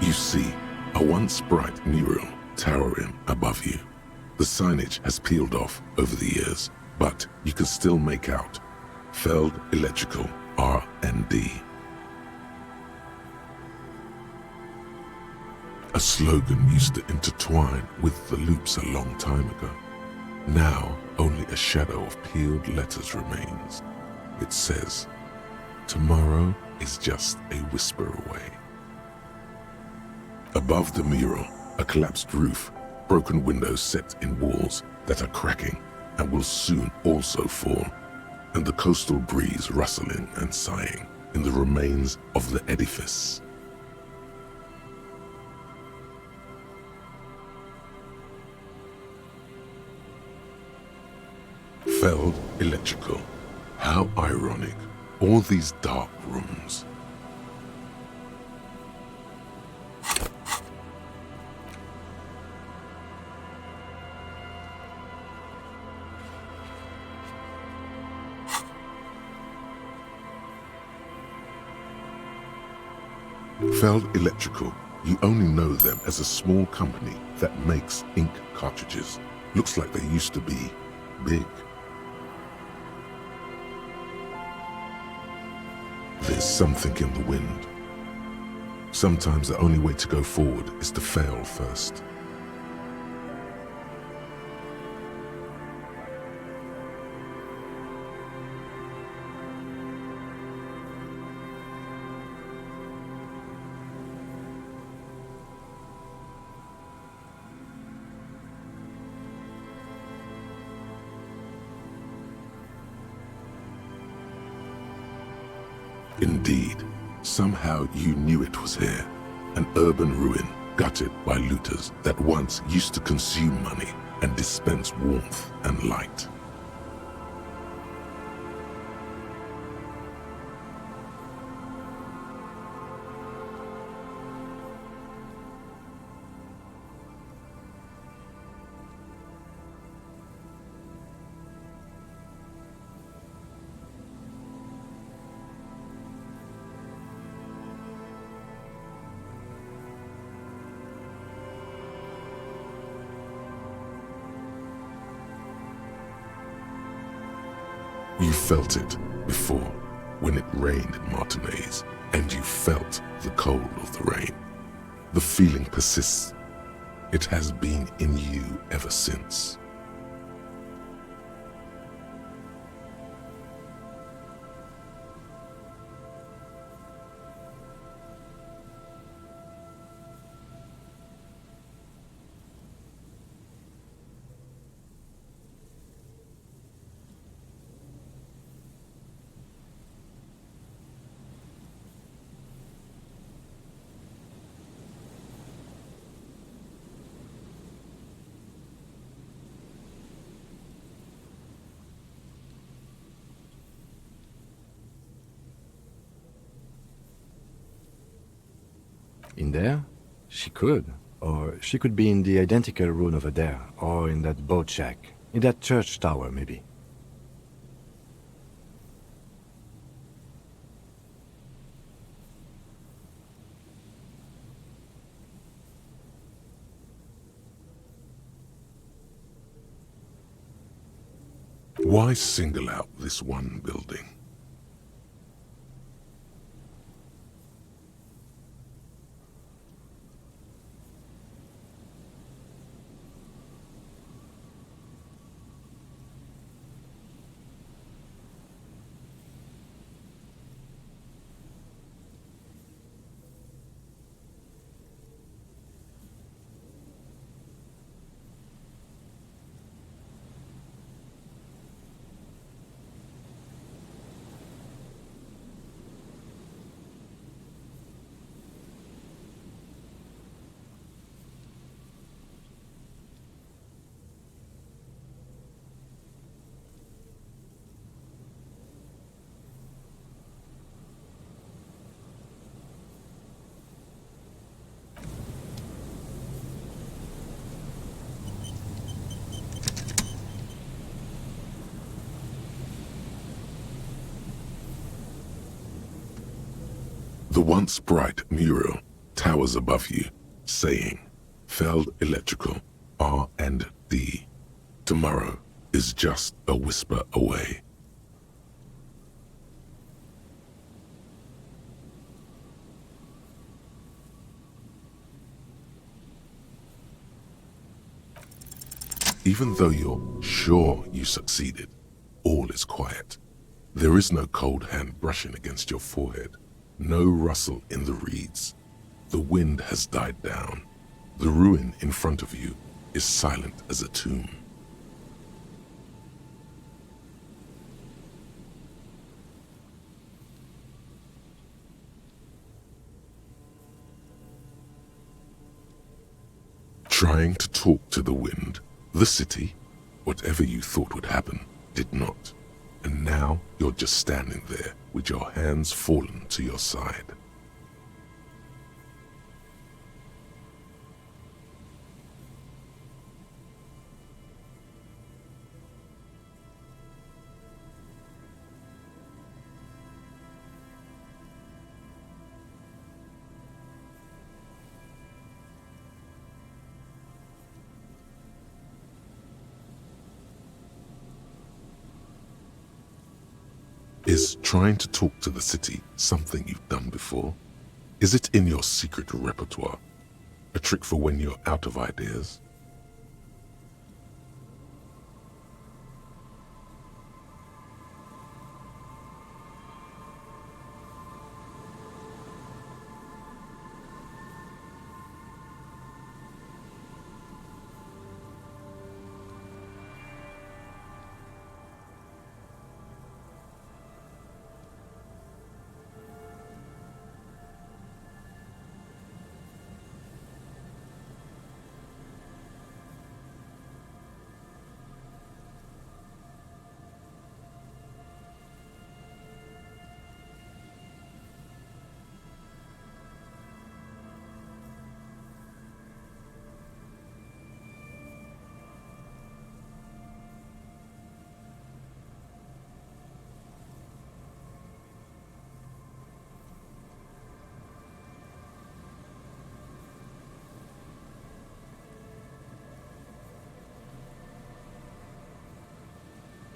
You see a once bright mural towering above you. The signage has peeled off over the years, but you can still make out Feld Electrical R&D. A slogan used to intertwine with the loops a long time ago. Now, only a shadow of peeled letters remains. It says, "Tomorrow is just a whisper away." Above the mural, a collapsed roof, broken windows set in walls that are cracking and will soon also fall, and the coastal breeze rustling and sighing in the remains of the edifice. Feld Electrical. How ironic. All these dark rooms. Feld Electrical, you only know them as a small company that makes ink cartridges. Looks like they used to be big. There's something in the wind. Sometimes the only way to go forward is to fail first. Indeed, somehow you knew it was here. An urban ruin gutted by looters that once used to consume money and dispense warmth and light. You felt it before, when it rained in Martinez, and you felt the cold of the rain. The feeling persists. It has been in you ever since. In there? She could. Or she could be in the identical room over there, or in that boat shack. In that church tower, maybe. Why single out this one building? The once bright mural towers above you, saying, Feld Electrical, R&D. Tomorrow is just a whisper away. Even though you're sure you succeeded, all is quiet. There is no cold hand brushing against your forehead. No rustle in the reeds. The wind has died down. The ruin in front of you is silent as a tomb. Trying to talk to the wind, the city, whatever you thought would happen, did not. And now you're just standing there with your hands fallen to your side. Is trying to talk to the city something you've done before? Is it in your secret repertoire? A trick for when you're out of ideas?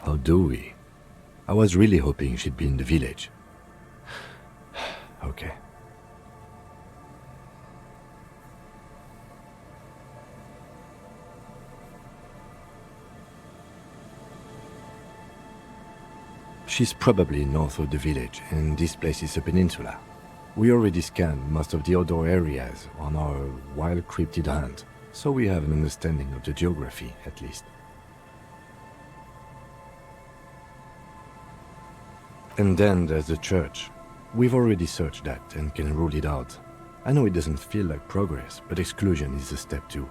How do we? I was really hoping she'd be in the village. Okay. She's probably north of the village, and this place is a peninsula. We already scanned most of the outdoor areas on our wild cryptid hunt, so we have an understanding of the geography, at least. And then there's the church. We've already searched that and can rule it out. I know it doesn't feel like progress, but exclusion is a step too.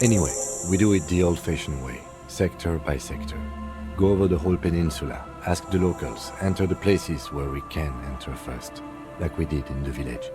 Anyway, we do it the old-fashioned way, sector by sector. Go over the whole peninsula, ask the locals, enter the places where we can enter first, like we did in the village.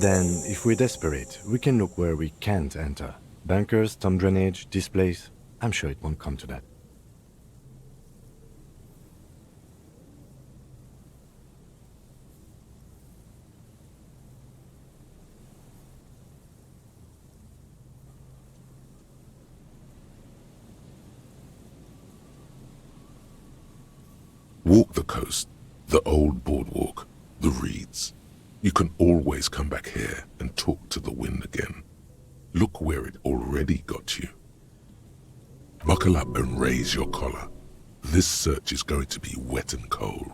Then, if we're desperate, we can look where we can't enter. Bunkers, storm drainage, this place. I'm sure it won't come to that. Walk the coast, the old boardwalk, the reeds. You can always come back here and talk to the wind again. Look where it already got you. Buckle up and raise your collar. This search is going to be wet and cold.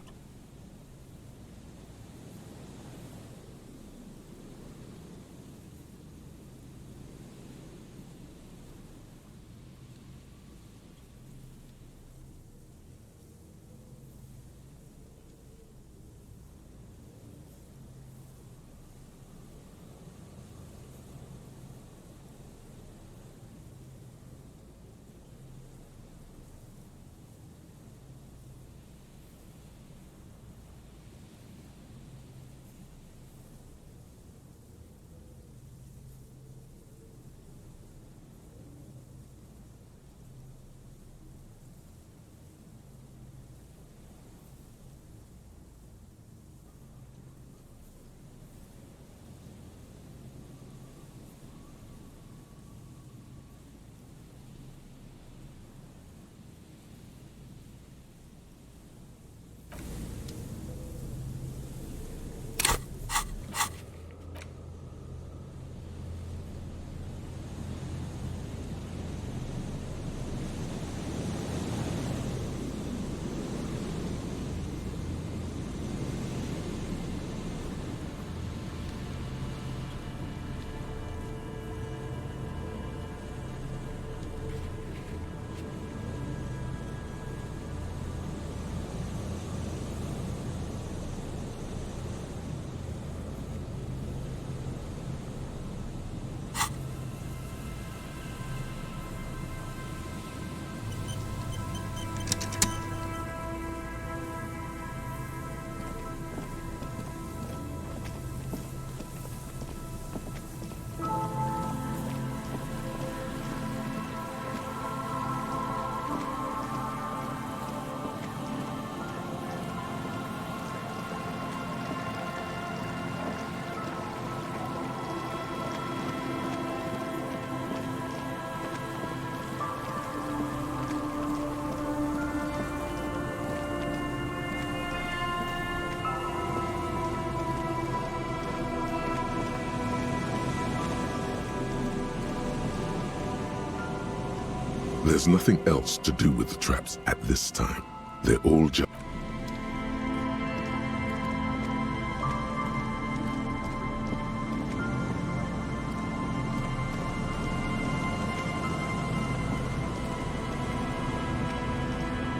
There's nothing else to do with the traps at this time. They're all just...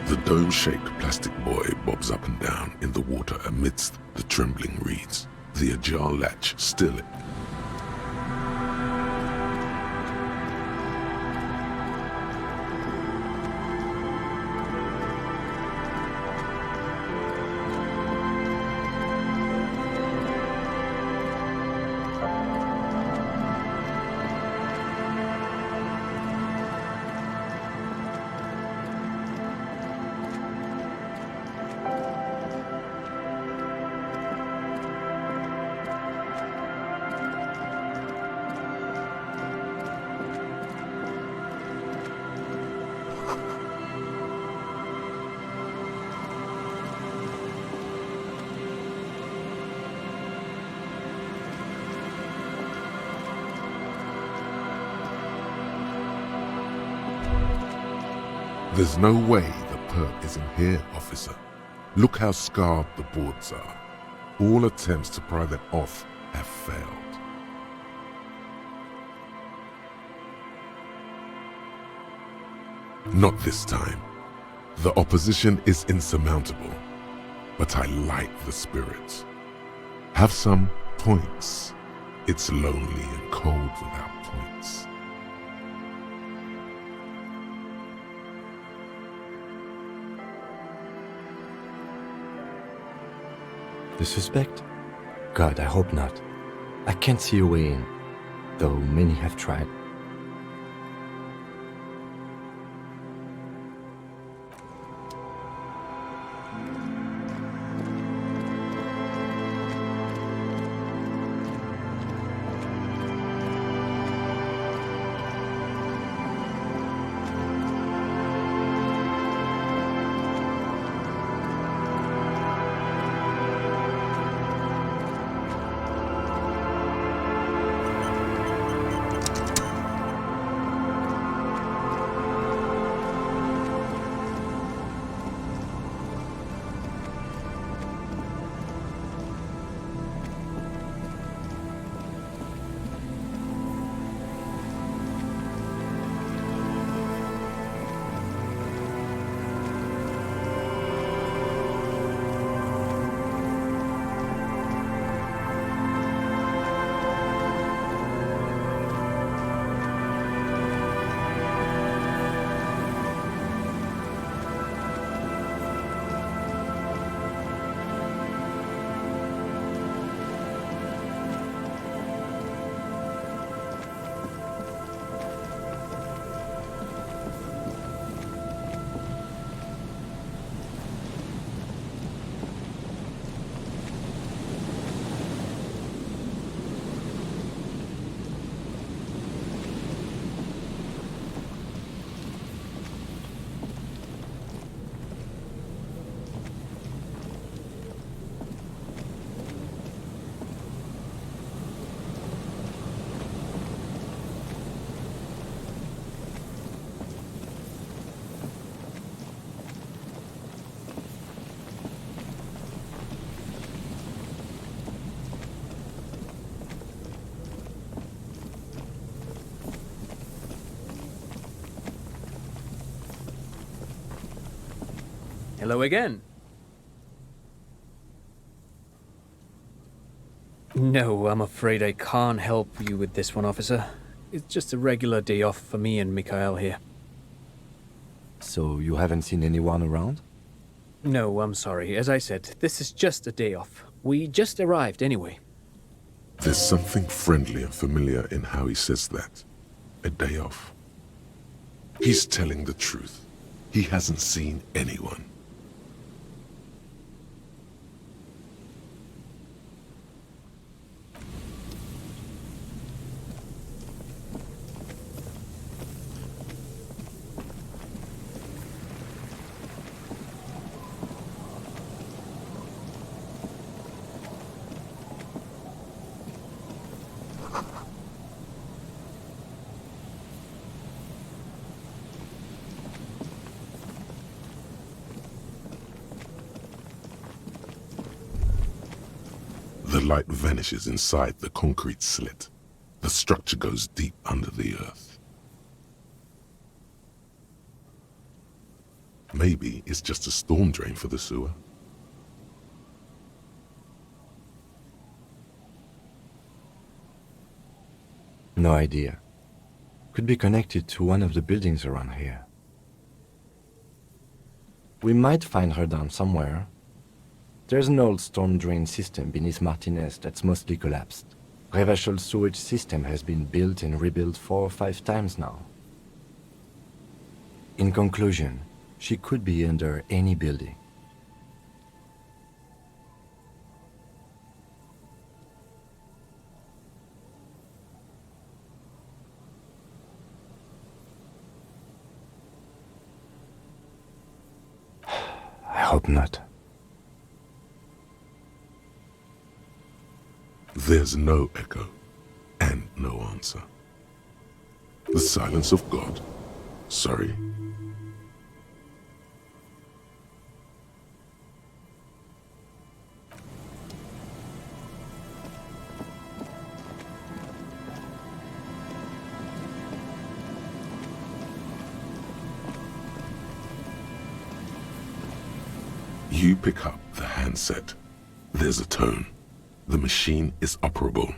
The dome-shaped plastic buoy bobs up and down in the water amidst the trembling reeds. The ajar latch still... There's no way the perk isn't here, officer. Look how scarred the boards are. All attempts to pry that off have failed. Not this time. The opposition is insurmountable, but I like the spirit. Have some points. It's lonely and cold without points. The suspect? God, I hope not. I can't see a way in, though many have tried. Hello again. No, I'm afraid I can't help you with this one, officer. It's just a regular day off for me and Mikhail here. So you haven't seen anyone around? No, I'm sorry. As I said, this is just a day off. We just arrived anyway. There's something friendly and familiar in how he says that. A day off. He's telling the truth. He hasn't seen anyone. The light vanishes inside the concrete slit. The structure goes deep under the earth. Maybe it's just a storm drain for the sewer. No idea. Could be connected to one of the buildings around here. We might find her down somewhere. There's an old storm drain system beneath Martinez that's mostly collapsed. Revachel's sewage system has been built and rebuilt 4 or 5 times now. In conclusion, she could be under any building. I hope not. There's no echo and no answer. The silence of God. Sorry. You pick up the handset. There's a tone. The machine is operable.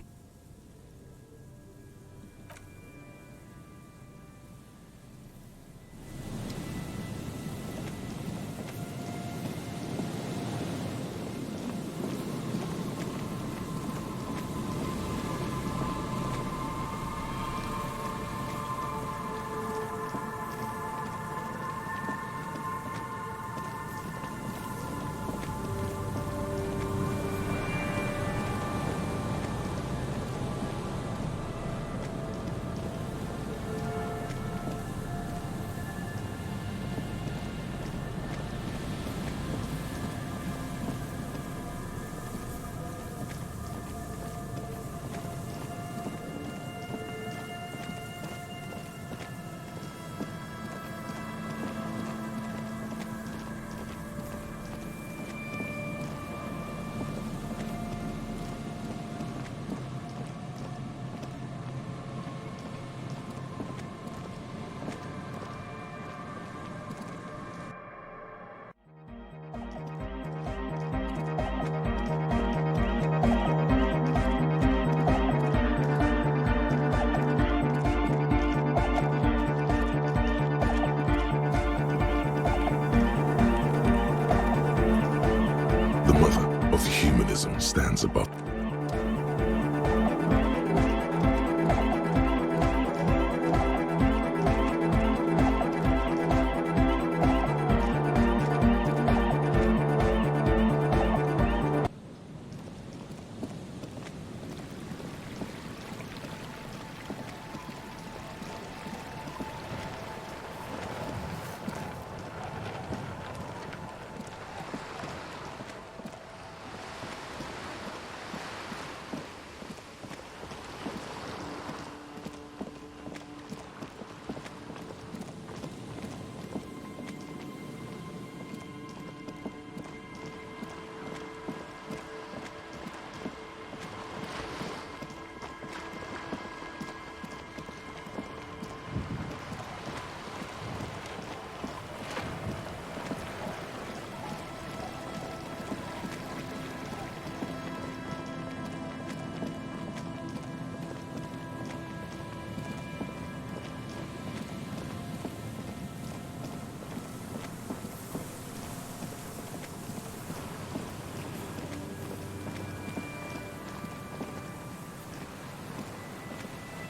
The mother of humanism stands above.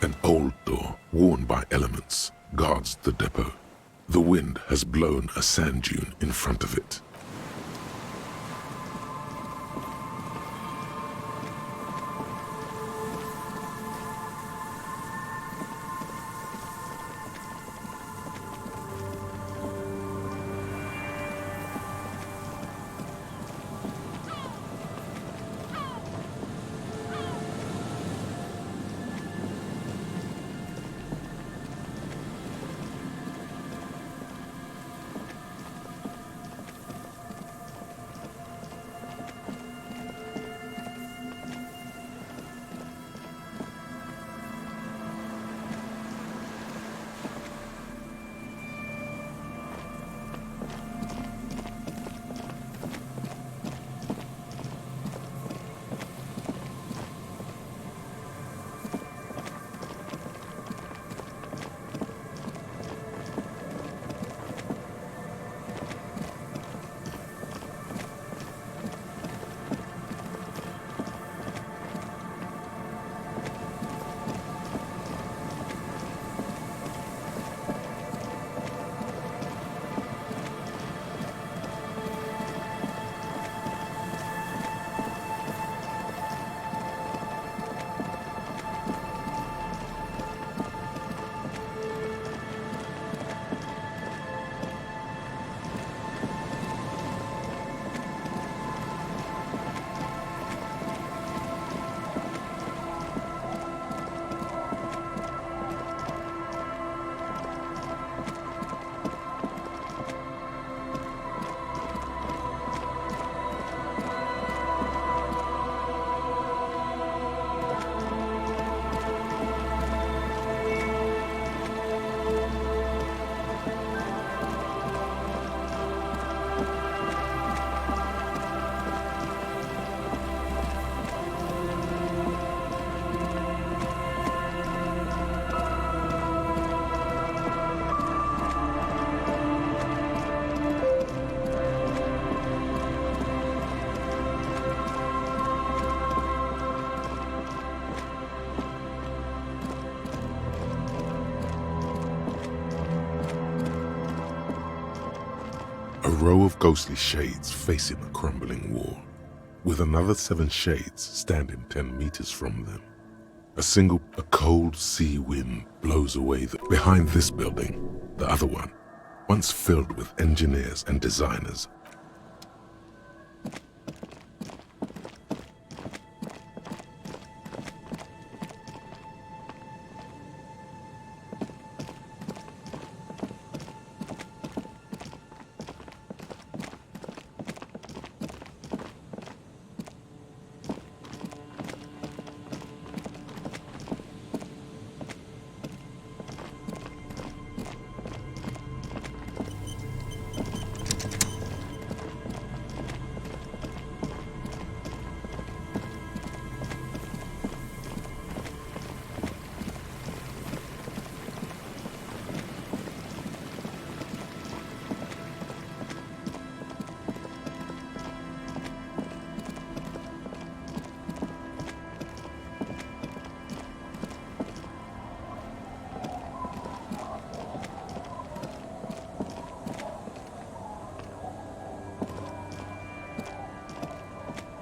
An old door, worn by elements, guards the depot. The wind has blown a sand dune in front of it. A row of ghostly shades facing a crumbling wall, with another 7 shades standing 10 meters from them. A cold sea wind blows away behind this building, the other one, once filled with engineers and designers.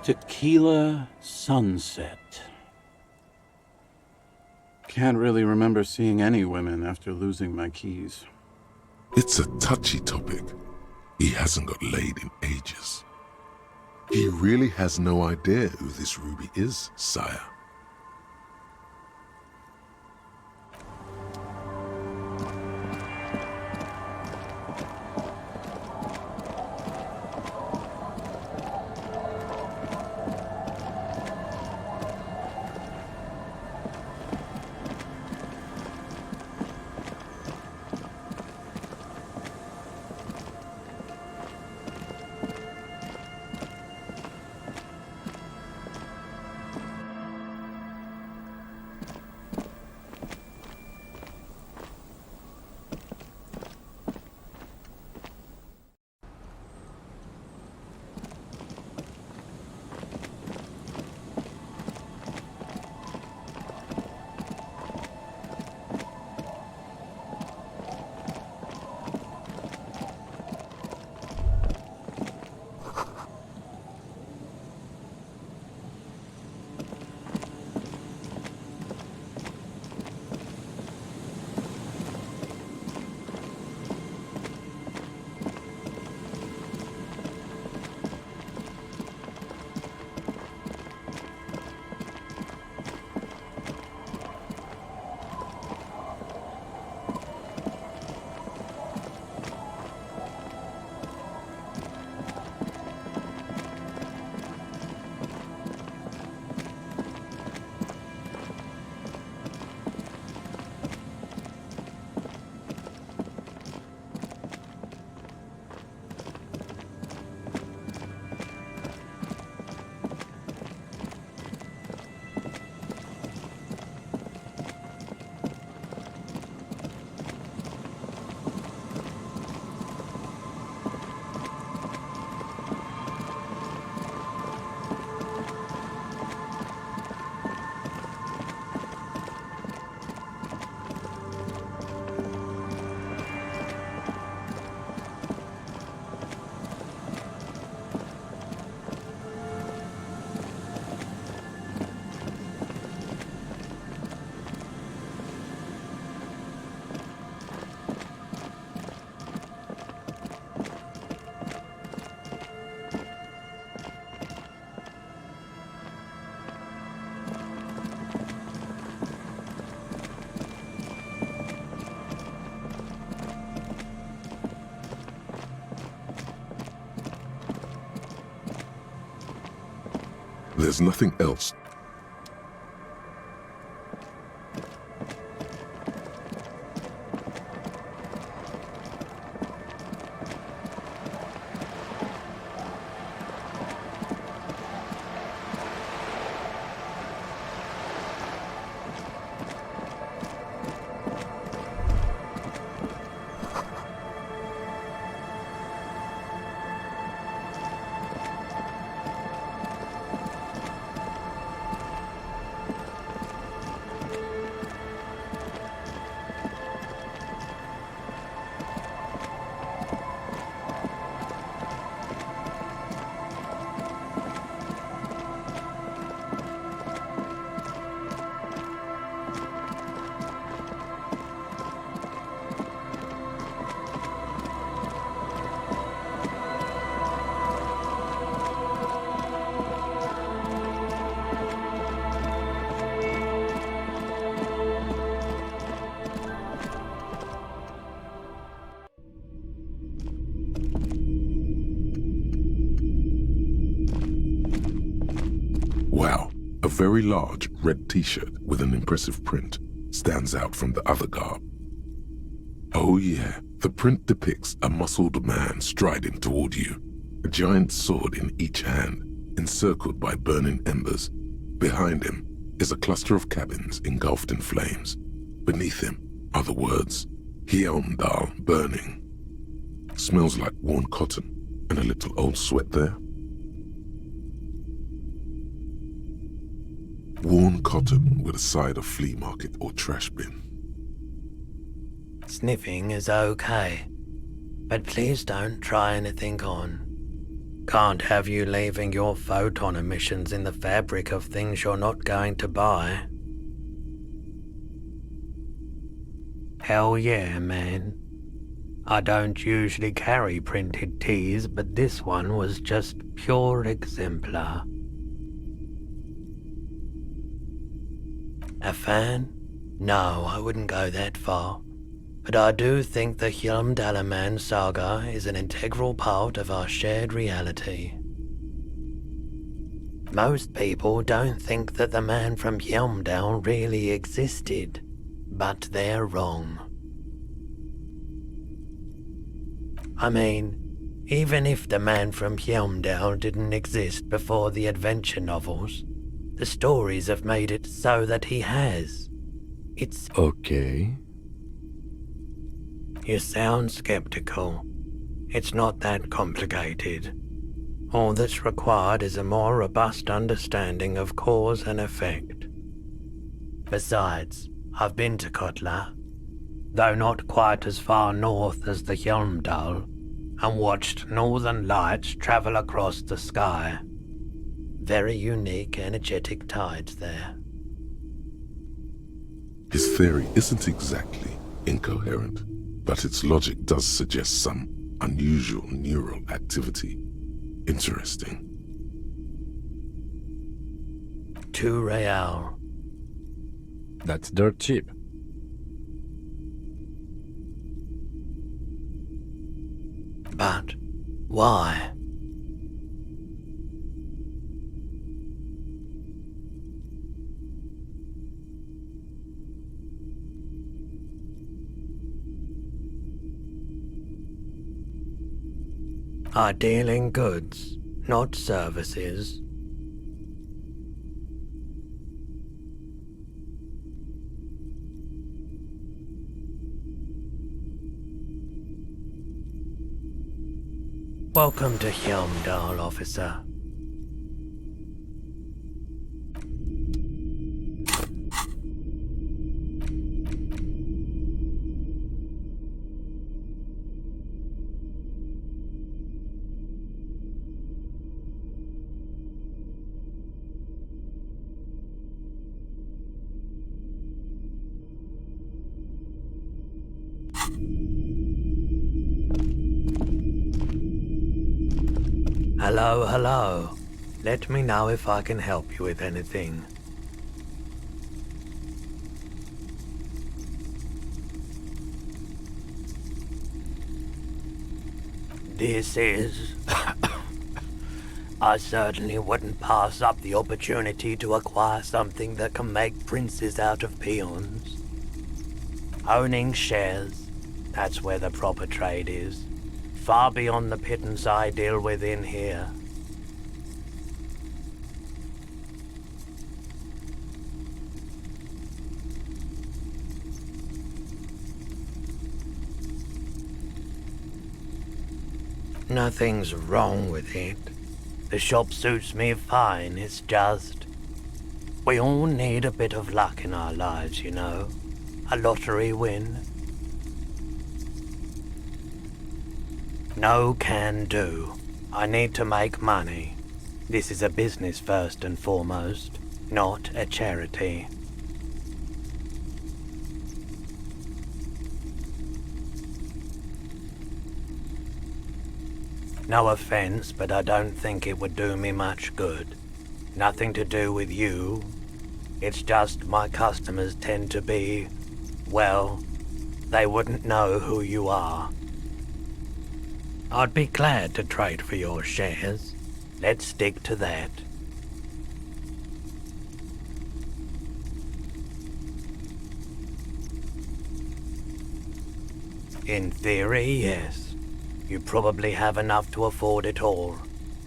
Tequila sunset. Can't really remember seeing any women after losing my keys. It's a touchy topic. He hasn't got laid in ages. He really has no idea who this Ruby is, sire. There's nothing else. very large red t-shirt with an impressive print stands out from the other garb. Oh yeah, the print depicts a muscled man striding toward you, a giant sword in each hand, encircled by burning embers. Behind him is a cluster of cabins engulfed in flames. Beneath him are the words, Hjelmdal burning. Smells like worn cotton and a little old sweat there. Worn cotton with a side of flea market or trash bin. Sniffing is okay, but please don't try anything on. Can't have you leaving your photon emissions in the fabric of things you're not going to buy. Hell yeah, man. I don't usually carry printed tees, but this one was just pure exemplar. A fan? No, I wouldn't go that far. But I do think the Hjelmdalaman saga is an integral part of our shared reality. Most people don't think that the man from Hjelmdal really existed, but they're wrong. I mean, even if the man from Hjelmdal didn't exist before the adventure novels, the stories have made it so that he has. It's... Okay. You sound skeptical. It's not that complicated. All that's required is a more robust understanding of cause and effect. Besides, I've been to Kotla, though not quite as far north as the Hjelmdal, and watched northern lights travel across the sky. Very unique, energetic tides there. His theory isn't exactly incoherent, but its logic does suggest some unusual neural activity. Interesting. 2 real. That's dirt cheap. But why? I deal in goods, not services. Welcome to Hjelmdal, officer. Hello, hello. Let me know if I can help you with anything. This is... I certainly wouldn't pass up the opportunity to acquire something that can make princes out of peons. Owning shares, that's where the proper trade is. Far beyond the pittance I deal with in here. Nothing's wrong with it. The shop suits me fine, it's just... we all need a bit of luck in our lives, you know. A lottery win. No can do. I need to make money. This is a business first and foremost, not a charity. No offense, but I don't think it would do me much good. Nothing to do with you. It's just my customers tend to be, well, they wouldn't know who you are. I'd be glad to trade for your shares. Let's stick to that. In theory, yes. You probably have enough to afford it all.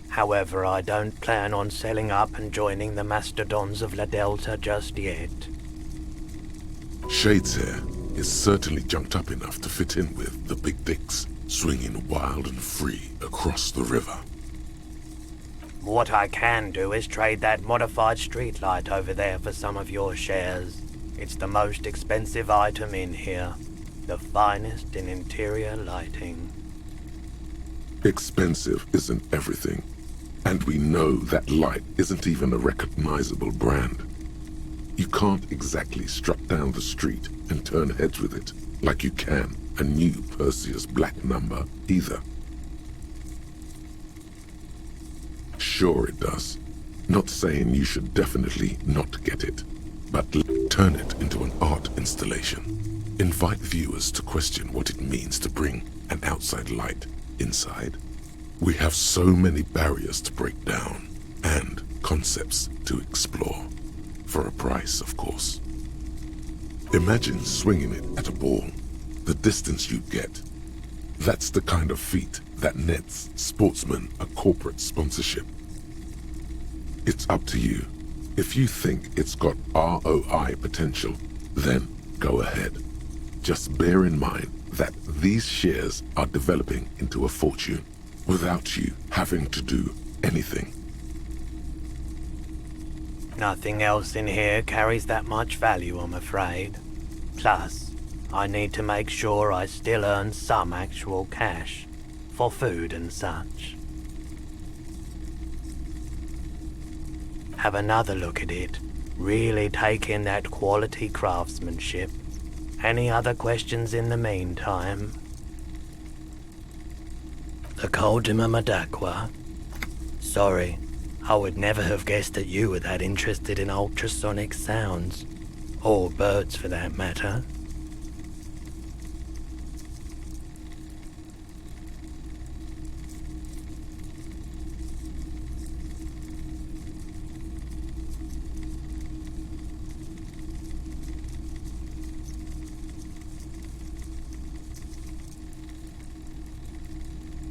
However, I don't plan on selling up and joining the Mastodons of La Delta just yet. Shade's hair is certainly junked up enough to fit in with the big dicks swinging wild and free across the river. What I can do is trade that modified streetlight over there for some of your shares. It's the most expensive item in here. The finest in interior lighting. Expensive isn't everything. And we know that light isn't even a recognizable brand. You can't exactly strut down the street and turn heads with it like you can a new Perseus Black number either. Sure it does. Not saying you should definitely not get it, but turn it into an art installation. Invite viewers to question what it means to bring an outside light inside. We have so many barriers to break down and concepts to explore. For a price, of course. Imagine swinging it at a ball, the distance you'd get. That's the kind of feat that nets sportsmen a corporate sponsorship. It's up to you. If you think it's got ROI potential, then go ahead. Just bear in mind that these shares are developing into a fortune without you having to do anything. Nothing else in here carries that much value, I'm afraid. Plus, I need to make sure I still earn some actual cash for food and such. Have another look at it. Really take in that quality craftsmanship. Any other questions in the meantime? The Coldima Madaqua? Sorry, I would never have guessed that you were that interested in ultrasonic sounds. Or birds, for that matter.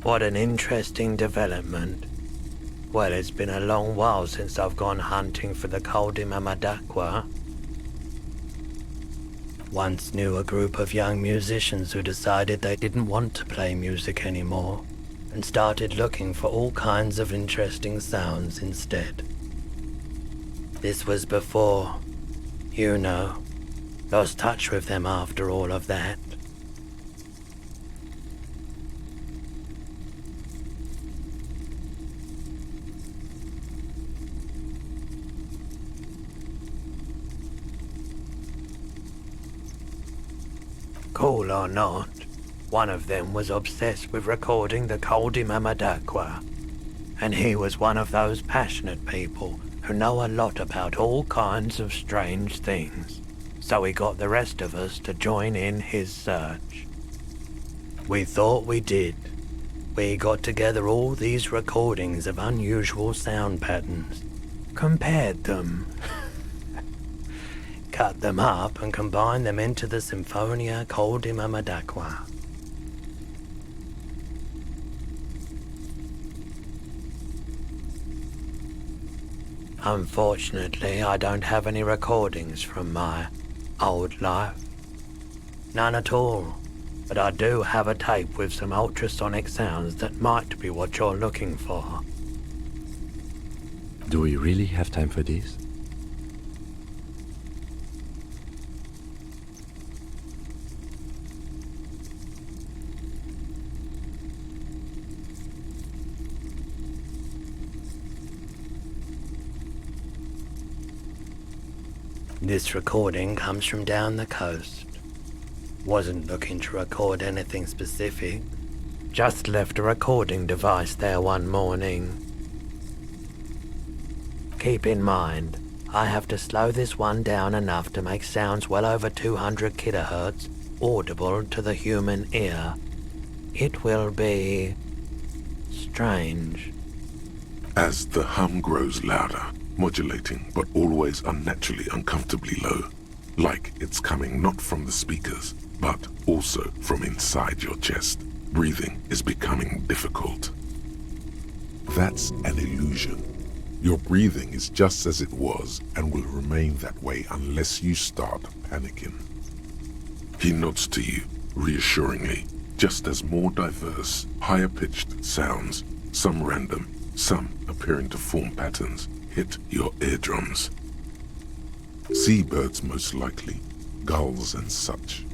What an interesting development. Well, it's been a long while since I've gone hunting for the Coldima Madaqua. Once knew a group of young musicians who decided they didn't want to play music anymore and started looking for all kinds of interesting sounds instead. This was before, you know, lost touch with them after all of that. Cool or not, one of them was obsessed with recording the Coldima Madaqua, and he was one of those passionate people who know a lot about all kinds of strange things, so he got the rest of us to join in his search. We thought we did. We got together all these recordings of unusual sound patterns, compared them, cut them up and combined them into the Symphonia Coldima Madaqua. Unfortunately, I don't have any recordings from my old life. None at all. But I do have a tape with some ultrasonic sounds that might be what you're looking for. Do we really have time for this? This recording comes from down the coast. Wasn't looking to record anything specific. Just left a recording device there one morning. Keep in mind, I have to slow this one down enough to make sounds well over 200 kilohertz audible to the human ear. It will be strange. As the hum grows louder, modulating but always unnaturally uncomfortably low, like it's coming not from the speakers, but also from inside your chest. Breathing is becoming difficult. That's an illusion. Your breathing is just as it was and will remain that way unless you start panicking. He nods to you, reassuringly, just as more diverse, higher-pitched sounds, some random, some appearing to form patterns, hit your eardrums. Seabirds most likely, gulls and such.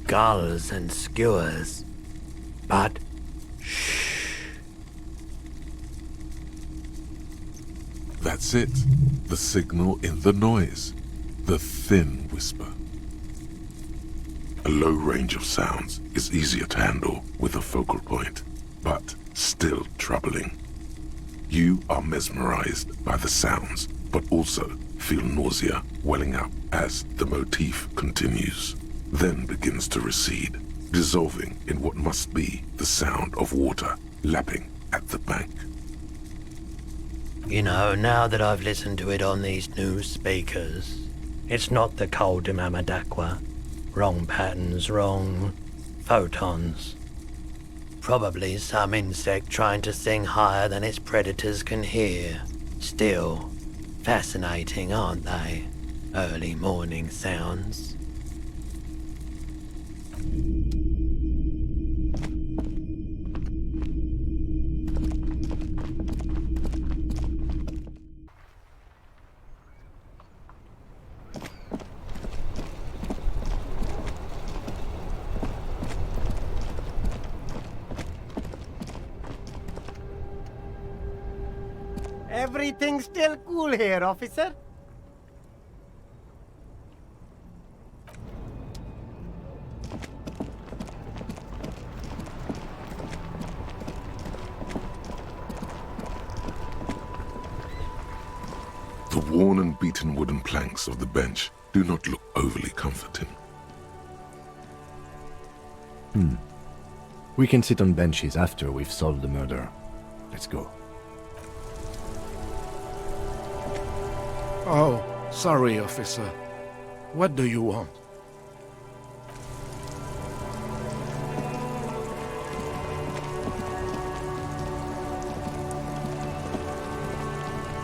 Gulls and skewers. But That's it. The signal in the noise. The thin whisper. A low range of sounds is easier to handle with a focal point, but still troubling. You are mesmerized by the sounds, but also feel nausea welling up as the motif continues, then begins to recede, dissolving in what must be the sound of water lapping at the bank. you know, now that I've listened to it on these new speakers, it's not the cold Mamadakwa. Wrong patterns, wrong photons. Probably some insect trying to sing higher than its predators can hear. Still, fascinating, aren't they? Early morning sounds. Everything's still cool here, officer. The worn and beaten wooden planks of the bench do not look overly comforting. We can sit on benches after we've solved the murder. Let's go. Oh, sorry, officer. What do you want?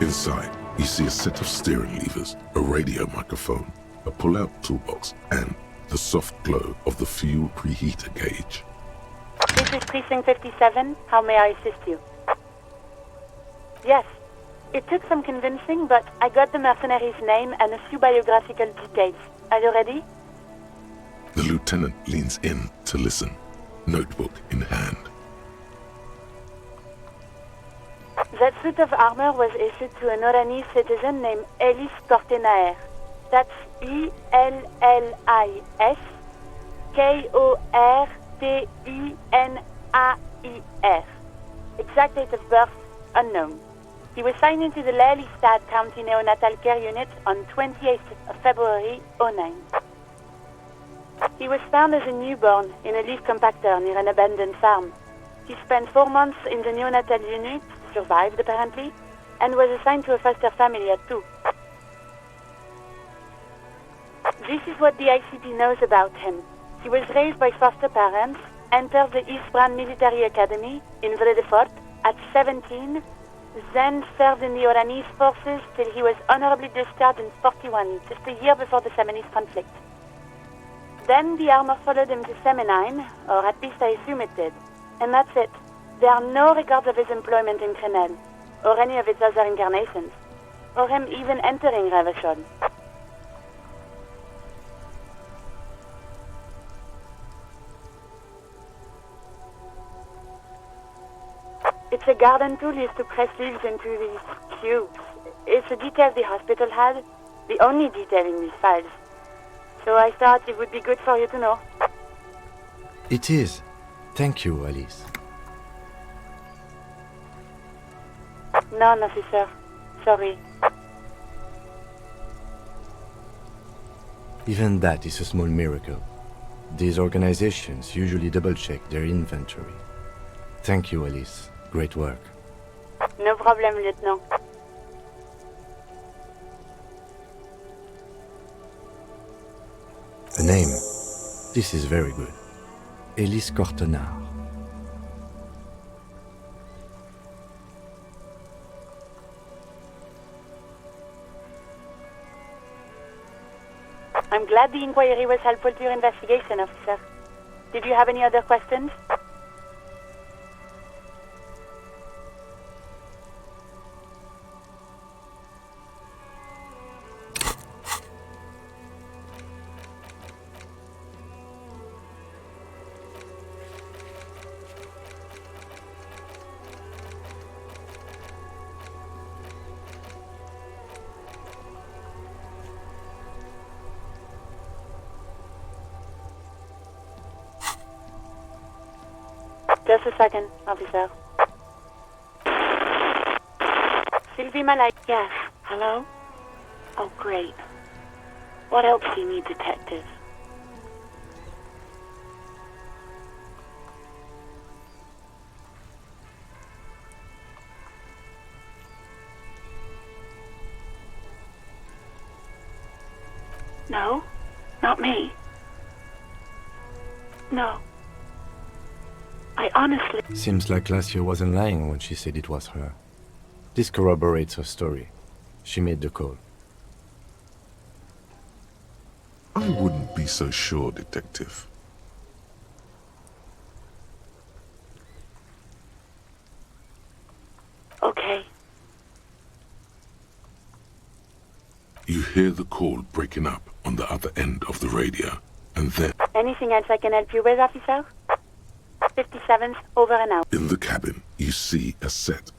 Inside, you see a set of steering levers, a radio microphone, a pull-out toolbox, and the soft glow of the fuel preheater gauge. This is Precinct 57. How may I assist you? Yes. It took some convincing, but I got the mercenary's name and a few biographical details. Are you ready? The lieutenant leans in to listen, notebook in hand. That suit of armor was issued to an Oranese citizen named Ellis Kortenaer. That's Ellis Kortenaer. Exact date of birth unknown. He was signed into the Lelystad County Neonatal Care Unit on 28th of February 09. He was found as a newborn in a leaf compactor near an abandoned farm. He spent 4 months in the neonatal unit, survived apparently, and was assigned to a foster family at 2. This is what the ICP knows about him. He was raised by foster parents, entered the East Brand Military Academy in Vredefort at 17, then served in the Oranese forces till he was honorably discharged in 41, just a year before the Seminese conflict. Then the armor followed him to Seminine, or at least I assume it did. And that's it. There are no records of his employment in Crenel, or any of its other incarnations, or him even entering Revachon. It's a garden tool used to press leaves into these cubes. It's a detail the hospital had, the only detail in these files. So I thought it would be good for you to know. It is. Thank you, Alice. None, officer. Sorry. Even that is a small miracle. These organizations usually double-check their inventory. Thank you, Alice. Great work. No problème, lieutenant. A name. This is very good. Élise Cortenard. I'm glad the inquiry was helpful to your investigation, officer. Did you have any other questions? Just a second, officer. Sylvie Malay. Yes. Hello? Oh, great. What else do you need, detective? No, not me. No. I honestly... Seems like Glacier wasn't lying when she said it was her. This corroborates her story. She made the call. I wouldn't be so sure, Detective. Okay. You hear the call breaking up on the other end of the radio, and then... Anything else I can help you with, officer? 57's over and out. In the cabin, you see a set.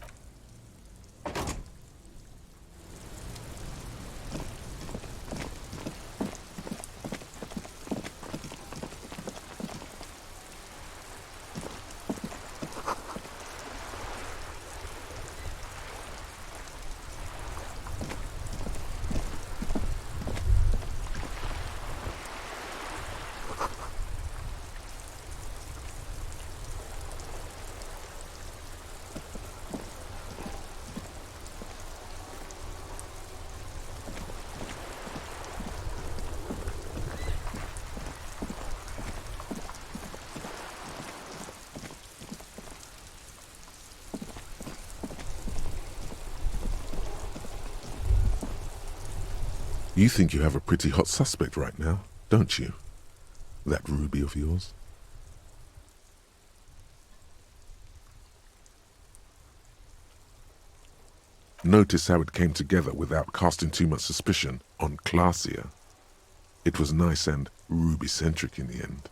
You think you have a pretty hot suspect right now, don't you? That Ruby of yours? Notice how it came together without casting too much suspicion on Glacier. It was nice and Ruby-centric in the end.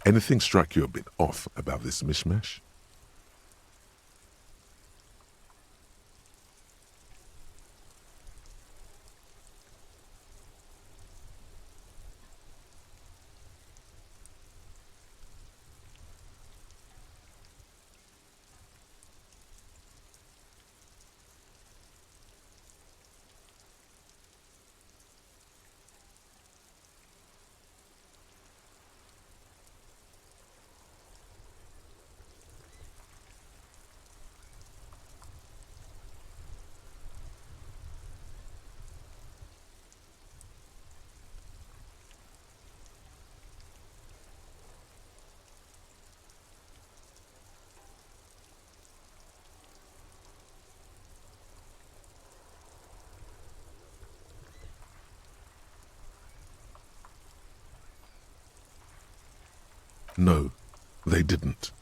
Anything strike you a bit off about this mishmash? No, they didn't.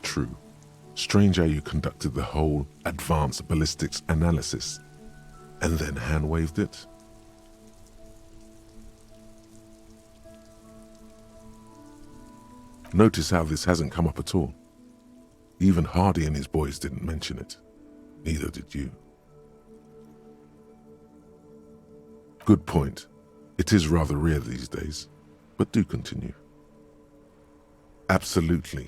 True. Strange how you conducted the whole advanced ballistics analysis and then hand-waved it. Notice how this hasn't come up at all. Even Hardy and his boys didn't mention it. Neither did you. Good point. It is rather rare these days, but do continue. Absolutely.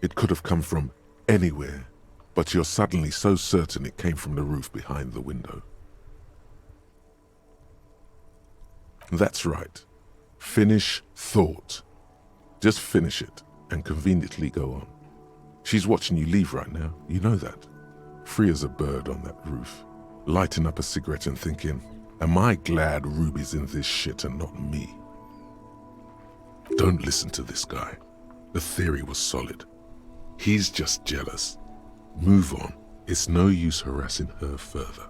It could have come from anywhere, but you're suddenly so certain it came from the roof behind the window. That's right. Finish thought. Just finish it and conveniently go on. She's watching you leave right now, you know that. Free as a bird on that roof, lighting up a cigarette and thinking, am I glad Ruby's in this shit and not me? Don't listen to this guy. The theory was solid. He's just jealous. Move on. It's no use harassing her further.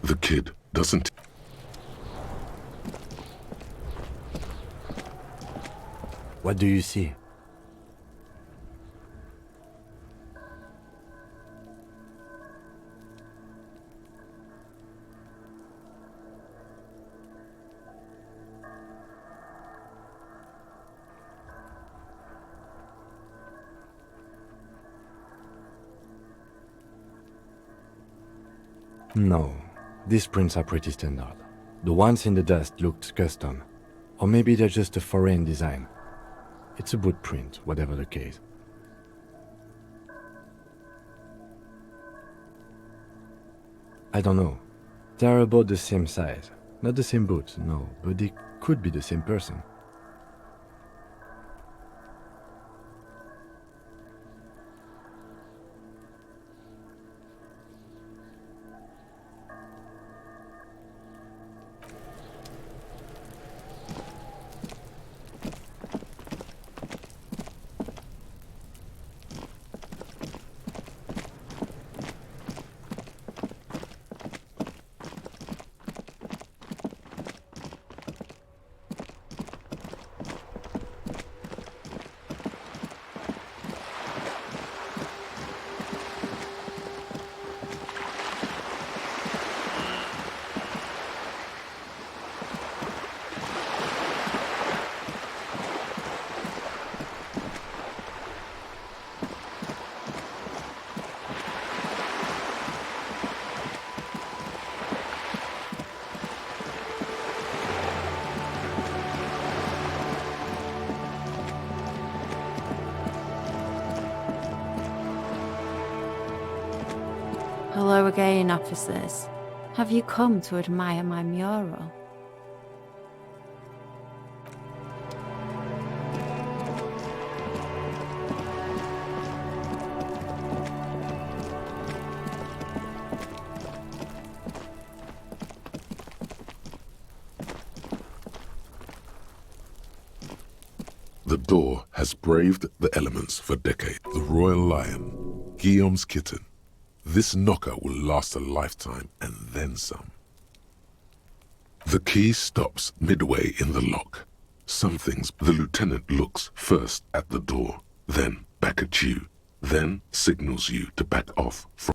The kid doesn't... What do you see? No. These prints are pretty standard. The ones in the dust looked custom. Or maybe they're just a foreign design. It's a boot print, whatever the case. I don't know. They're about the same size. Not the same boot, no, but they could be the same person. Hello again, officers. Have you come to admire my mural? The door has braved the elements for decades. The royal lion, Guillaume's kitten. This knocker will last a lifetime and then some. The key stops midway in the lock. Some things the lieutenant looks first at the door, then back at you, then signals you to back off from